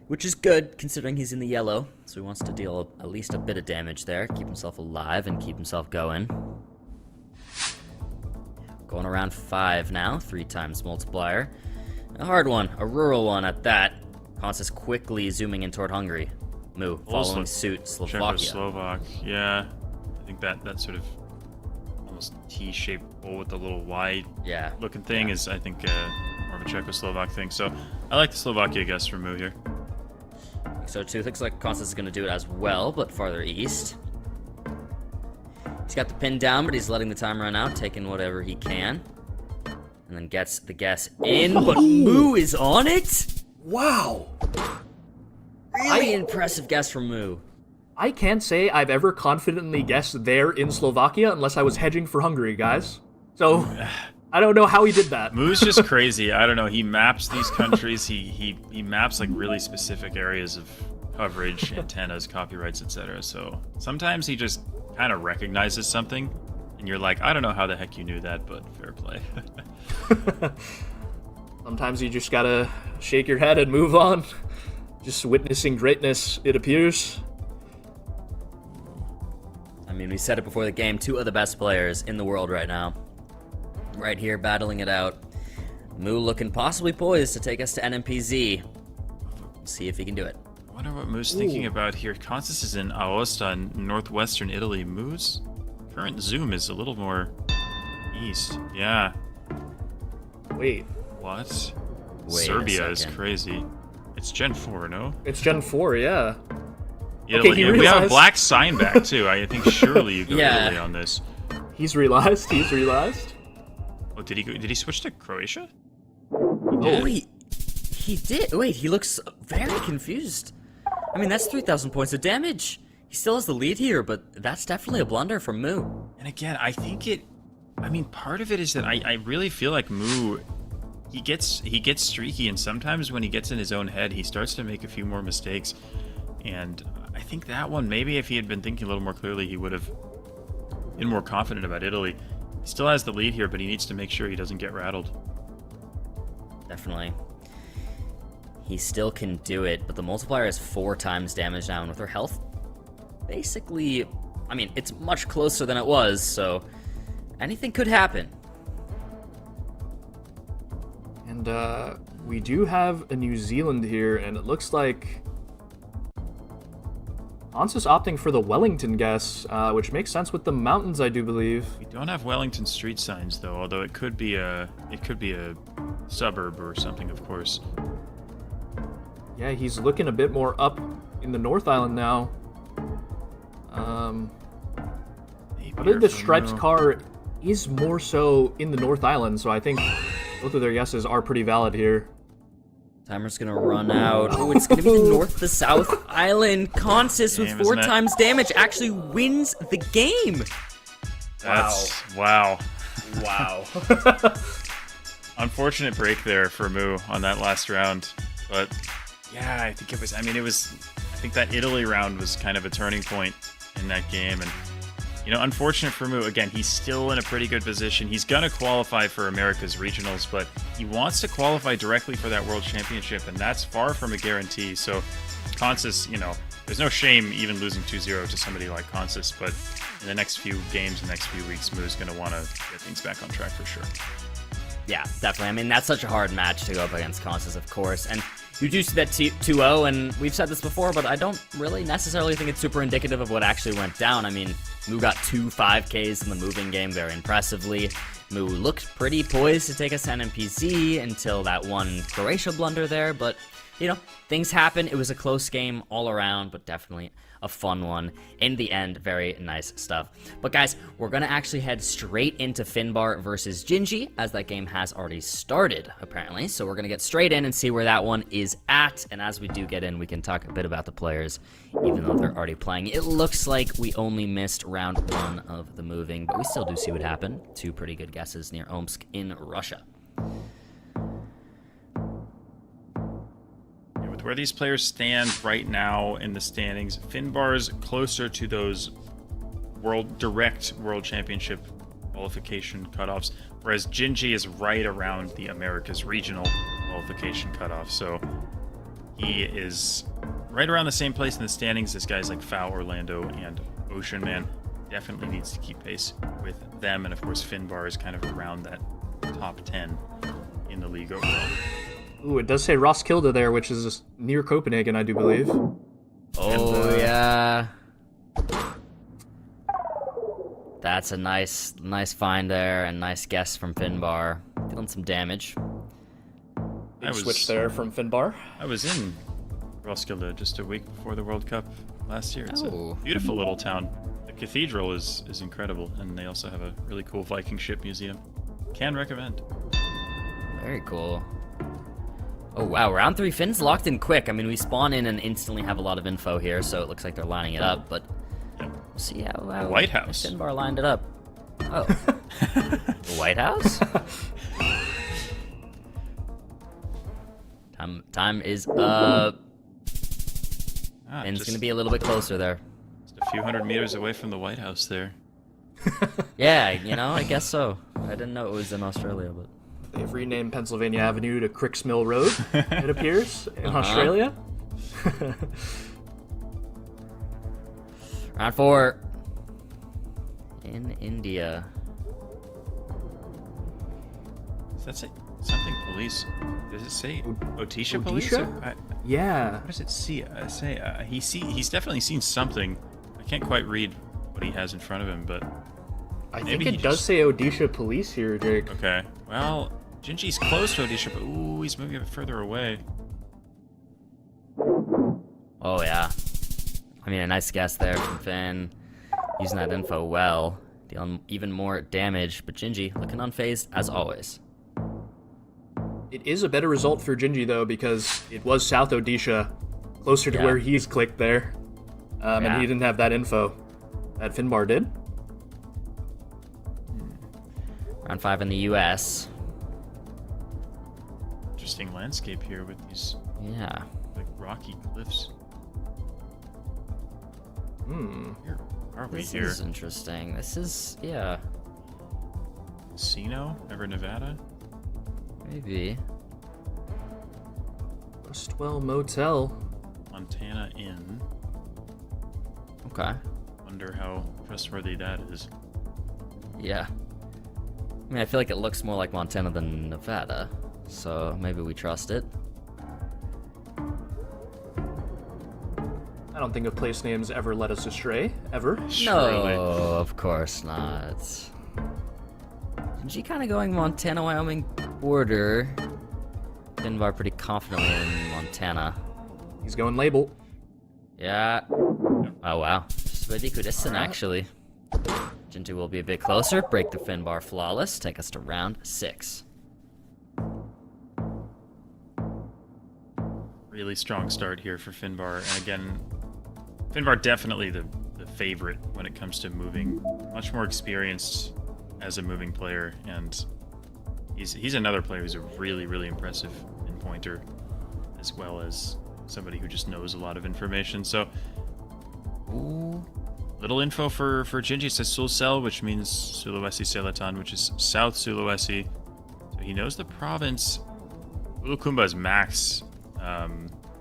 Which is good, considering he's in the yellow. So he wants to deal at least a bit of damage there. Keep himself alive and keep himself going. Going around 5 now. 3 times multiplier. A hard one. A rural one at that. Consus quickly zooming in toward Hungary. Mu, following suit, Slovakia. Czechoslovak, yeah. I think that sort of almost T-shaped bowl with the little Y looking thing is, I think, more of a Czechoslovak thing. So I like the Slovakia guess for Mu here. So too. Looks like Consus is going to do it as well, but farther east. He's got the pin down, but he's letting the time run out, taking whatever he can. And then gets the guess in, but Mu is on it? Wow! Really impressive guess from Mu. I can't say I've ever confidently guessed there in Slovakia unless I was hedging for Hungary, guys. So, I don't know how he did that. Mu's just crazy. I don't know. He maps these countries. He maps like really specific areas of coverage, antennas, copyrights, etc. So sometimes he just kind of recognizes something, and you're like, I don't know how the heck you knew that, but fair play. Sometimes you just gotta shake your head and move on. Just witnessing greatness, it appears. I mean, we said it before the game, 2 of the best players in the world right now. Right here, battling it out. Moo looking possibly poised to take us to NMPZ. See if he can do it. I wonder what Moo's thinking about here. Consus is in Aosta, in northwestern Italy. Moo's current zoom is a little more east. Yeah. Wait. What? Wait Serbia is crazy. It's Gen 4, no? It's Gen 4, yeah. Italy. Okay, he we have a realized. black sign back, too. I think surely you go Yeah. Italy on this. He's realized. He's realized. Oh, did he switch to Croatia? Oh, he did. Wait, he looks very confused. I mean, that's 3,000 points of damage. He still has the lead here, but that's definitely a blunder from Moo. And again, I think part of it is that I really feel like Moo, he gets streaky, and sometimes when he gets in his own head, he starts to make a few more mistakes. And I think that one, maybe if he had been thinking a little more clearly, he would have been more confident about Italy. He still has the lead here, but he needs to make sure he doesn't get rattled. Definitely. He still can do it, but the multiplier is 4 times damage now, and with her health, basically, I mean, it's much closer than it was, so anything could happen. And we do have a New Zealand here, and it looks like Consus opting for the Wellington guess, which makes sense with the mountains, I do believe. We don't have Wellington street signs though, although it could be a suburb or something, of course. Yeah, he's looking a bit more up in the North Island now. I believe the striped car is more so in the North Island, so I think both of their guesses are pretty valid here. Timer's gonna run out. Oh, it's gonna be the North, the South Island. Consus with 4 times damage actually wins the game. Wow. Wow. Unfortunate break there for Moo on that last round, but yeah, I think I think that Italy round was kind of a turning point in that game, and unfortunate for Moo. Again, he's still in a pretty good position. He's gonna qualify for America's regionals, but he wants to qualify directly for that World Championship, and that's far from a guarantee. So Consus, there's no shame even losing 2-0 to somebody like Consus, but in the next few games, the next few weeks, Moo's gonna want to get things back on track for sure. Yeah, definitely. I mean, that's such a hard match to go up against Consus, of course, and you do see that 2-0, and we've said this before, but I don't really necessarily think it's super indicative of what actually went down. I mean, Moo got 2 5Ks in the moving game very impressively. Moo looked pretty poised to take us to NMPZ until that one Croatia blunder there, but, things happen. It was a close game all around, but definitely a fun one. In the end, very nice stuff. But guys, we're going to actually head straight into Finnbar versus Gingi, as that game has already started, apparently. So we're going to get straight in and see where that one is at. And as we do get in, we can talk a bit about the players, even though they're already playing. It looks like we only missed round 1 of the moving, but we still do see what happened. 2 pretty good guesses near Omsk in Russia. With where these players stand right now in the standings, Finnbar's closer to those direct World Championship qualification cutoffs, whereas Gingi is right around the Americas regional qualification cutoff. So he is right around the same place in the standings as guys like Foul, Orlando, and Ocean Man. Definitely needs to keep pace with them, and of course Finnbar is kind of around that top 10 in the league overall. Ooh, it does say Roskilde there, which is near Copenhagen, I do believe. Oh, yeah. That's a nice find there, and nice guess from Finnbar. Dealing some damage. Big switch there from Finnbar. I was in Roskilde just a week before the World Cup last year. It's a beautiful little town. The cathedral is incredible, and they also have a really cool Viking ship museum. Can recommend. Very cool. Oh, wow. Round 3, Finn's locked in quick. I mean, we spawn in and instantly have a lot of info here, so it looks like they're lining it up, but we'll see how White House. Finnbar lined it up. Oh. The White House? Time is up. Finn's going to be a little bit closer there. Just a few hundred meters away from the White House there. Yeah, you know, I guess so. I didn't know it was in Australia, but... They've renamed Pennsylvania Avenue to Cricksmill Road, it appears, in Australia. Round 4. In India. Does that say something police? Does it say Odisha police? Odisha? Yeah. What does it say? He's definitely seen something. I can't quite read what he has in front of him, but I maybe think it he does just... say Odisha police here, Jake. Okay. Well, Gingi's close to Odisha, but ooh, he's moving a bit further away. Oh, yeah. I mean, a nice guess there from Finn. Using that info well. Dealing even more damage, but Gingi looking unfazed as always. It is a better result for Gingi, though, because it was South Odisha, closer to where he's clicked there. And he didn't have that info that Finnbar did. Round 5 in the US. Interesting landscape here with these like rocky cliffs. Where are we This here? is interesting. This is, Casino? Ever Nevada? maybe. Rustwell Motel. Montana Inn. Okay. Wonder how trustworthy that is. Yeah. I mean, I feel like it looks more like Montana than Nevada, so maybe we trust it. I don't think of place names ever led us astray, ever. Surely. No, of course not. Is she kind of going Montana-Wyoming border? Finnbar pretty confidently in Montana. He's going label. Yeah. Oh, wow. Just ridiculous, actually. Gingi will be a bit closer. Break the Finnbar flawless. Take us to round 6. Really strong start here for Finnbar. And again, Finnbar definitely the favorite when it comes to moving. Much more experienced as a moving player. And he's another player who's a really, really impressive pinpointer, as well as somebody who just knows a lot of information. So, ooh, little info for Gingi. It says Sulsel, which means Sulawesi Selatan, which is South Sulawesi. So he knows the province. Bulukumba is max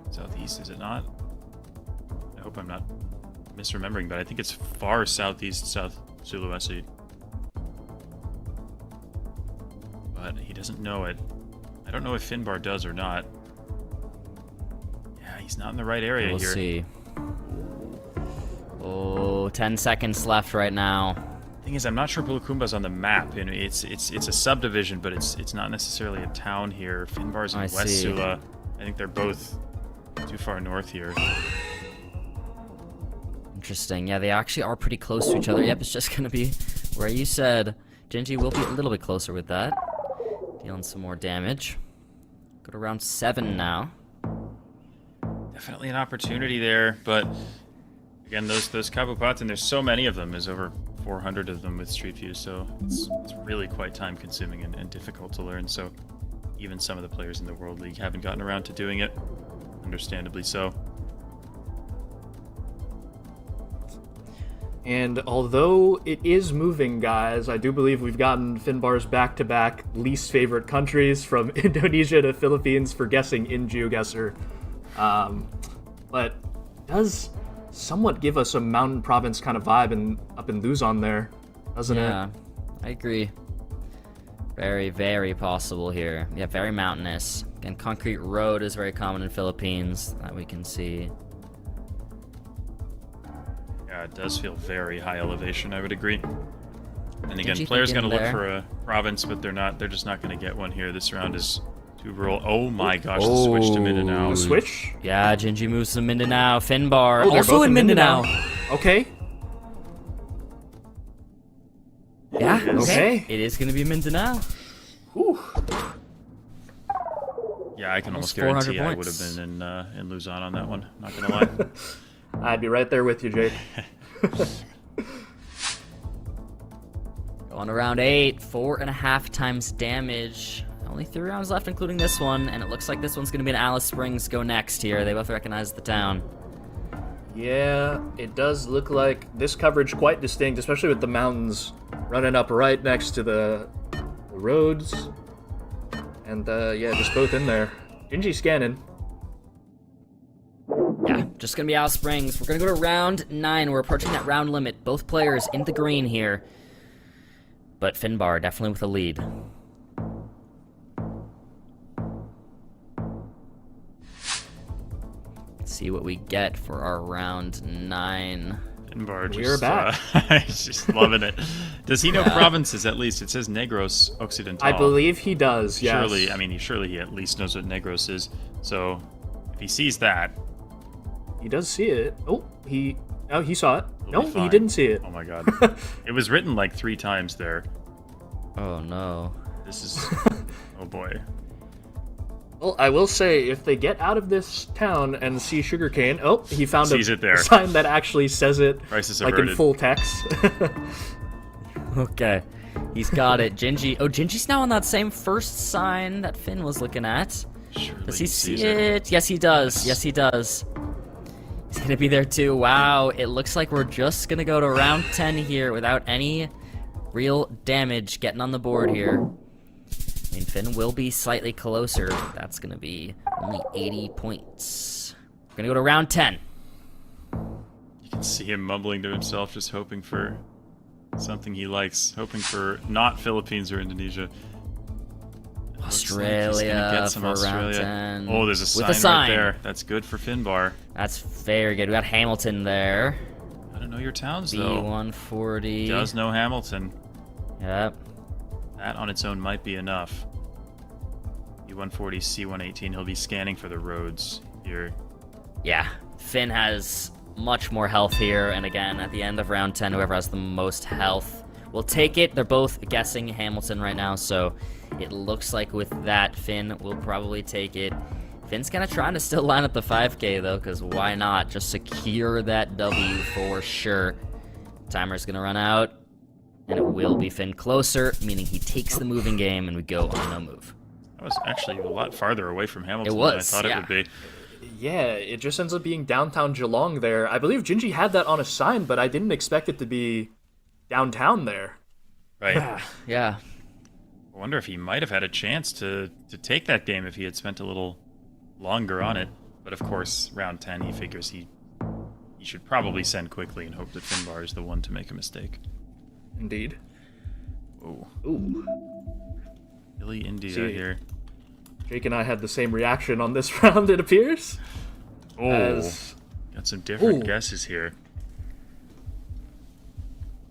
southeast, is it not? I hope I'm not misremembering, but I think it's far southeast, South Sulawesi. But he doesn't know it. I don't know if Finnbar does or not. Yeah, he's not in the right area We'll here. see. Oh, 10 seconds left right now. Thing is, I'm not sure Bulukumba's on the map, and it's a subdivision, but it's not necessarily a town here. Finnbar's in West Sula. I think they're both too far north here. Interesting. Yeah, they actually are pretty close to each other. Yep, it's just going to be where you said. Gingi will be a little bit closer with that. Dealing some more damage. Go to round 7 now. Definitely an opportunity there, but again, those Kabupaten, there's so many of them. There's over 400 of them with Street View, so it's really quite time consuming and difficult to learn. So even some of the players in the World League haven't gotten around to doing it, understandably so. And although it is moving, guys, I do believe we've gotten Finnbar's back-to-back least favorite countries from Indonesia to Philippines for guessing in GeoGuessr. But does somewhat give us a mountain province kind of vibe up in Luzon there, doesn't it? Yeah, I agree. Very, very possible here. Yeah, very mountainous. Again, concrete road is very common in Philippines, that we can see. Yeah, it does feel very high elevation, I would agree. And again, Gingi players think going to in look there. for a province, but they're just not going to get one here. This round is too rural. Oh my gosh, the switch to Mindanao. The switch? Yeah, Gingi moves to Mindanao. Finnbar, Oh, they're also both in Mindanao. Okay. Yeah, Okay. It is going to be Mindanao. Whew. Yeah, I can almost 400 guarantee I would have points. been in Luzon on that one. Not going to lie. I'd be right there with you, Jake. Going to round 8, 4.5 times damage. Only 3 rounds left, including this one, and it looks like this one's going to be an Alice Springs go next here. They both recognize the town. Yeah, it does look like this coverage quite distinct, especially with the mountains running up right next to the roads. And yeah, just both in there. Gingi scanning. Yeah, just gonna be Alice Springs. We're gonna go to round 9. We're approaching that round limit. Both players in the green here. But Finnbar definitely with a lead. Let's see what we get for our round 9. Finnbar We're back. He's just loving it. Does he know provinces at least? It says Negros Occidental. I believe he does, yes. Surely he at least knows what Negros is. So if he sees that, He does see it. Oh, he saw it. he'll No, be fine. he didn't see it. Oh my god. It was written like 3 times there. Oh no. This is... oh boy. Well, I will say, if they get out of this town and see sugarcane, oh, he found Sees it there. a sign that actually says it, Crisis like averted. in full text. Okay. He's got it. Gingi. Oh, Gingi's now on that same first sign that Finn was looking at. Surely Does he see sees it? Yes, he does. Yes, he does. He's gonna be there too. Wow, it looks like we're just gonna go to round 10 here without any real damage getting on the board here. I mean, Finn will be slightly closer. That's gonna be only 80 points. We're gonna go to round 10. You can see him mumbling to himself, just hoping for something he likes. Hoping for not Philippines or Indonesia. Australia for round 10. Oh, there's a With sign right there. That's good for Finnbar. That's very good. We got Hamilton there. I don't know your towns, though. B140. Does know Hamilton. Yep. That on its own might be enough. B140, C118, he'll be scanning for the roads here. Yeah, Finn has much more health here, and again, at the end of round 10, whoever has the most health will take it. They're both guessing Hamilton right now, so it looks like with that, Finn will probably take it. Finn's kind of trying to still line up the 5K, though, because why not? Just secure that W for sure. Timer's going to run out, and it will be Finn closer, meaning he takes the moving game, and we go on no move. That was actually a lot farther away from Hamilton It was, than I thought yeah. it would be. Yeah, it just ends up being downtown Geelong there. I believe Gingi had that on a sign, but I didn't expect it to be downtown there. Right. Yeah. I wonder if he might have had a chance to take that game if he had spent a little longer on it. But of course, round 10, he figures he should probably send quickly and hope that Finnbar is the one to make a mistake. Indeed. Oh, Ooh. Billy India See. here. Jake and I had the same reaction on this round, it appears. Oh, As got some different Ooh. guesses here.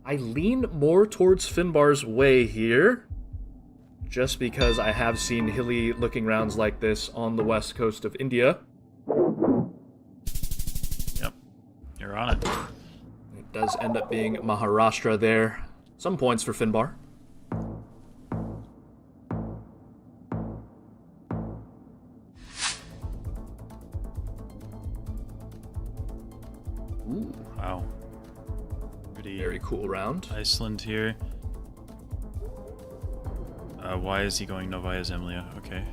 I lean more towards Finnbar's way here, just because I have seen hilly looking rounds like this on the west coast of India. Yep, you're on it. It does end up being Maharashtra there. Some points for Finnbar. Ooh, Wow. Pretty very cool round. Iceland here. Why is he going Novaya Zemlya? Okay.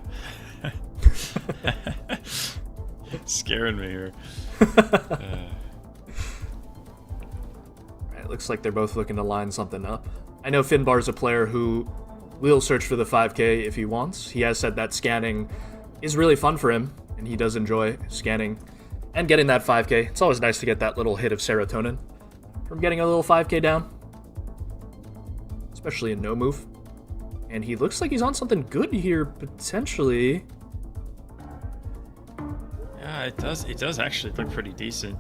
Scaring me here. It looks like they're both looking to line something up. I know Finnbar's a player who will search for the 5K if he wants. He has said that scanning is really fun for him, and he does enjoy scanning and getting that 5K. It's always nice to get that little hit of serotonin from getting a little 5K down, especially in no move. And he looks like he's on something good here, potentially. Yeah, it does. It does actually look pretty decent.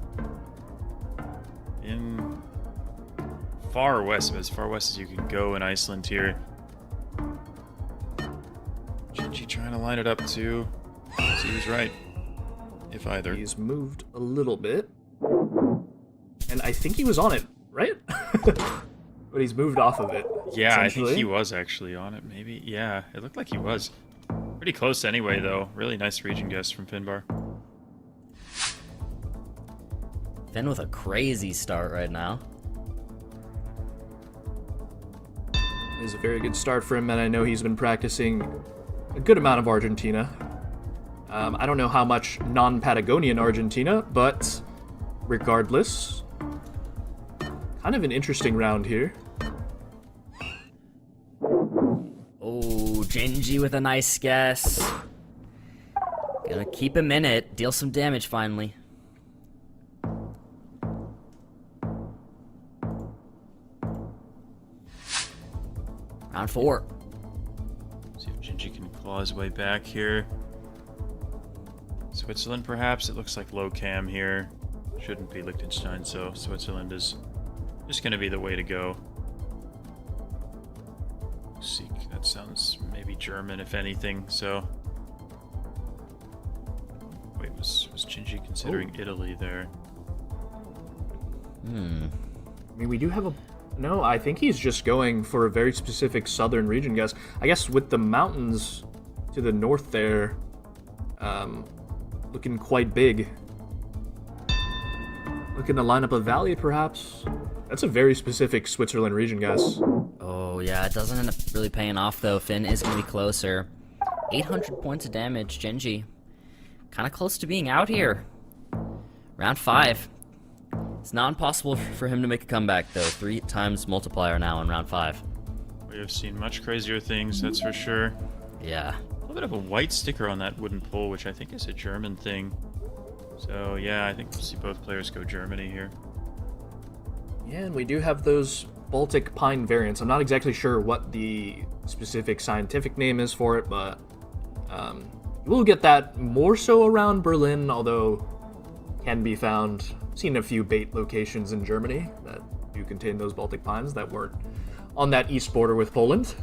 In far west, as far west as you can go in Iceland here. Gingi trying to line it up too. See who's right, if either. He's moved a little bit. And I think he was on it, right? But he's moved off of it. Yeah, I think essentially. he was actually on it. Maybe. Yeah, it looked like he was. Pretty close anyway, though. Really nice region guess from Finnbar. Finn with a crazy start right now. It is a very good start for him, and I know he's been practicing a good amount of Argentina. I don't know how much non-Patagonian Argentina, but regardless, kind of an interesting round here. Oh, Gingi with a nice guess. Gonna keep him in it. Deal some damage finally. Round 4. See if Gingi can claw his way back here. Switzerland, perhaps? It looks like low cam here. Shouldn't be Liechtenstein, so Switzerland is just going to be the way to go. Seek, that sounds maybe German, if anything, so... Wait, was Gingi considering Italy there? I mean, we do have a... No, I think he's just going for a very specific southern region guess. I guess with the mountains to the north there, looking quite big. Looking to line up a valley, perhaps? That's a very specific Switzerland region guess. Oh, yeah, it doesn't end up really paying off, though. Finn is going to be closer. 800 points of damage, Gingi. Kind of close to being out here. Round 5. It's not impossible for him to make a comeback, though. 3 times multiplier now in round 5. We have seen much crazier things, that's for sure. Yeah. A little bit of a white sticker on that wooden pole, which I think is a German thing. So, yeah, I think we'll see both players go Germany here. Yeah, and we do have those Baltic pine variants. I'm not exactly sure what the specific scientific name is for it, but we'll get that more so around Berlin, although can be found. Seen a few bait locations in Germany that do contain those Baltic pines that weren't on that east border with Poland.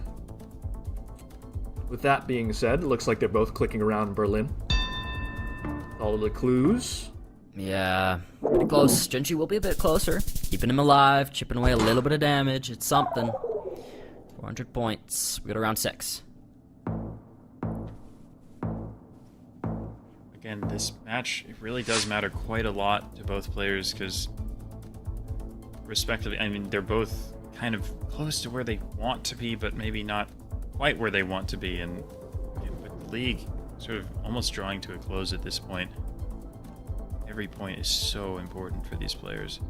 With that being said, it looks like they're both clicking around Berlin. All of the clues. Yeah, pretty close. Gingi will be a bit closer. Keeping him alive, chipping away a little bit of damage. It's something. 400 points. We go to round 6. Again, this match, it really does matter quite a lot to both players because, respectively, I mean, they're both kind of close to where they want to be, but maybe not quite where they want to be. And with the league sort of almost drawing to a close at this point, every point is so important for these players.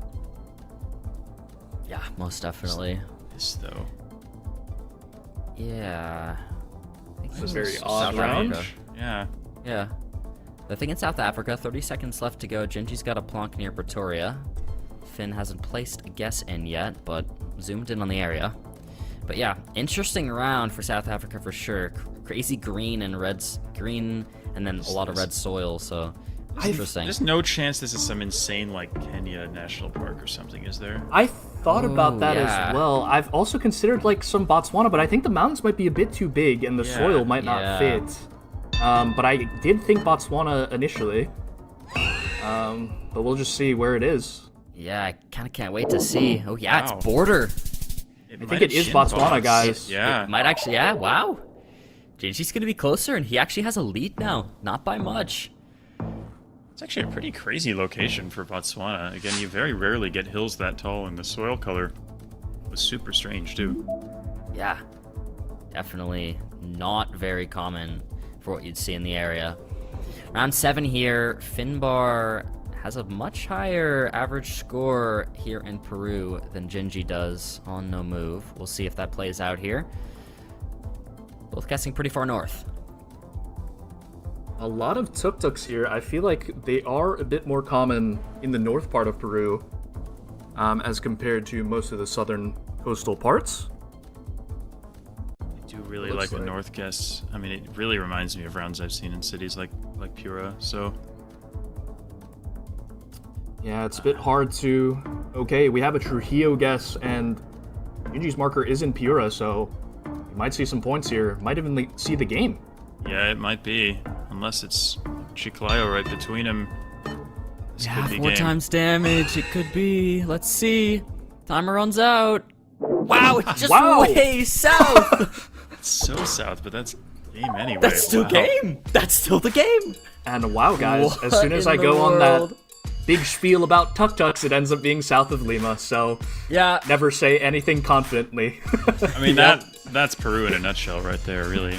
Yeah, most definitely. This, though. Yeah. I think This is a very South odd round. Africa. Yeah. Yeah. I think in South Africa, 30 seconds left to go. Gingi's got a plonk near Pretoria. Finn hasn't placed a guess in yet, but zoomed in on the area. But yeah, interesting round for South Africa for sure. Crazy green and green, and then a lot of red soil, so interesting. There's no chance this is some insane, like, Kenya National Park or something, is there? I thought about that yeah. as well. I've also considered like some Botswana, but I think the mountains might be a bit too big and the soil might not fit. But I did think Botswana initially. But we'll just see where it is. Yeah, I kind of can't wait to see. Oh yeah, Wow. It's border. I think it is Botswana, guys. Yeah. It might actually, yeah, wow. Gingi's gonna be closer, and he actually has a lead now. Not by much. It's actually a pretty crazy location for Botswana. Again, you very rarely get hills that tall, and the soil color was super strange, too. Yeah, definitely not very common for what you'd see in the area. Round 7 here, Finnbar has a much higher average score here in Peru than Gingi does on No Move. We'll see if that plays out here. Both guessing pretty far north. A lot of tuk-tuks here. I feel like they are a bit more common in the north part of Peru as compared to most of the southern coastal parts. I do really like the north guess. I mean, it really reminds me of rounds I've seen in cities like Pura, so... Yeah, it's a bit hard to... Okay, we have a Trujillo guess, and Gingi's marker is in Pura, so you might see some points here. Might even see the game. Yeah, it might be. Unless it's Chiclayo right between him. This Yeah, could be 4 game. times damage. It could be. Let's see. Timer runs out. Wow, it's just way south. It's so south, but that's game anyway. That's still Wow. game. That's still the game. And wow, guys, as soon as What I in go the on that world? big spiel about tuk-tuks, it ends up being south of Lima, so Yeah. never say anything confidently. I mean, that's Peru in a nutshell right there, really.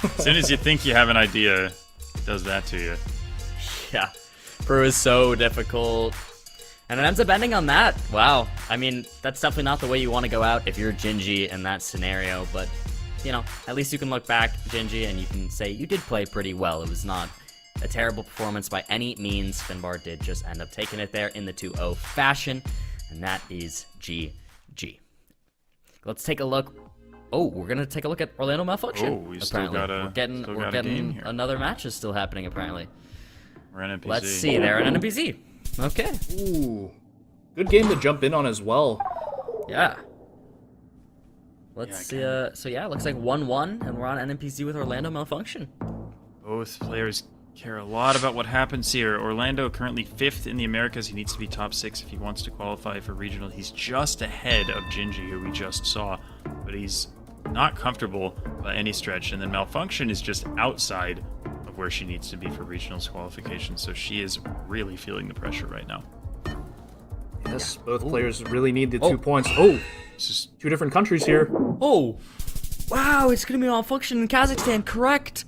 As soon as you think you have an idea, it does that to you. Yeah. Brew is so difficult. And it ends up ending on that. Wow. I mean, that's definitely not the way you want to go out if you're Gingi in that scenario, but, you know, at least you can look back, Gingi, and you can say you did play pretty well. It was not a terrible performance by any means. Finnbar did just end up taking it there in the 2-0 fashion, and that is GG. Let's take a look. Oh, we're going to take a look at Orlando Malfunction. Oh, we still got a we're getting another match is still happening, apparently. We're NMPZ. Let's see. They're an NMPZ. Okay. Ooh. Good game to jump in on as well. Yeah. Let's see. So yeah, it looks like 1-1, and we're on NMPZ with Orlando Malfunction. Both players care a lot about what happens here. Orlando currently 5th in the Americas. He needs to be top 6 if he wants to qualify for regional. He's just ahead of Gingi, who we just saw, but he's not comfortable by any stretch. And then Malfunction is just outside of where she needs to be for regionals qualification, so she is really feeling the pressure right now. Yes, both players really need the 2 points. Oh, This is 2 different countries here. Oh, wow! It's gonna be Malfunction in Kazakhstan. Correct.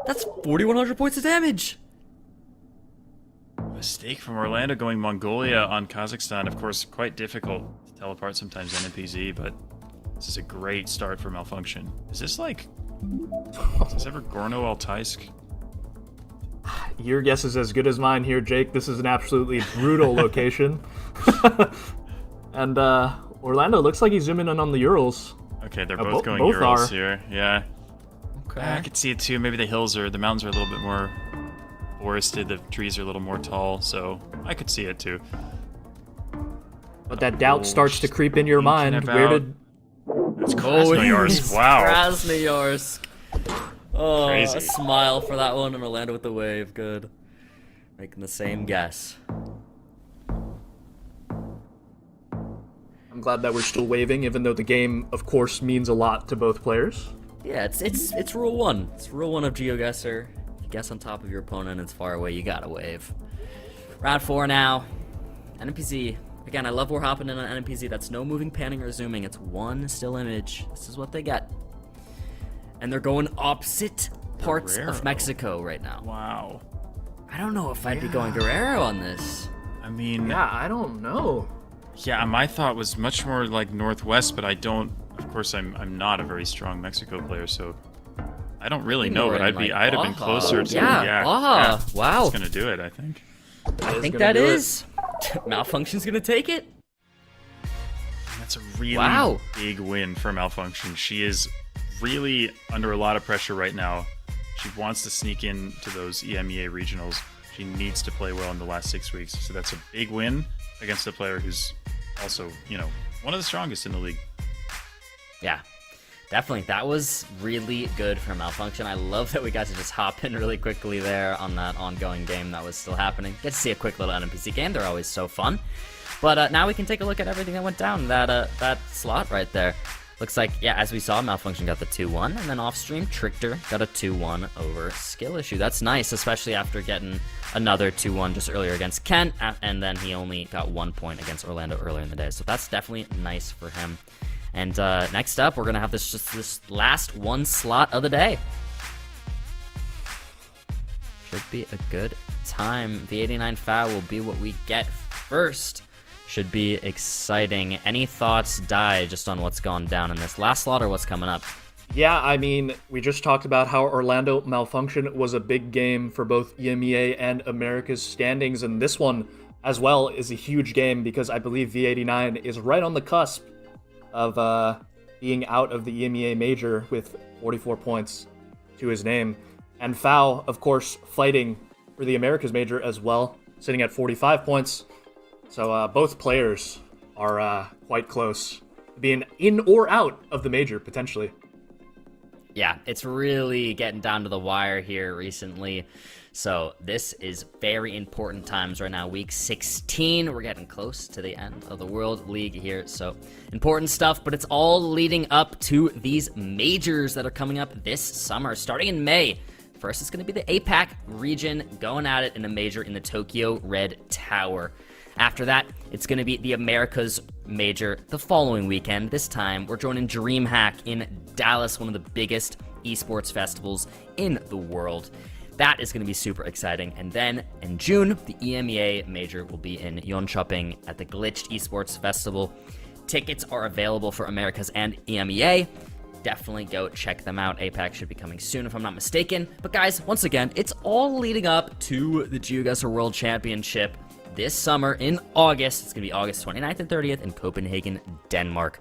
That's 4,100 points of damage. a mistake from Orlando going Mongolia on Kazakhstan. Of course, quite difficult to tell apart sometimes NMPZ, but this is a great start for Malfunction. Is this like... Is this ever Gorno-Altaysk? Your guess is as good as mine here, Jake. This is an absolutely brutal location. And Orlando looks like he's zooming in on the Urals. Okay, they're both going both Urals are. here. Yeah. Okay. I could see it too. Maybe the mountains are a little bit more forested. The trees are a little more tall, so I could see it too. But that doubt starts to creep in your mind. about- Where did... It's Krasnoyarsk. Wow. Krasnoyarsk. Oh, Crazy. a smile for that one, and Orlando with the wave. Good. Making the same guess. I'm glad that we're still waving, even though the game, of course, means a lot to both players. Yeah, it's rule 1. It's rule 1 of GeoGuessr. If you guess on top of your opponent, it's far away, you gotta wave. Round 4 now. NMPZ. Again, I love we're hopping in on NMPZ. That's no moving, panning, or zooming. It's one still image. This is what they get. And they're going opposite parts Guerrero. of Mexico right now. Wow. I don't know if I'd be going Guerrero on this. I mean, Yeah, I don't know. yeah, my thought was much more like Northwest, but I don't. Of course, I'm not a very strong Mexico player, so I don't really know. More But in, like, I'd have been Baja. closer to Yeah, Baja. Wow. That's gonna do it, I think. I think gonna that do it. is. Malfunction's gonna take it. That's a really Wow. big win for Malfunction. She is really under a lot of pressure right now. She wants to sneak in to those EMEA regionals. She needs to play well in the last 6 weeks. So that's a big win against a player who's also, you know, one of the strongest in the league. Yeah, definitely. That was really good for Malfunction. I love that we got to just hop in really quickly there on that ongoing game that was still happening. Get to see a quick little NMPC game. They're always so fun. But now we can take a look at everything that went down that slot right there. Looks like, yeah, as we saw, Malfunction got the 2-1, and then off-stream, Trctor got a 2-1 over Skill Issue. That's nice, especially after getting another 2-1 just earlier against Kent, and then he only got 1 point against Orlando earlier in the day. So that's definitely nice for him. And next up, we're going to have this last one slot of the day. Should be a good time. The 89 foul will be what we get first. Should be exciting. Any thoughts, Die, just on what's gone down in this last slot or what's coming up? Yeah, I mean, we just talked about how Orlando Malfunction was a big game for both EMEA and America's standings, and this one as well is a huge game because I believe V89 is right on the cusp of being out of the EMEA major with 44 points to his name. And Fau, of course, fighting for the Americas major as well, sitting at 45 points. So both players are quite close to being in or out of the major, potentially. Yeah, it's really getting down to the wire here recently. So this is very important times right now. Week 16, we're getting close to the end of the World League here. So important stuff, but it's all leading up to these majors that are coming up this summer, starting in May. First, it's going to be the APAC region going at it in a major in the Tokyo Red Tower. After that, it's going to be the Americas major the following weekend. This time, we're joining DreamHack in Dallas, one of the biggest esports festivals in the world. That is going to be super exciting. And then in June, the EMEA major will be in Jönköping at the Glitched Esports Festival. Tickets are available for Americas and EMEA. Definitely go check them out. APAC should be coming soon if I'm not mistaken. But guys, once again, it's all leading up to the GeoGuessr World Championship this summer in August. It's going to be August 29th and 30th in Copenhagen, Denmark.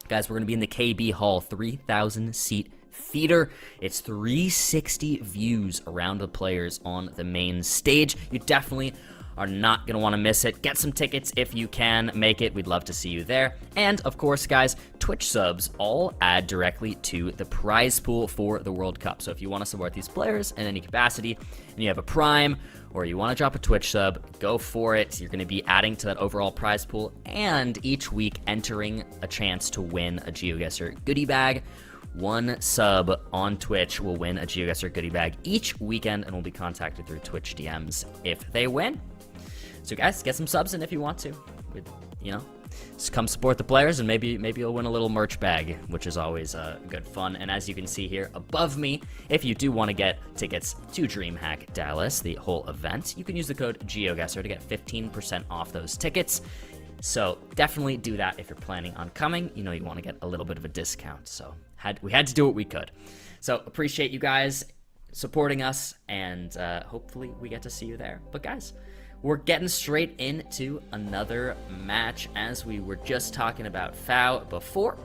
Guys, we're going to be in the KB Hall, 3,000 seat theater. It's 360 views around the players on the main stage. You definitely are not going to want to miss it. Get some tickets if you can make it. We'd love to see you there. And of course, guys, Twitch subs all add directly to the prize pool for the World Cup. So if you want to support these players in any capacity and you have a Prime or you want to drop a Twitch sub, go for it. You're going to be adding to that overall prize pool and each week entering a chance to win a GeoGuessr goodie bag. One sub on Twitch will win a GeoGuessr goodie bag each weekend and will be contacted through Twitch DMs if they win. So guys, get some subs in if you want to. Just come support the players and maybe you'll win a little merch bag, which is always good fun. And as you can see here above me, if you do want to get tickets to DreamHack Dallas, the whole event, you can use the code GeoGuessr to get 15% off those tickets. So definitely do that if you're planning on coming. You want to get a little bit of a discount. So we had to do what we could. So appreciate you guys supporting us, and hopefully we get to see you there. But guys, we're getting straight into another match. As we were just talking about Fau before,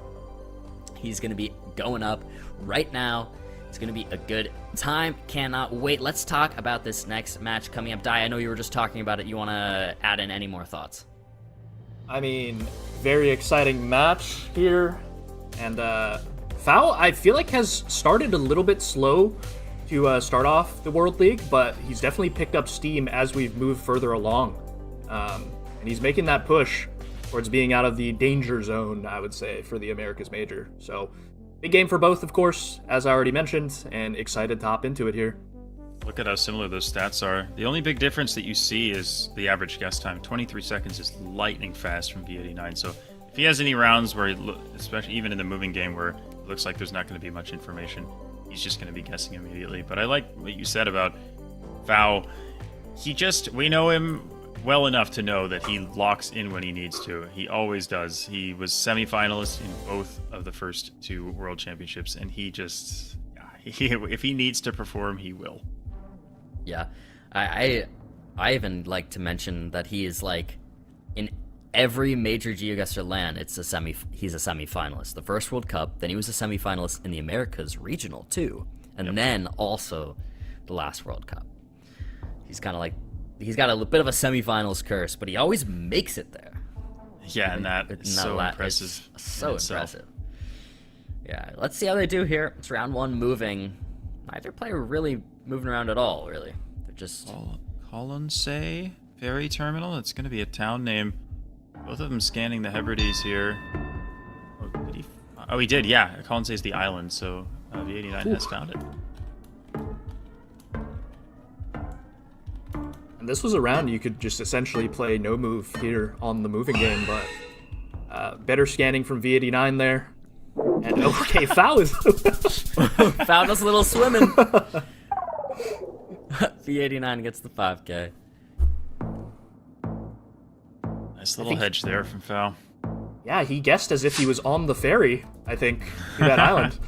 he's going to be going up right now. It's going to be a good time. Cannot wait. Let's talk about this next match coming up. Dai, I know you were just talking about it. You want to add in any more thoughts? I mean, very exciting match here. And Fau, I feel like, has started a little bit slow to start off the World League, but he's definitely picked up steam as we've moved further along. And he's making that push towards being out of the danger zone, I would say, for the Americas Major. So, big game for both, of course, as I already mentioned, and excited to hop into it here. Look at how similar those stats are. The only big difference that you see is the average guess time. 23 seconds is lightning fast from V89. So if he has any rounds where, especially even in the moving game, where it looks like there's not going to be much information, he's just going to be guessing immediately. But I like what you said about Fau. We know him well enough to know that he locks in when he needs to. He always does. He was semi-finalist in both of the first two World Championships, and if he needs to perform, he will. Yeah, I even like to mention that he is like in every major GeoGuessr LAN. He's a semi-finalist. The first World Cup, then he was a semi-finalist in the Americas regional too, and then also the last World Cup. He's kind of like he's got a bit of a semi-finals curse, but he always makes it there. Yeah, and that's so impressive. It's so impressive. Yeah, let's see how they do here. It's round one moving. Neither player really moving around at all, really. They're just... Colonsay Ferry Terminal? It's going to be a town name. Both of them scanning the Hebrides here. He did, yeah. Colonsay is the island, so V89 has found it. And this was a round you could just essentially play no move here on the moving game, but better scanning from V89 there. And okay, Fau is... Fau does a little swimming. V89 gets the 5K. Nice little hedge there from Fau. Yeah, he guessed as if he was on the ferry, I think, to that island.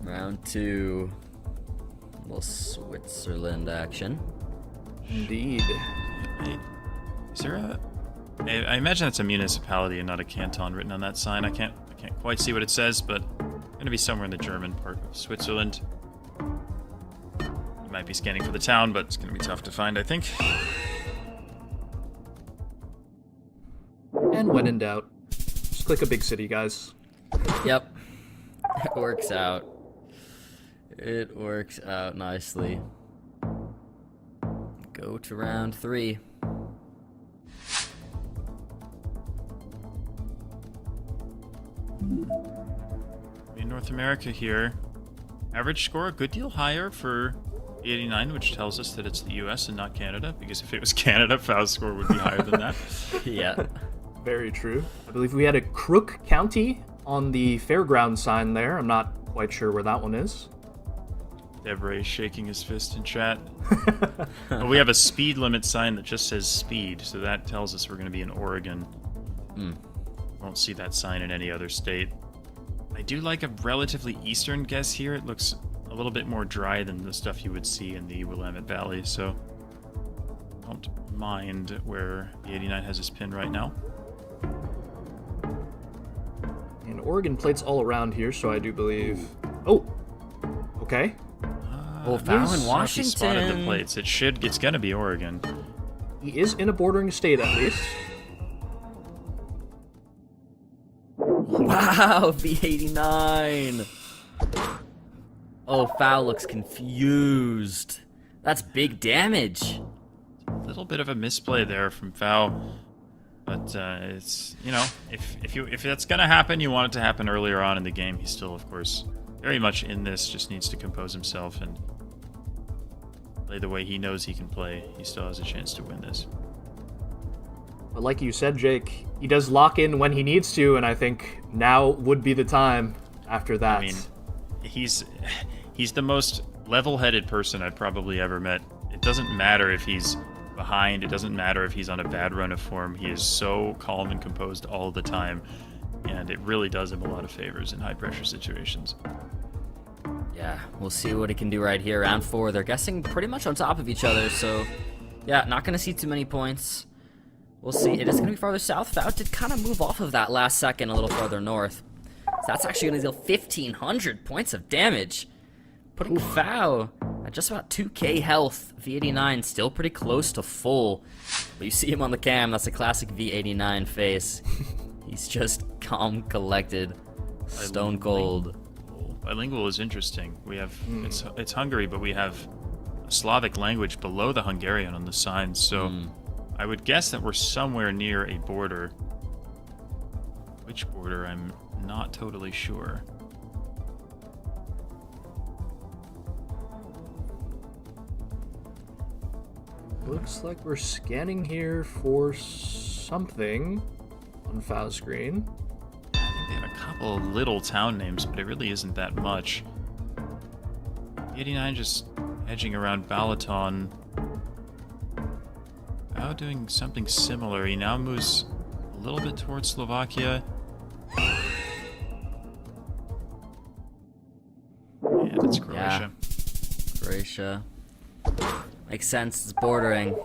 Round two. A little Switzerland action. Indeed. Is there a... I imagine it's a municipality and not a canton written on that sign. I can't quite see what it says, but it's going to be somewhere in the German part of Switzerland. You might be scanning for the town, but it's going to be tough to find, I think. And when in doubt, just click a big city, guys. Yep. It works out. It works out nicely. Go to round three. In North America here, average score a good deal higher for V89, which tells us that it's the US and not Canada, because if it was Canada, Fau's score would be higher than that. Yeah. Very true. I believe we had a Crook County on the fairground sign there. I'm not quite sure where that one is. Debre shaking his fist in chat. Well, we have a speed limit sign that just says speed, so that tells us we're going to be in Oregon. Won't see that sign in any other state. I do like a relatively eastern guess here. It looks a little bit more dry than the stuff you would see in the Willamette Valley, so don't mind where the 89 has his pin right now. And Oregon plates all around here, so I do believe... Oh! Okay. Oh, foul in He Washington. spotted the plates. It's gonna be Oregon. He is in a bordering state, at least. Wow, V89. Oh, foul looks confused. That's big damage. A little bit of a misplay there from Foul, but it's, you know, if that's gonna happen, you want it to happen earlier on in the game. He's still, of course, very much in this. Just needs to compose himself and play the way he knows he can play. He still has a chance to win this. But like you said, Jake, he does lock in when he needs to, and I think now would be the time after that. I mean, he's the most level-headed person I've probably ever met. It doesn't matter if he's behind. It doesn't matter if he's on a bad run of form. He is so calm and composed all the time, and it really does him a lot of favors in high-pressure situations. Yeah, we'll see what he can do right here. Round 4, they're guessing pretty much on top of each other, so yeah, not going to see too many points. We'll see. It is going to be farther south. Foul did kind of move off of that last second a little farther north. So that's actually going to deal 1,500 points of damage. Putting Foul at just about 2k health. V89 still pretty close to full. But you see him on the cam. That's a classic V89 face. He's just calm, collected, stone cold. Bilingual is interesting. We have it's Hungary, but we have a Slavic language below the Hungarian on the sign. So I would guess that we're somewhere near a border. Which border? I'm not totally sure. Looks like we're scanning here for something on Foul screen. I think they have a couple of little town names, but it really isn't that much. 89 just edging around Balaton. Now doing something similar. He now moves a little bit towards Slovakia. And it's Croatia. Yeah. Croatia. Makes sense, it's bordering.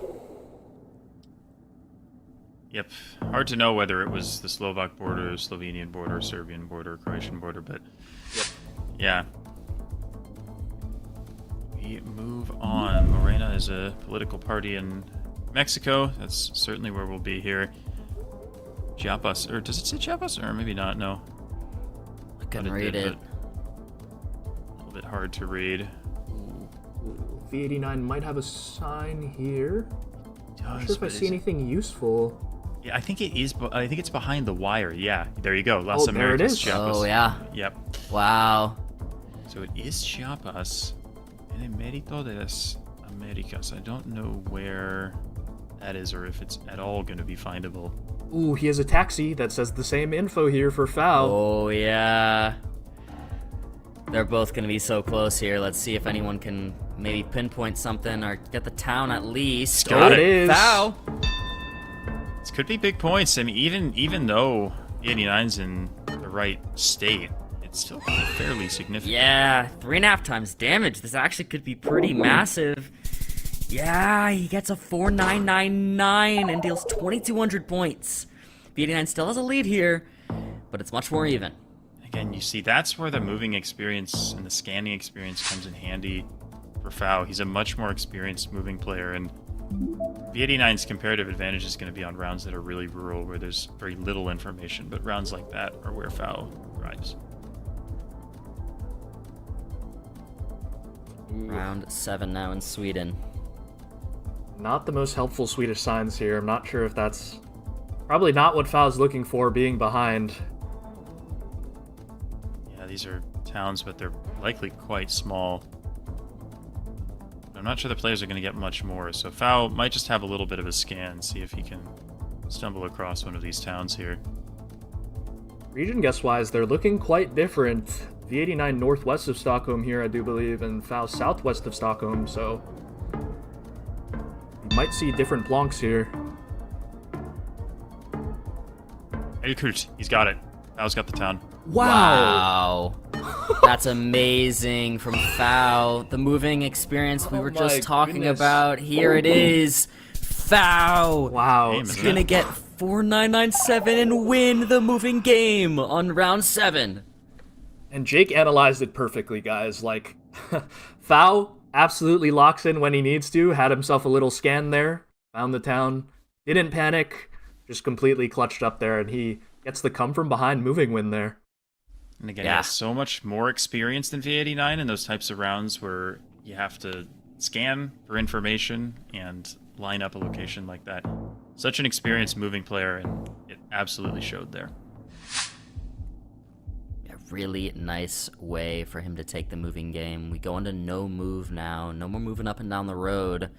Yep. Hard to know whether it was the Slovak border, Slovenian border, Serbian border, Croatian border, but yeah. We move on. Morena is a political party in Mexico. That's certainly where we'll be here. Chiapas, or does it say Chiapas? Or maybe not, no. I can read it. A little bit hard to read. V89 might have a sign here. Not sure if I see anything useful. Yeah, I think it is. I think it's behind the wire. Yeah, there you go. Las there it Americas, is. Chiapas. Oh, yeah. Yep. Wow. So it is Chiapas. En Emerito de las Americas. I don't know where that is or if it's at all going to be findable. Ooh, he has a taxi that says the same info here for Foul. Oh, yeah. They're both going to be so close here. Let's see if anyone can maybe pinpoint something or get the town at least. Got it is. Foul. This could be big points. I mean, even though 89's in the right state, it's still fairly significant. Yeah, 3.5 times damage. This actually could be pretty massive. Yeah, he gets a 4,999 and deals 2,200 points. V89 still has a lead here, but it's much more even. Again, you see, that's where the moving experience and the scanning experience comes in handy for Foul. He's a much more experienced moving player, and V89's comparative advantage is going to be on rounds that are really rural, where there's very little information, but rounds like that are where Foul thrives. Round 7 now in Sweden. Not the most helpful Swedish signs here. I'm not sure if that's probably not what Foul's looking for, being behind. Yeah, these are towns, but they're likely quite small. I'm not sure the players are going to get much more, so Foul might just have a little bit of a scan, see if he can stumble across one of these towns here. Region guess-wise, they're looking quite different. V89 northwest of Stockholm here, I do believe, and FAU southwest of Stockholm, so you might see different plonks here. Elkult, he's got it. FAU's got the town. Wow. That's amazing from FAU. The moving experience we were just talking about. Here it is. FAU. Wow. He's going to get 4997 and win the moving game on round 7. And Jake analyzed it perfectly, guys. Like, FAU absolutely locks in when he needs to. Had himself a little scan there. Found the town. Didn't panic. Just completely clutched up there, and he gets the come from behind moving win there. And again, he has so much more experience than V89 in those types of rounds where you have to scan for information and line up a location like that. Such an experienced moving player, and it absolutely showed there. A really nice way for him to take the moving game. We go into no move now. No more moving up and down the road.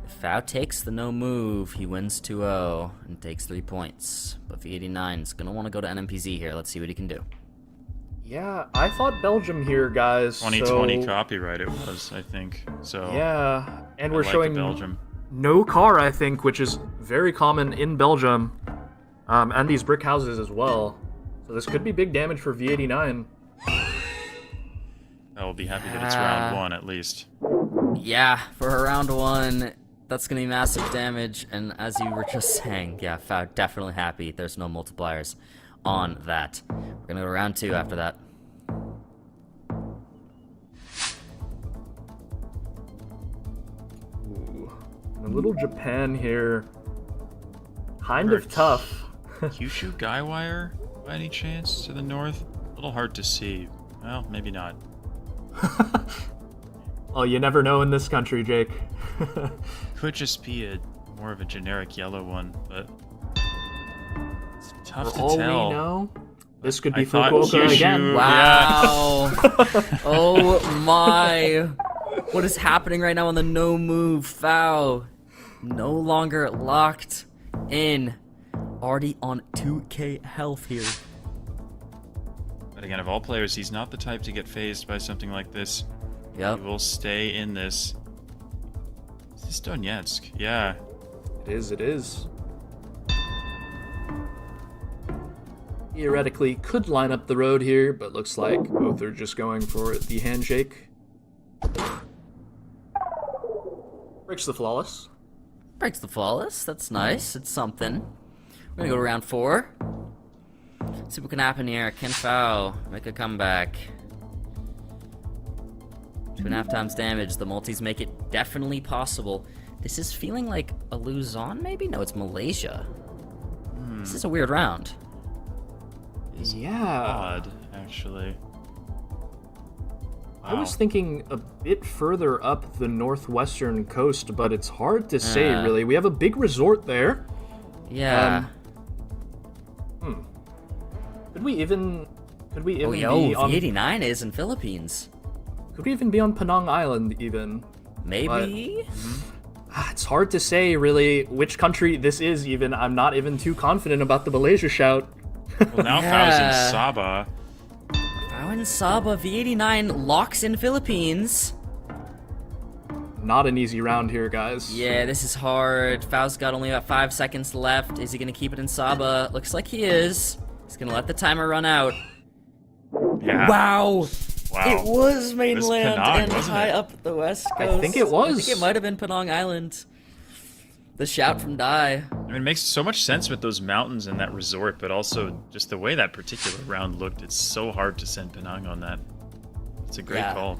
If FAU takes the no move, he wins 2-0 and takes 3 points. But V89 is going to want to go to NMPZ here. Let's see what he can do. Yeah, I thought Belgium here, guys. 2020 copyright it was, I think. So yeah, and we're showing Belgium. No car, I think, which is very common in Belgium, and these brick houses as well. So this could be big damage for V89. I will be happy that it's round 1 at least. Yeah, for round 1, that's going to be massive damage. And as you were just saying, yeah, FAU definitely happy. There's no multipliers on that. We're going to go to round 2 after that. A little Japan here. Kind of tough. Kyushu Gaiwire, by any chance, to the north? A little hard to see. Well, maybe not. Oh, you never know in this country, Jake. Could just be more of a generic yellow one, but it's tough to all tell. We know, this could be thought Fukuoka Kyushu, again. Wow. Oh my. What is happening right now on the no move? FAU no longer locked in. Already on 2k health here. But again, of all players, he's not the type to get phased by something like this. Yep. He will stay in this. Is this Donetsk? Yeah. It is. Theoretically, could line up the road here, but looks like both are just going for the handshake. Breaks the flawless. Breaks the flawless. That's nice. It's something. We're gonna go to round 4. See what can happen here. Can FAU make a comeback? 2.5 times damage. The multis make it definitely possible. This is feeling like a Luzon, maybe? No, it's Malaysia. This is a weird round. Yeah. Odd, actually. I was thinking a bit further up the northwestern coast, but it's hard to say, really. We have a big resort there. Yeah. Could we even be on... V89 is in Philippines. Could we even be on Penang Island, even? Maybe? It's hard to say, really, which country this is, even. I'm not even too confident about the Malaysia shout. Well, now FAU's in Sabah. FAU in Sabah. V89 locks in Philippines. Not an easy round here, guys. Yeah, this is hard. FAU's got only about 5 seconds left. Is he going to keep it in Sabah? Looks like he is. He's going to let the timer run out. Yeah. Wow. Wow. It was mainland Penang, and wasn't high it? up the west coast. I think it was. I think it might have been Penang Island. The shout from Dai. I mean, it makes so much sense with those mountains and that resort, but also just the way that particular round looked. It's so hard to send Penang on that. It's a great call.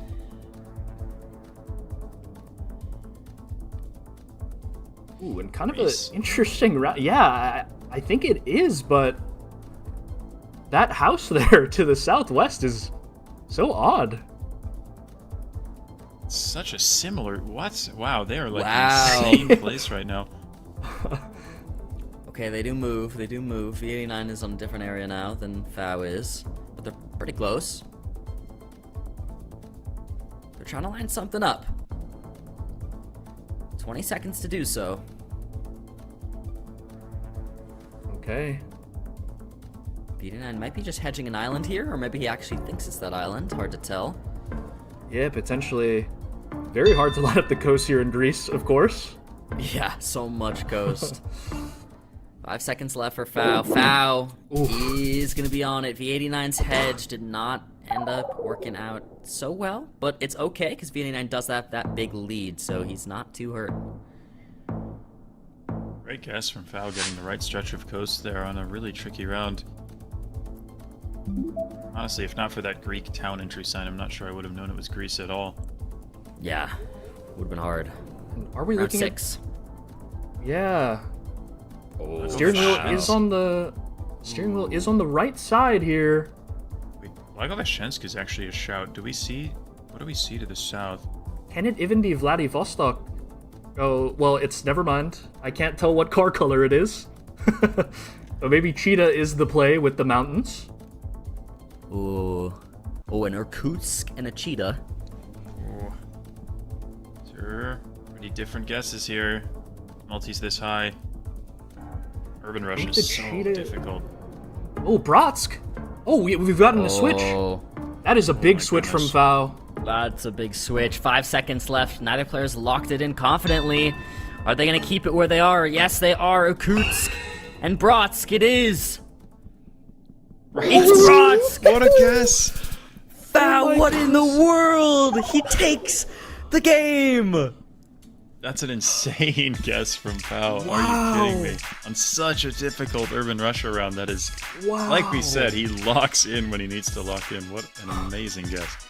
Ooh, and kind of an interesting round. Yeah, I think it is, but that house there to the southwest is so odd. Such a similar... What? Wow, they are like Wow. in the same place right now. Okay, they do move. They do move. V89 is on a different area now than FAU is, but they're pretty close. They're trying to line something up. 20 seconds to do so. Okay. V89 might be just hedging an island here, or maybe he actually thinks it's that island. Hard to tell. Yeah, potentially. Very hard to line up the coast here in Greece, of course. Yeah, so much coast. 5 seconds left for Fow. Fow is going to be on it. V89's hedge did not end up working out so well, but it's okay because V89 does have that big lead, so he's not too hurt. Great guess from Fow, getting the right stretch of coast there on a really tricky round. Honestly, if not for that Greek town entry sign, I'm not sure I would have known it was Greece at all. Yeah, would have been hard. Are we Round looking 6. Yeah. Oh, Steering wheel Fow. is on the right side here. Wait, Blagoveshchensk is actually a shout. Do we see... What do we see to the south? Can it even be Vladivostok? Oh, well, it's... Never mind. I can't tell what car color it is. But maybe Cheetah is the play with the mountains. Ooh. Oh, an Irkutsk and a cheetah. Oh. Sure. Pretty different guesses here. Multis this high. Urban Rush the is so cheetah- difficult. Oh, Bratsk! Oh, we've gotten a switch. Oh, That is a big my switch goodness. from Fow. that's a big switch. 5 seconds left. Neither player's locked it in confidently. Are they going to keep it where they are? Yes, they are. Irkutsk and Bratsk it is. It's Bratsk! What a guess! Fow, what in the world? He takes the game! That's an insane guess from Fow. Are you kidding me? On such a difficult Urban Rush round, that is... Wow. Like we said, he locks in when he needs to lock in. What an amazing guess.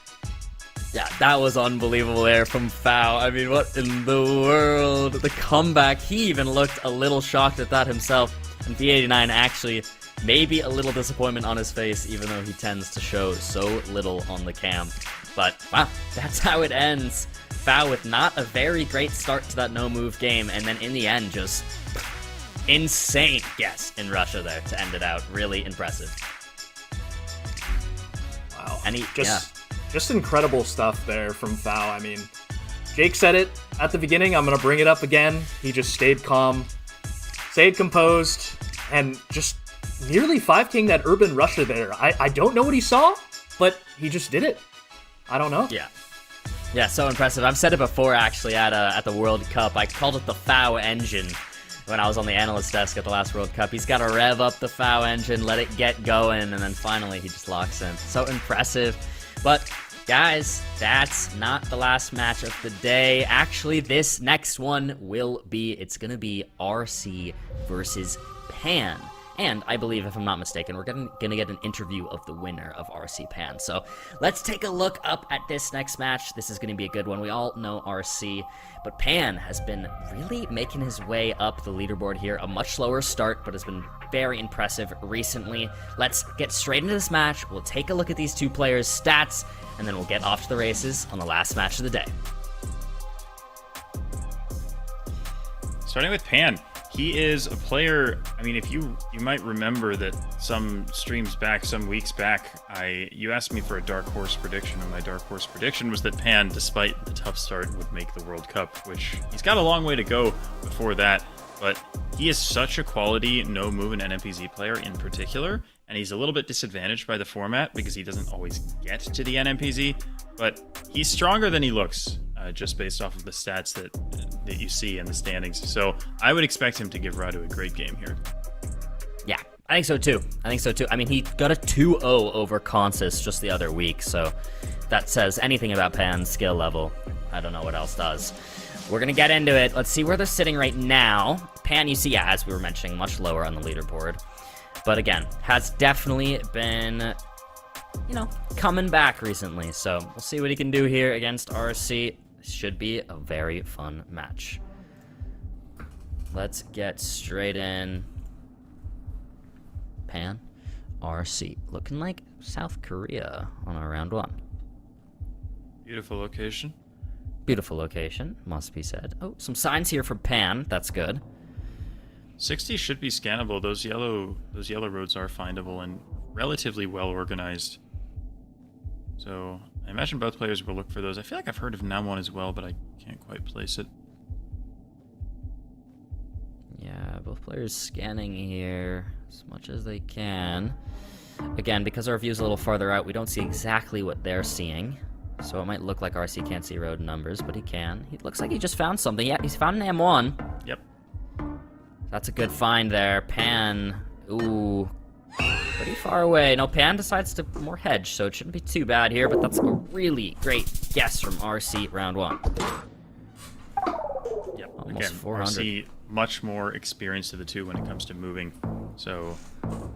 Yeah, that was unbelievable there from Fow. I mean, what in the world? The comeback, he even looked a little shocked at that himself. And V89 actually, maybe a little disappointment on his face, even though he tends to show so little on the cam. But, wow, that's how it ends. Fow with not a very great start to that no-move game, and then in the end, just insane guess in Russia there to end it out. Really impressive. Wow. And he, Just incredible stuff there from Fow. I mean, Jake said it at the beginning. I'm going to bring it up again. He just stayed calm, stayed composed, and just nearly 5K'ing that Urban Russia there. I don't know what he saw, but he just did it. I don't know. Yeah, so impressive. I've said it before, actually, at the World Cup. I called it the Fow engine when I was on the analyst desk at the last World Cup. He's got to rev up the Fow engine, let it get going, and then finally he just locks in. So impressive. But, guys, that's not the last match of the day. Actually, this next one it's going to be RC versus Pan. And I believe, if I'm not mistaken, we're going to get an interview of the winner of RC Pan. So let's take a look up at this next match. This is going to be a good one. We all know RC, but Pan has been really making his way up the leaderboard here. A much slower start, but has been very impressive recently. Let's get straight into this match. We'll take a look at these two players' stats, and then we'll get off to the races on the last match of the day. Starting with Pan. He is a player, I mean, if you might remember that some weeks back, you asked me for a dark horse prediction, and my dark horse prediction was that Pan, despite the tough start, would make the World Cup, which he's got a long way to go before that, but he is such a quality no-move and NMPZ player in particular, and he's a little bit disadvantaged by the format because he doesn't always get to the NMPZ, but he's stronger than he looks. Just based off of the stats that you see in the standings. So I would expect him to give Radu a great game here. Yeah, I think so too. I mean, he got a 2-0 over Consus just the other week, so that says anything about Pan's skill level. I don't know what else does. We're going to get into it. Let's see where they're sitting right now. Pan, you see, yeah, as we were mentioning, much lower on the leaderboard. But again, has definitely been, coming back recently. So we'll see what he can do here against RC. Should be a very fun match. Let's get straight in. Pan, RC. Looking like South Korea on our round one. Beautiful location. Beautiful location, must be said. Oh, some signs here for Pan. That's good. 60 should be scannable. Those yellow roads are findable and relatively well organized. So I imagine both players will look for those. I feel like I've heard of now one as well, but I can't quite place it. Yeah, both players scanning here as much as they can. Again, because our view's a little farther out, we don't see exactly what they're seeing. So it might look like RC can't see road numbers, but he can. He looks like he just found something. Yeah, he's found an M1. Yep. That's a good find there. Pan, ooh, pretty far away. No, Pan decides to more hedge, so it shouldn't be too bad here, but that's a really great guess from RC round 1. Yep. Almost Again, 400. RC much more experienced of the two when it comes to moving. So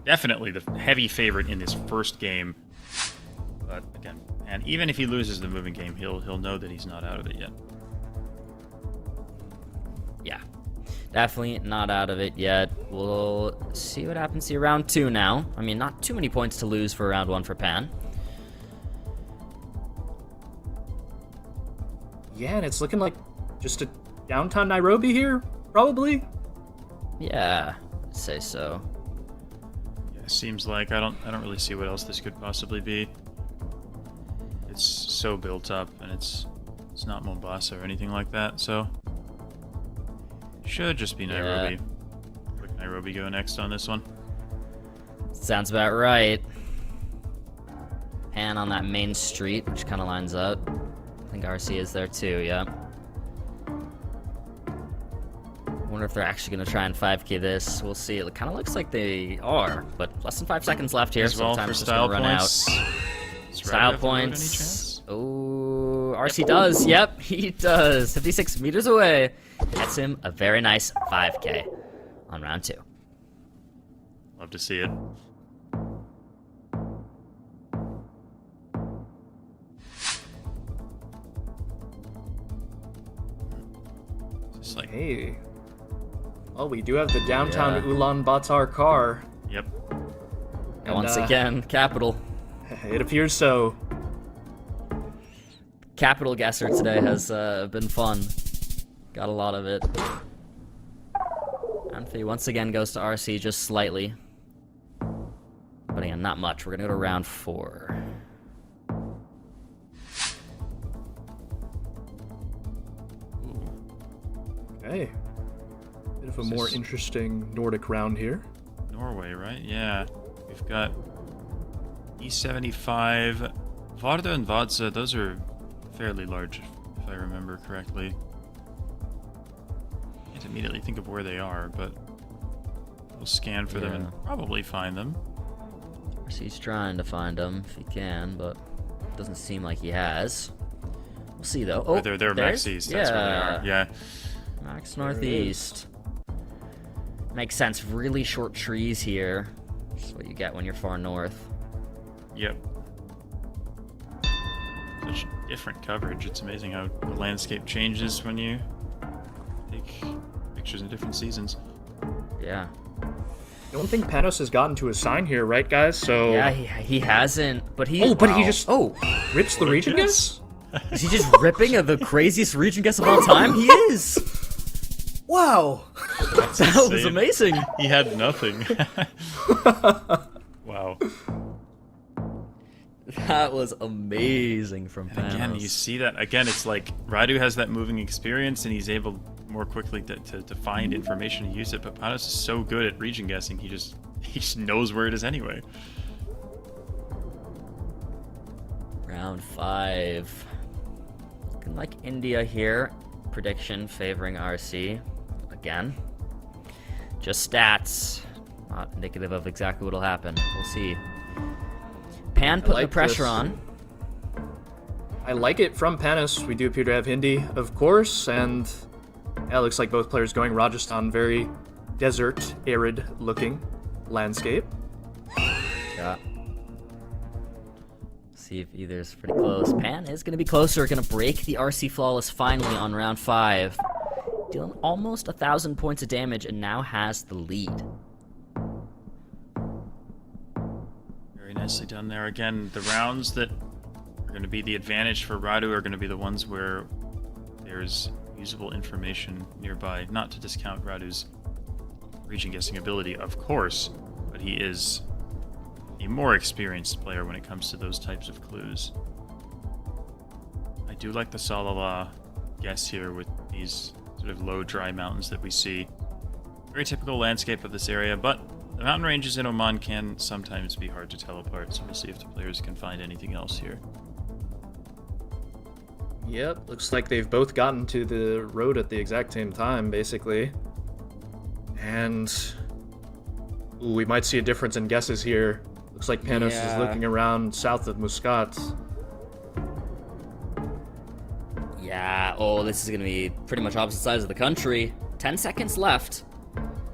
definitely the heavy favorite in this first game. But again, and even if he loses the moving game, he'll know that he's not out of it yet. Yeah, definitely not out of it yet. We'll see what happens here round 2 now. I mean, not too many points to lose for round 1 for Pan. Yeah, and it's looking like just a downtown Nairobi here, probably. Yeah, I'd say so. Yeah, seems like I don't really see what else this could possibly be. It's so built up, and it's not Mombasa or anything like that, so should just be Nairobi. Quick Nairobi go next on this one. Sounds about right. Pan on that main street, which kind of lines up. I think RC is there too, yeah. Wonder if they're actually going to try and 5K this. We'll see. It kind of looks like they are, but less than 5 seconds left here, As well so for time's just style going to run out. points. Style points. Oh, RC does. Yep, he does. 56 meters away. Gets him a very nice 5K on round 2. Love to see it. Just like, Hey. Well, we do have the downtown Ulaanbaatar car. yep. And once again, capital. It appears so. Capital guesser today has been fun. Got a lot of it. Amphi once again goes to RC just slightly. But again, not much. We're going to go to round 4. Okay. Bit of a more interesting Nordic round here. Norway, right? Yeah. We've got E75, Varda and Vadza. Those are fairly large, if I remember correctly. Can't immediately think of where they are, but we'll scan for them and probably find them. RC's trying to find them if he can, but doesn't seem like he has. We'll see though. Oh, They're Max East. That's where they are. Yeah. Max Northeast. Makes sense. Really short trees here. That's what you get when you're far north. Yep. Such different coverage. It's amazing how the landscape changes when you take pictures in different seasons. Yeah. I don't think Panos has gotten to a sign here, right, guys? So Yeah, he hasn't. But he. Oh, but he just rips the What a region guess. guess? Is he just ripping the craziest region guess of all time? He is. Wow. That was amazing. He had nothing. Wow. That was amazing from And again, Panos. you see that. Again, it's like Radu has that moving experience and he's able more quickly to find information and use it. But Panos is so good at region guessing, he just knows where it is anyway. Round 5. Looking like India here. Prediction favoring RC. Again. Just stats. Not indicative of exactly what'll happen. We'll see. Pan put the like pressure this. on. I like it from Panos. We do appear to have Hindi, of course, and yeah, it looks like both players going Rajasthan. Very desert, arid looking landscape. Yeah. See if either's pretty close. Pan is going to be closer. Going to break the RC flawless finally on round 5. Dealing almost 1,000 points of damage and now has the lead. Very nicely done there. Again, the rounds that are going to be the advantage for Radu are going to be the ones where there's usable information nearby. Not to discount Radu's region guessing ability, of course, but he is a more experienced player when it comes to those types of clues. I do like the Salala guess here with these sort of low, dry mountains that we see. Very typical landscape of this area, but The mountain ranges in Oman can sometimes be hard to tell apart, so we'll see if the players can find anything else here. Yep, looks like they've both gotten to the road at the exact same time, basically. And ooh, we might see a difference in guesses here. Looks like Panos is looking around south of Muscat. Yeah, oh, this is going to be pretty much opposite sides of the country. 10 seconds left.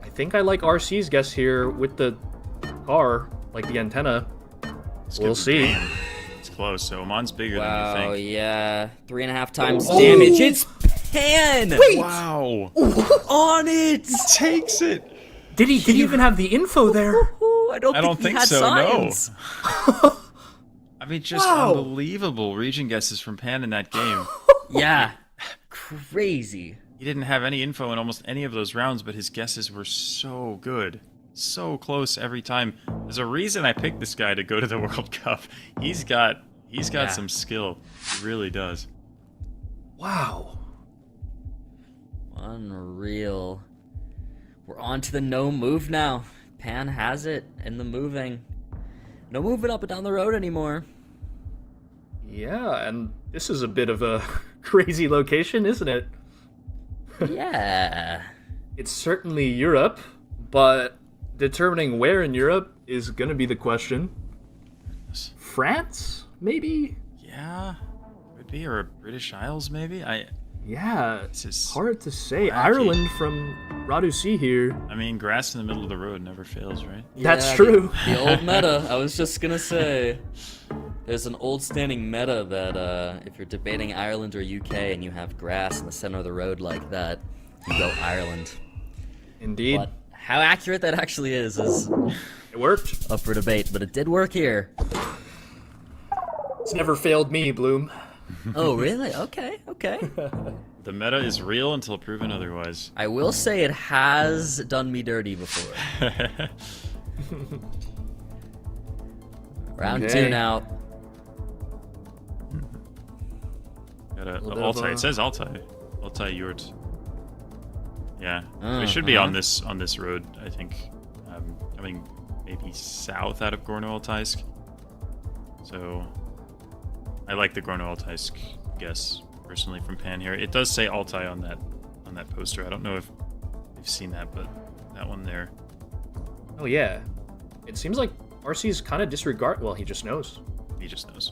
I think I like RC's guess here with the car, like the antenna. We'll see. It's close, so Oman's bigger than Wow, you think. yeah. 3.5 times damage. It's Pan! Wait! Wow! On it! Takes it! Did he even have the info there? I don't think he had so, science. no. I mean, just unbelievable region guesses from Pan in that game. Yeah. Crazy. He didn't have any info in almost any of those rounds, but his guesses were so good. So close every time. There's a reason I picked this guy to go to the World Cup. He's got some skill. He really does. Wow. Unreal. We're on to the no move now. Pan has it in the moving. No moving up and down the road anymore. Yeah, and this is a bit of a crazy location, isn't it? Yeah. It's certainly Europe, but determining where in Europe is going to be the question. France, maybe? Yeah, could be, or British Isles, maybe? Yeah, This is hard to say. wacky. Ireland from Radusi here. I mean, grass in the middle of the road never fails, right? That's Yeah, true. The old meta. I was just gonna say. There's an old standing meta that if you're debating Ireland or UK and you have grass in the center of the road like that, you go Ireland. Indeed. But how accurate that actually is It worked. up for debate, but it did work here. It's never failed me, Bloom. Oh, really? Okay. The meta is real until proven otherwise. I will say it has done me dirty before. Round Okay. 2 now. Got a Little bit of Altai. a- It says Altai. Altai Yurt. Yeah, we should be on this road. I think coming maybe south out of Gorno-Altaysk. So I like the Gorno-Altaysk guess personally from Pan here. It does say Altai on that poster. I don't know if you've seen that, but that one there. Oh, yeah. It seems like RC's kind of disregard. Well, he just knows. He just knows.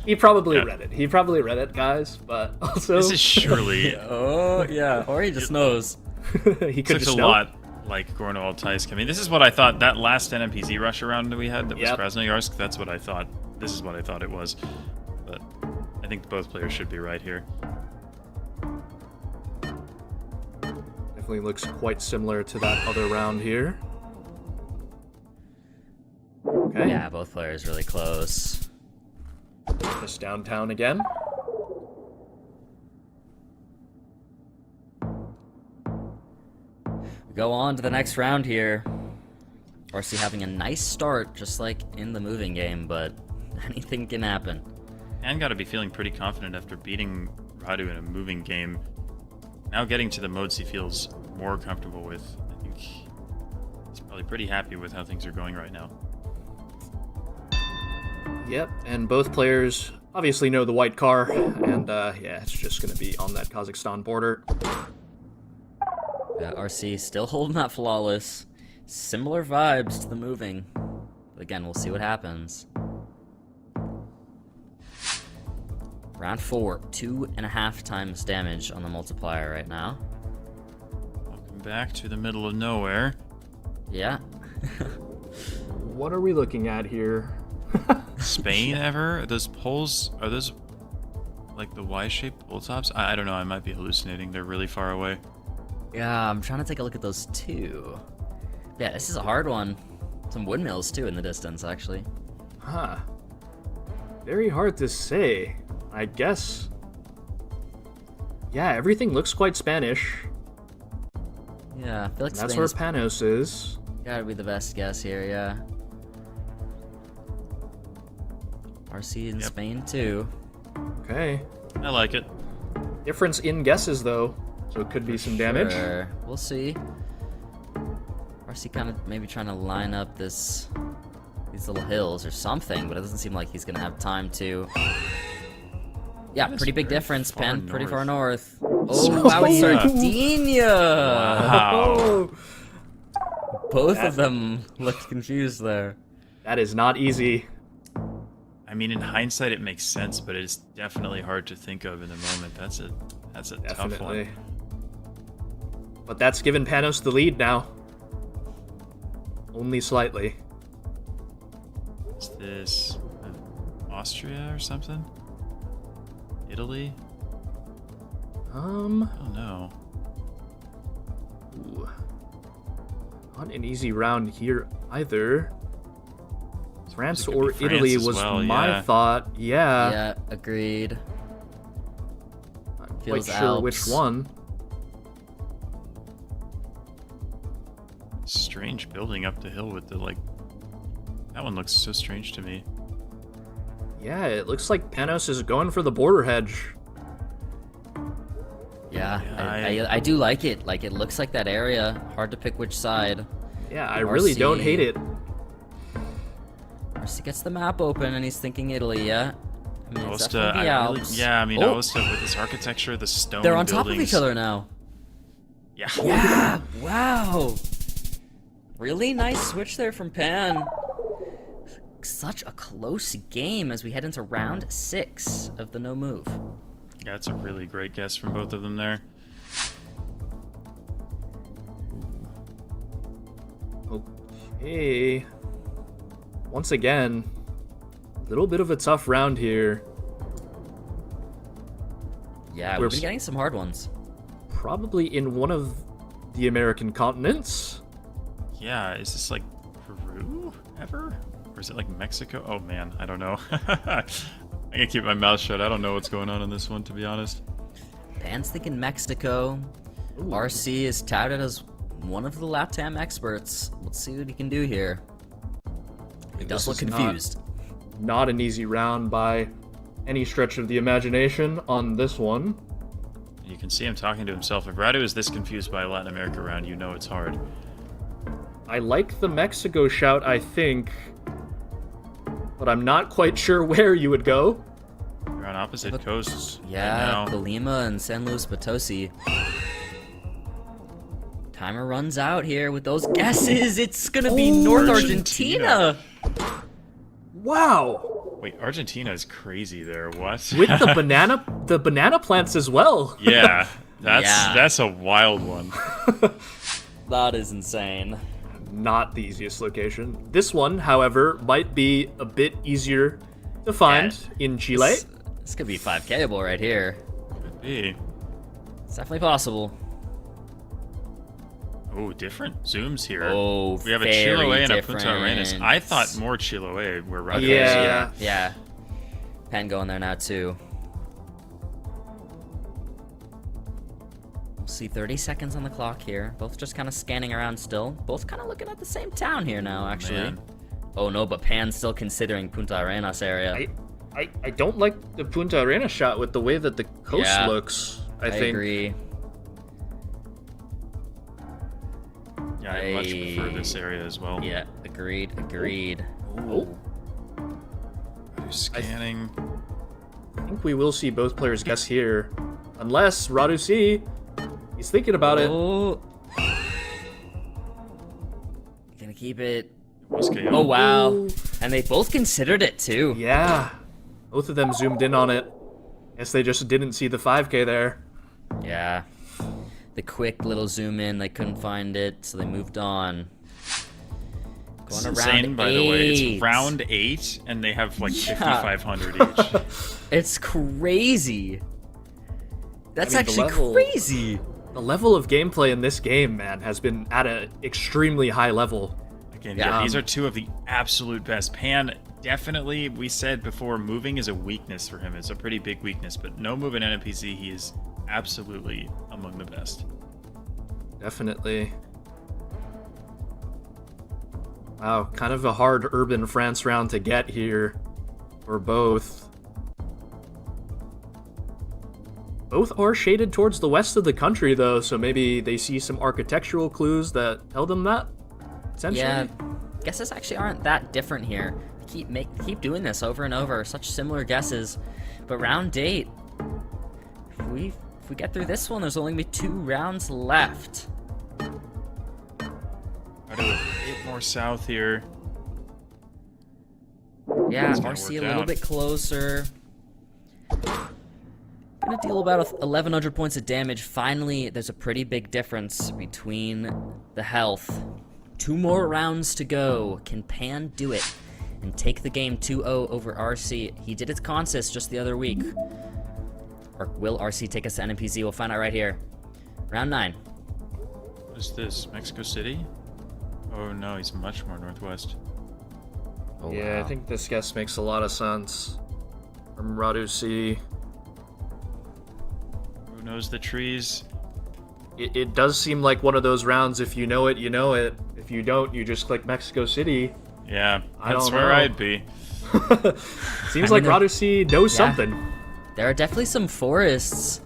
He probably Yeah. read it. He probably read it, guys. But also, This is surely Oh, yeah. Or he just knows. he could looks just a know. lot like Gorno-Altaysk. I mean, this is what I thought that last NMPZ rush around that we had that was Yep. Krasnoyarsk. That's what I thought. This is what I thought it was. But I think both players should be right here. Definitely looks quite similar to that other round here. Okay. Yeah, both players really close. Just downtown again. We go on to the next round here. RC having a nice start, just like in the moving game, but anything can happen. And got to be feeling pretty confident after beating Radu in a moving game. Now getting to the modes he feels more comfortable with. I think he's probably pretty happy with how things are going right now. Yep, and both players obviously know the white car, and yeah, it's just going to be on that Kazakhstan border. RC still holding that flawless. Similar vibes to the moving. But again, we'll see what happens. Round 4, 2.5 times damage on the multiplier right now. Welcome back to the middle of nowhere. Yeah. What are we looking at here? Spain ever? Are those poles, are those like the Y-shaped pole tops? I don't know, I might be hallucinating. They're really far away. Yeah, I'm trying to take a look at those too. Yeah, this is a hard one. Some windmills too in the distance, actually. Huh. Very hard to say. I guess. Yeah, everything looks quite Spanish. Yeah, I feel like That's where Spain's Panos is. gotta be the best guess here, yeah. RC in Yep. Spain too. Okay. I like it. Difference in guesses, though. So it could be some damage. Sure. We'll see. Or is he kind of maybe trying to line up these little hills or something, but it doesn't seem like he's gonna have time to. Yeah, pretty big difference, Pen. Pretty far north. Oh, wow, Sardinia! Wow. Both of them looked confused there. That is not easy. I mean, in hindsight, it makes sense, but it's definitely hard to think of in the moment. That's a tough one. But that's given Panos the lead now. Only slightly. Is this Austria or something? Italy? I don't know. Ooh. Not an easy round here either. France or Italy was my thought. Yeah. Yeah, agreed. Not quite sure which one. Strange building up the hill with the, like... That one looks so strange to me. Yeah, it looks like Panos is going for the border hedge. Yeah, I do like it. Like, it looks like that area. Hard to pick which side. Yeah, I really don't hate it. RC gets the map open and he's thinking Italy, yeah? I mean, it's Aosta, definitely the Alps. Aosta with this architecture, the stone They're on buildings. top of each other now. Yeah. Yeah, wow. Really nice switch there from Pan. Such a close game as we head into round 6 of the no move. Yeah, it's a really great guess from both of them there. Okay. Once again, a little bit of a tough round here. Yeah, we've been getting some hard ones. Probably in one of the American continents. Yeah, is this like Peru ever? Or is it like Mexico? Oh man, I don't know. I can keep my mouth shut. I don't know what's going on in this one, to be honest. Pan's thinking Mexico. Ooh. RC is touted as one of the LATAM experts. Let's see what he can do here. He does look confused. Not an easy round by any stretch of the imagination on this one. You can see him talking to himself. If Radu is this confused by a Latin America round, you know it's hard. I like the Mexico shout, I think, but I'm not quite sure where you would go. You're on opposite coasts. Yeah, right now. Colima and San Luis Potosi. Timer runs out here with those guesses. It's gonna be North Argentina. Wow. Wait, Argentina is crazy there. What? With the banana plants as well. Yeah, that's a wild one. That is insane. Not the easiest location. This one, however, might be a bit easier to find in Chile. This could be 5K-able right here. Could be. It's definitely possible. Oh, different zooms here. Oh, we have a Chiloe and a Punta Arenas. I thought more Chiloe where Radu is. Yeah. Pen going there now too. We'll see 30 seconds on the clock here. Both just kind of scanning around still. Both kind of looking at the same town here now, actually. Man. Oh no, but Pan's still considering Punta Arenas area. I don't like the Punta Arenas shot with the way that the coast looks, I think. Agree. Yeah, I much prefer this area as well. Yeah, agreed. Oh. Scanning. I think we will see both players guess here. Unless Radu C, he's thinking about it. Gonna keep it. Oh, wow. And they both considered it, too. Yeah. Both of them zoomed in on it. Guess they just didn't see the 5K there. Yeah. The quick little zoom in, they couldn't find it, so they moved on. Going to round 8. By the way. It's round 8, and they have like 5,500 each. It's crazy. That's actually crazy. The level of gameplay in this game, man, has been at an extremely high level. Again, these are two of the absolute best. Pan, definitely, we said before, moving is a weakness for him. It's a pretty big weakness, but no move in NMPZ, he is absolutely among the best. Definitely. Wow, kind of a hard urban France round to get here for both. Both are shaded towards the west of the country, though, so maybe they see some architectural clues that tell them that. essentially. Yeah, guesses actually aren't that different here. Keep doing this over and over, such similar guesses. But round 8, if we get through this one, there's only gonna be 2 rounds left. Try to a bit more south here. Yeah, gonna RC a work little out. bit closer. Gonna deal about 1,100 points of damage. Finally, there's a pretty big difference between the health. 2 more rounds to go. Can Pan do it and take the game 2-0 over RC? He did it to Consus just the other week. Or will RC take us to NMPZ? We'll find out right here. Round 9. What is this? Mexico City? Oh no, he's much more northwest. Oh, Yeah, wow. I think this guess makes a lot of sense. From Radu C. Who knows the trees? It does seem like one of those rounds, if you know it, you know it. If you don't, you just click Mexico City. Yeah, I that's don't where know. I'd be. Seems I like mean, Radu C knows yeah. something. There are definitely some forests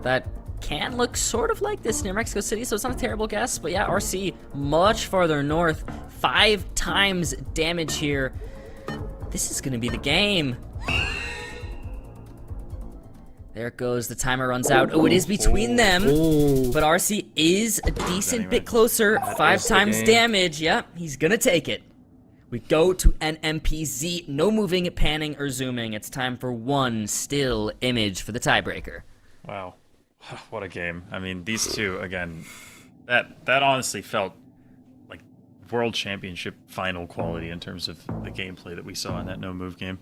that can look sort of like this near Mexico City, so it's not a terrible guess. But yeah, RC much farther north, 5 times damage here. This is gonna be the game. There it goes, the timer runs out. Oh, it is between them, but RC is a decent Anyway, bit closer. 5 is the times game. damage, yep, he's gonna take it. We go to NMPZ, no moving, panning, or zooming. It's time for 1 still image for the tiebreaker. Wow, what a game! I mean, these two again. That honestly felt like World Championship final quality in terms of the gameplay that we saw in that no move game.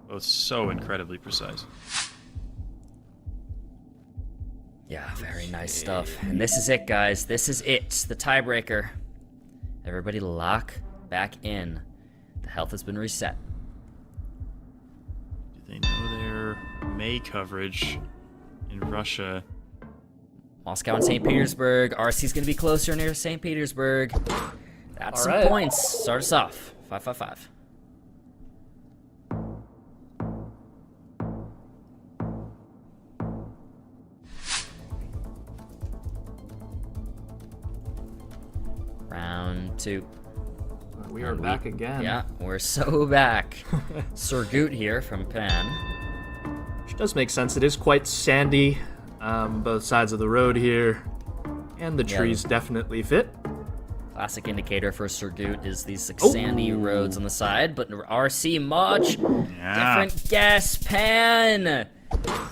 Both so incredibly precise. Yeah, very nice stuff. And this is it, guys. This is it. The tiebreaker. Everybody lock back in. The health has been reset. Do they know their May coverage in Russia? Moscow and St. Petersburg. RC's going to be closer near St. Petersburg. That's All some right. points. Start us off. 5-5-5. Round 2. We are back again. Yeah, we're so back. Surgut here from Pan. Which does make sense. It is quite sandy, both sides of the road here. And the Yeah. trees definitely fit. Classic indicator for Surgut is these sandy roads on the side, but RC much Yeah. different guess. Pan!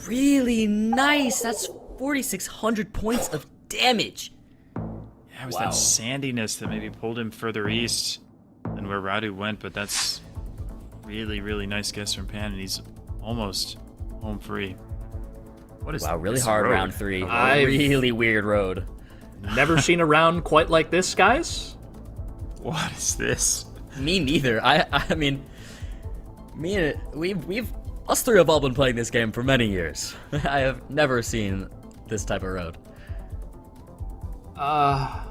Really nice. That's 4,600 points of damage. Yeah, it was Wow. that sandiness that maybe pulled him further east than where Radu went, but that's really, really nice guess from Pan, and he's almost home free. What is Wow, really this hard road? round 3. I've- Really weird road. Never seen a round quite like this, guys. What is this? Me neither. I mean, we've us 3 have all been playing this game for many years. I have never seen this type of road. Huh.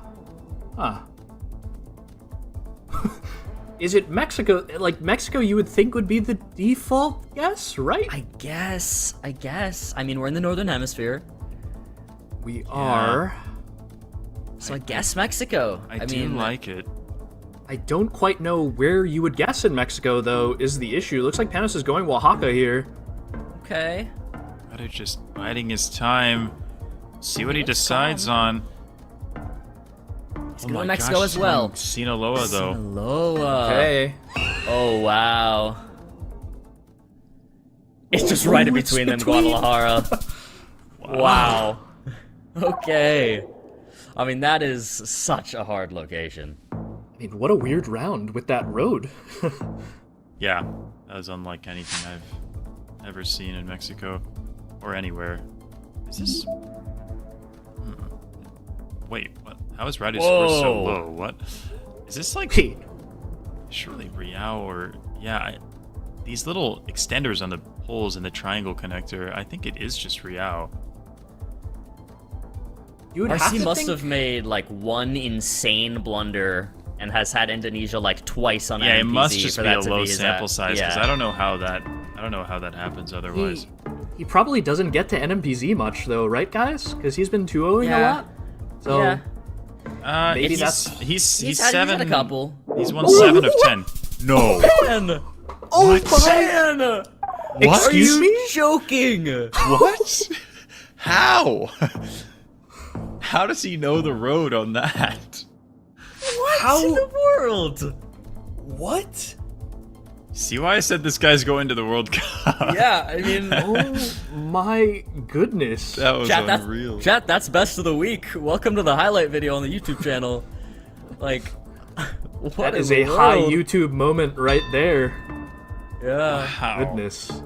Is it Mexico? Like, Mexico you would think would be the default guess, right? I guess. I mean, we're in the northern hemisphere, We are. so I guess Mexico. I do mean, like it. I don't quite know where you would guess in Mexico, though, is the issue. Looks like Panos is going Oaxaca here. okay. Radu just biding his time. See what he Let's decides go. on. He's going to Mexico as well. Sinaloa, though. Sinaloa. Okay. Oh, wow. It's just right in it's between them, between. Guadalajara. Wow. Okay. I mean, that is such a hard location. I mean, what a weird round with that road. Yeah, that was unlike anything I've ever seen in Mexico or anywhere. Is this? Wait, what? How is Radu's score so Whoa. low? What? Is this like Hey, surely Riao or these little extenders on the poles in the triangle connector? I think it is just Riao. you would have RC to must think... have made like one insane blunder and has had Indonesia like twice on Yeah, it NMPZ must just for be that a to low be sample size because yeah. I don't know how that happens otherwise. He probably doesn't get to NMPZ much, though, right, guys? Because he's been 2-0ing a Yeah. lot. So, Yeah. Maybe He's he's had 7. a couple. He's won 7 of 10. No. Man! Oh Man! What? Are you joking? What? How? How does he know the road on that? What in the world? What? See why I said this guy's going to the World Cup? Yeah, I mean, Oh my goodness. That was chat, unreal. chat, that's best of the week. Welcome to the highlight video on the YouTube channel. Like, what That in is the a high world? YouTube moment right there. Yeah. Wow. Goodness.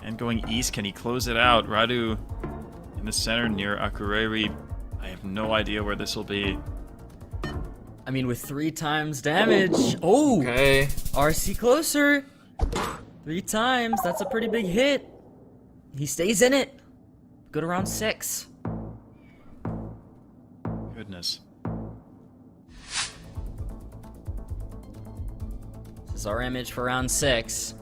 And going east, can he close it out? Radu in the center near Akureyri. I have no idea where this will be. I mean, with 3 times damage. Oh, Okay. RC closer. 3 times. That's a pretty big hit. He stays in it. Good around 6. Goodness. This is our image for round 6.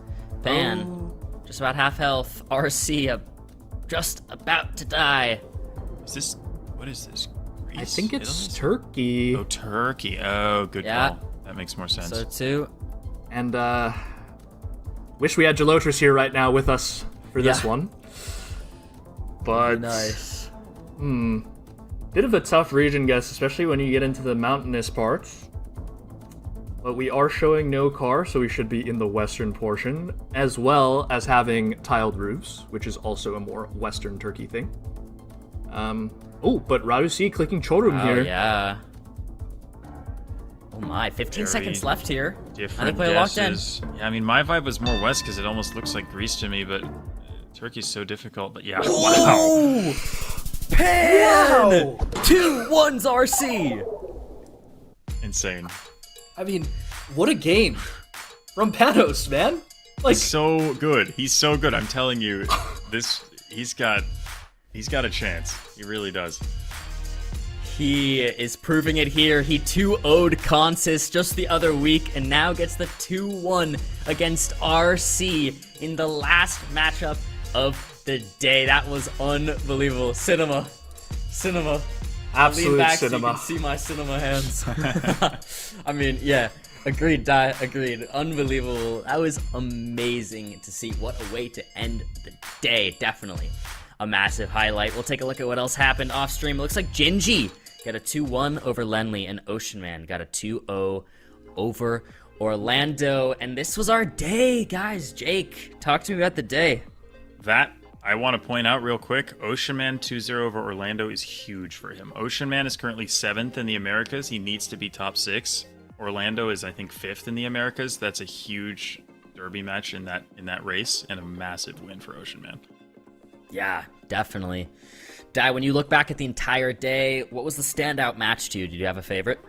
Pan, just about half health. RC, just about to die. Is this... What is this? Greece? I think it's Italy? Turkey. Oh, Turkey. Oh, good Yeah. call. That makes more sense. So 2. And wish we had Gelotris here right now with us for this Yeah. one. But Nice. bit of a tough region guess, especially when you get into the mountainous parts. But we are showing no car, so we should be in the western portion, as well as having tiled roofs, which is also a more western Turkey thing. Oh, but Radusi clicking Chorum Oh, here. yeah. Oh my, 15 Very seconds left here. I Different think play locked in. guesses. Yeah, I mean, my vibe was more west because it almost looks like Greece to me, but Turkey's so difficult. But yeah, wow. Oh! Pan! 2-1's RC! Insane. I mean, what a game from Panos, man. Like, He's so good. He's so good. I'm telling you, he's got a chance. He really does. He is proving it here. He 2-0'd Consus just the other week and now gets the 2-1 against RC in the last matchup of the day. That was unbelievable. Cinema. Lean absolute back cinema. so you can see my cinema hands. I mean, yeah. Agreed, agreed. Unbelievable. That was amazing to see. What a way to end the day. Definitely a massive highlight. We'll take a look at what else happened off stream. It looks like Gingi got a 2-1 over Lennli, and Ocean Man got a 2-0 over Orlando. And this was our day, guys. Jake, talk to me about the day. That, I want to point out real quick, Ocean Man 2-0 over Orlando is huge for him. Ocean Man is currently 7th in the Americas. He needs to be top 6. Orlando is, I think, 5th in the Americas. That's a huge derby match in that race, and a massive win for Ocean Man. Yeah, definitely. Dai, when you look back at the entire day, what was the standout match to you? Did you have a favorite?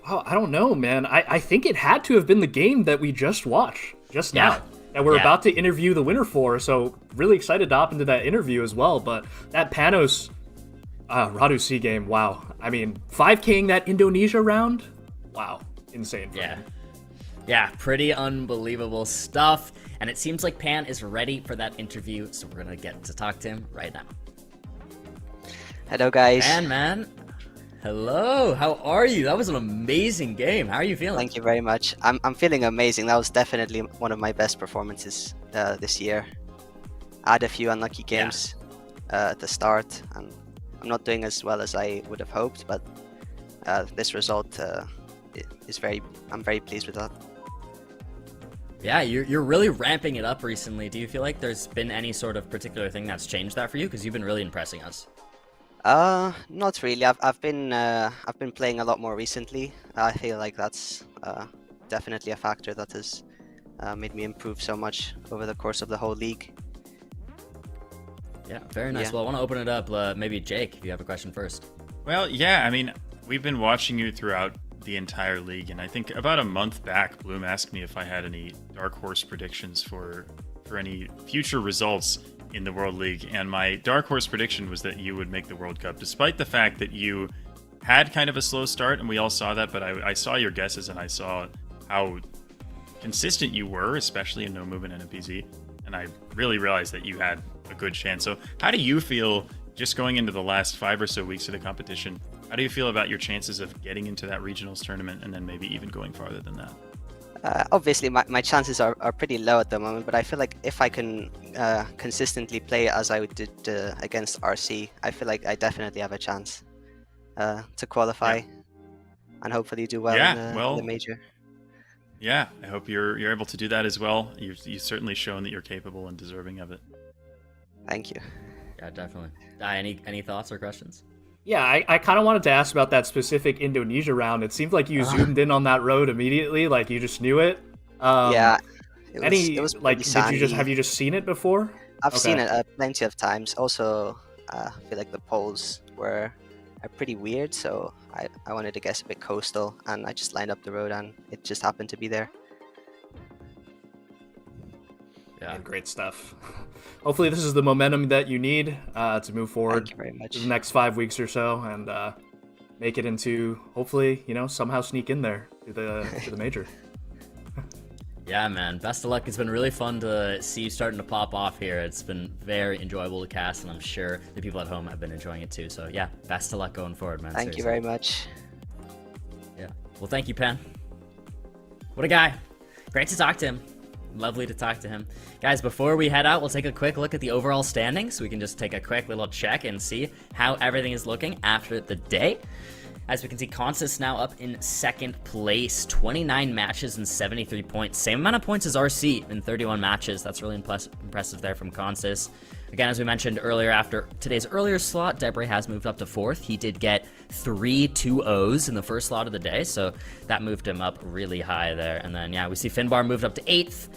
Oh, I don't know, man. I think it had to have been the game that we just watched just now. That we're about to interview the winner for, so really excited to hop into that interview as well. But that Panos Radu C game, wow. I mean, 5K'ing that Indonesia round, wow. Insane. Yeah, pretty unbelievable stuff. And it seems like Pan is ready for that interview, so we're gonna get to talk to him right now. Hello, guys. Pan, man. Hello, how are you? That was an amazing game. How are you feeling? Thank you very much. I'm feeling amazing. That was definitely one of my best performances this year. I had a few unlucky games at the start, and I'm not doing as well as I would have hoped, but this result I'm very pleased with that. Yeah, you're really ramping it up recently. Do you feel like there's been any sort of particular thing that's changed that for you? Because you've been really impressing us. Not really. I've been playing a lot more recently. I feel like that's definitely a factor that has made me improve so much over the course of the whole league. Yeah, very nice. Yeah. Well, I want to open it up. Maybe Jake, if you have a question first. Well, yeah, I mean, we've been watching you throughout the entire league, and I think about a month back, Bloom asked me if I had any dark horse predictions for any future results in the World League, and my dark horse prediction was that you would make the World Cup, despite the fact that you had kind of a slow start, and we all saw that, but I saw your guesses, and I saw how consistent you were, especially in No Movement NMPZ, and I really realized that you had a good chance. So how do you feel just going into the last 5 or so weeks of the competition? How do you feel about your chances of getting into that regionals tournament and then maybe even going farther than that? Obviously, my chances are pretty low at the moment, but I feel like if I can consistently play as I did against RC, I feel like I definitely have a chance to qualify and hopefully do well in the major. Yeah, I hope you're able to do that as well. You've certainly shown that you're capable and deserving of it. Thank you. Yeah, definitely. Any thoughts or questions? Yeah, I kind of wanted to ask about that specific Indonesia round. It seemed like you zoomed in on that road immediately, like you just knew it. Yeah, it was like have you just seen it before? I've seen it plenty of times. Also, I feel like the poles are pretty weird, so I wanted to guess a bit coastal, and I just lined up the road, and it just happened to be there. Yeah, great stuff. Hopefully this is the momentum that you need to move forward. Thank you very much. The next 5 weeks or so, and make it into, hopefully, somehow sneak in there to the major. Yeah, man. Best of luck. It's been really fun to see you starting to pop off here. It's been very enjoyable to cast, and I'm sure the people at home have been enjoying it too. So yeah, best of luck going forward, man. Thank you very much. Yeah. Well, thank you, Pen. What a guy. Great to talk to him. Lovely to talk to him. Guys, before we head out, we'll take a quick look at the overall standings so we can just take a quick little check and see how everything is looking after the day. As we can see, Consus now up in second place, 29 matches and 73 points. Same amount of points as RC in 31 matches. That's really impressive there from Consus. Again, as we mentioned earlier, after today's earlier slot, Debre has moved up to 4th. He did get 3 2-0s in the first slot of the day, so that moved him up really high there. And then, yeah, we see Finnbar moved up to 8th.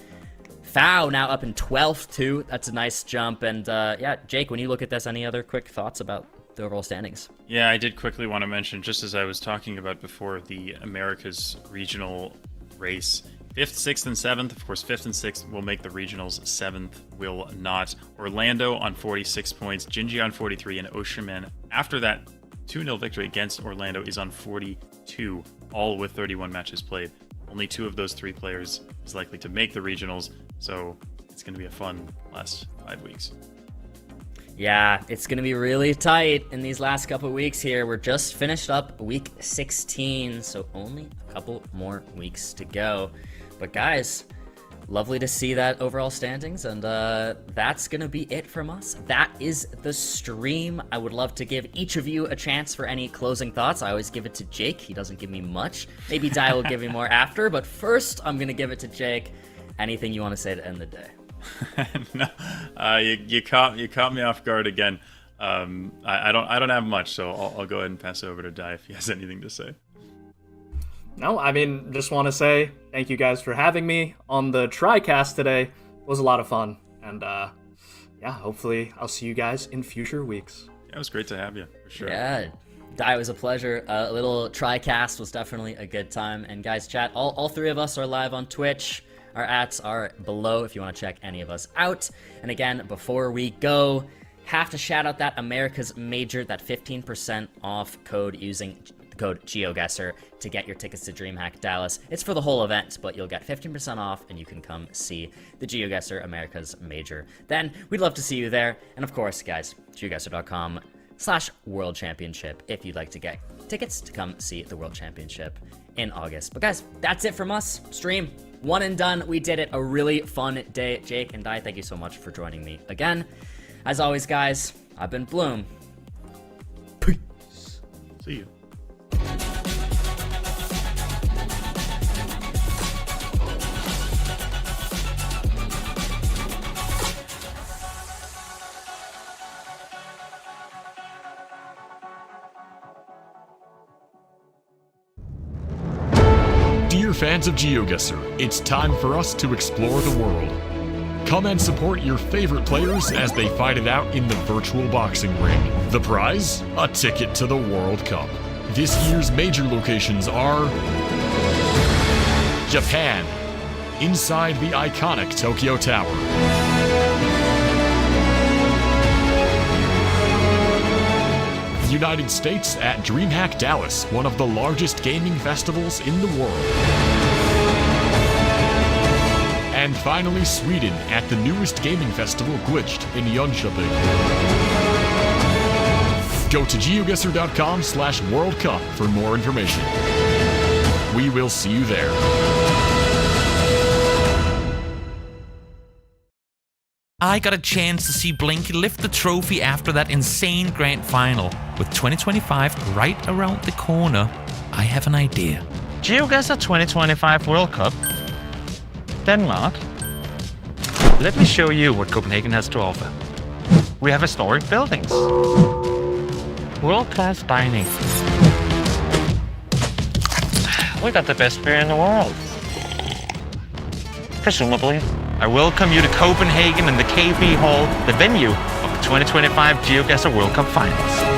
Fau now up in 12th, too. That's a nice jump. And, yeah, Jake, when you look at this, any other quick thoughts about the overall standings? Yeah, I did quickly want to mention, just as I was talking about before, the Americas regional race. 5th, 6th, and 7th. Of course, 5th and 6th will make the regionals. 7th will not. Orlando on 46 points. Gingi on 43. And Oceanman, after that 2-0 victory against Orlando, is on 42, all with 31 matches played. Only 2 of those 3 players is likely to make the regionals, so it's going to be a fun last 5 weeks. Yeah, it's going to be really tight in these last couple weeks here. We're just finished up week 16, so only a couple more weeks to go. But guys, lovely to see that overall standings, and that's going to be it from us. That is the stream. I would love to give each of you a chance for any closing thoughts. I always give it to Jake. He doesn't give me much. Maybe Dai will give me more after, but first I'm going to give it to Jake. Anything you want to say to end the day? No, you caught me off guard again. I don't have much, so I'll go ahead and pass it over to Dai if he has anything to say. No, I mean, just want to say thank you guys for having me on the TriCast today. It was a lot of fun, and yeah, hopefully I'll see you guys in future weeks. Yeah, it was great to have you, for sure. Yeah, Dai, was a pleasure. A little TriCast was definitely a good time. And guys, chat, all 3 of us are live on Twitch. Our ats are below if you want to check any of us out. And again, before we go, have to shout out that America's Major, that 15% off code using the code GeoGuessr to get your tickets to DreamHack Dallas. It's for the whole event, but you'll get 15% off and you can come see the GeoGuessr America's Major. Then we'd love to see you there. And of course, guys, geoguessr.com/World Championship if you'd like to get tickets to come see the World Championship in August. But guys, that's it from us. Stream. 1 and done. We did it. A really fun day. Jake and Dai, thank you so much for joining me again. As always, guys, I've been Bloom. Peace. See you. Dear fans of GeoGuessr, it's time for us to explore the world. Come and support your favorite players as they fight it out in the virtual boxing ring. The prize? A ticket to the World Cup. This year's major locations are Japan, inside the iconic Tokyo Tower. United States at DreamHack Dallas, one of the largest gaming festivals in the world. And finally, Sweden at the newest gaming festival, Glitched, in Jönköping. Go to geoguessr.com/World Cup for more information. We will see you there. I got a chance to see Blinky lift the trophy after that insane grand final. With 2025 right around the corner, I have an idea. GeoGuessr 2025 World Cup? Denmark? Let me show you what Copenhagen has to offer. We have historic buildings. World-class dining. We got the best beer in the world. Presumably. I welcome you to Copenhagen and the KB Hall, the venue of the 2025 GeoGuessr World Cup Finals.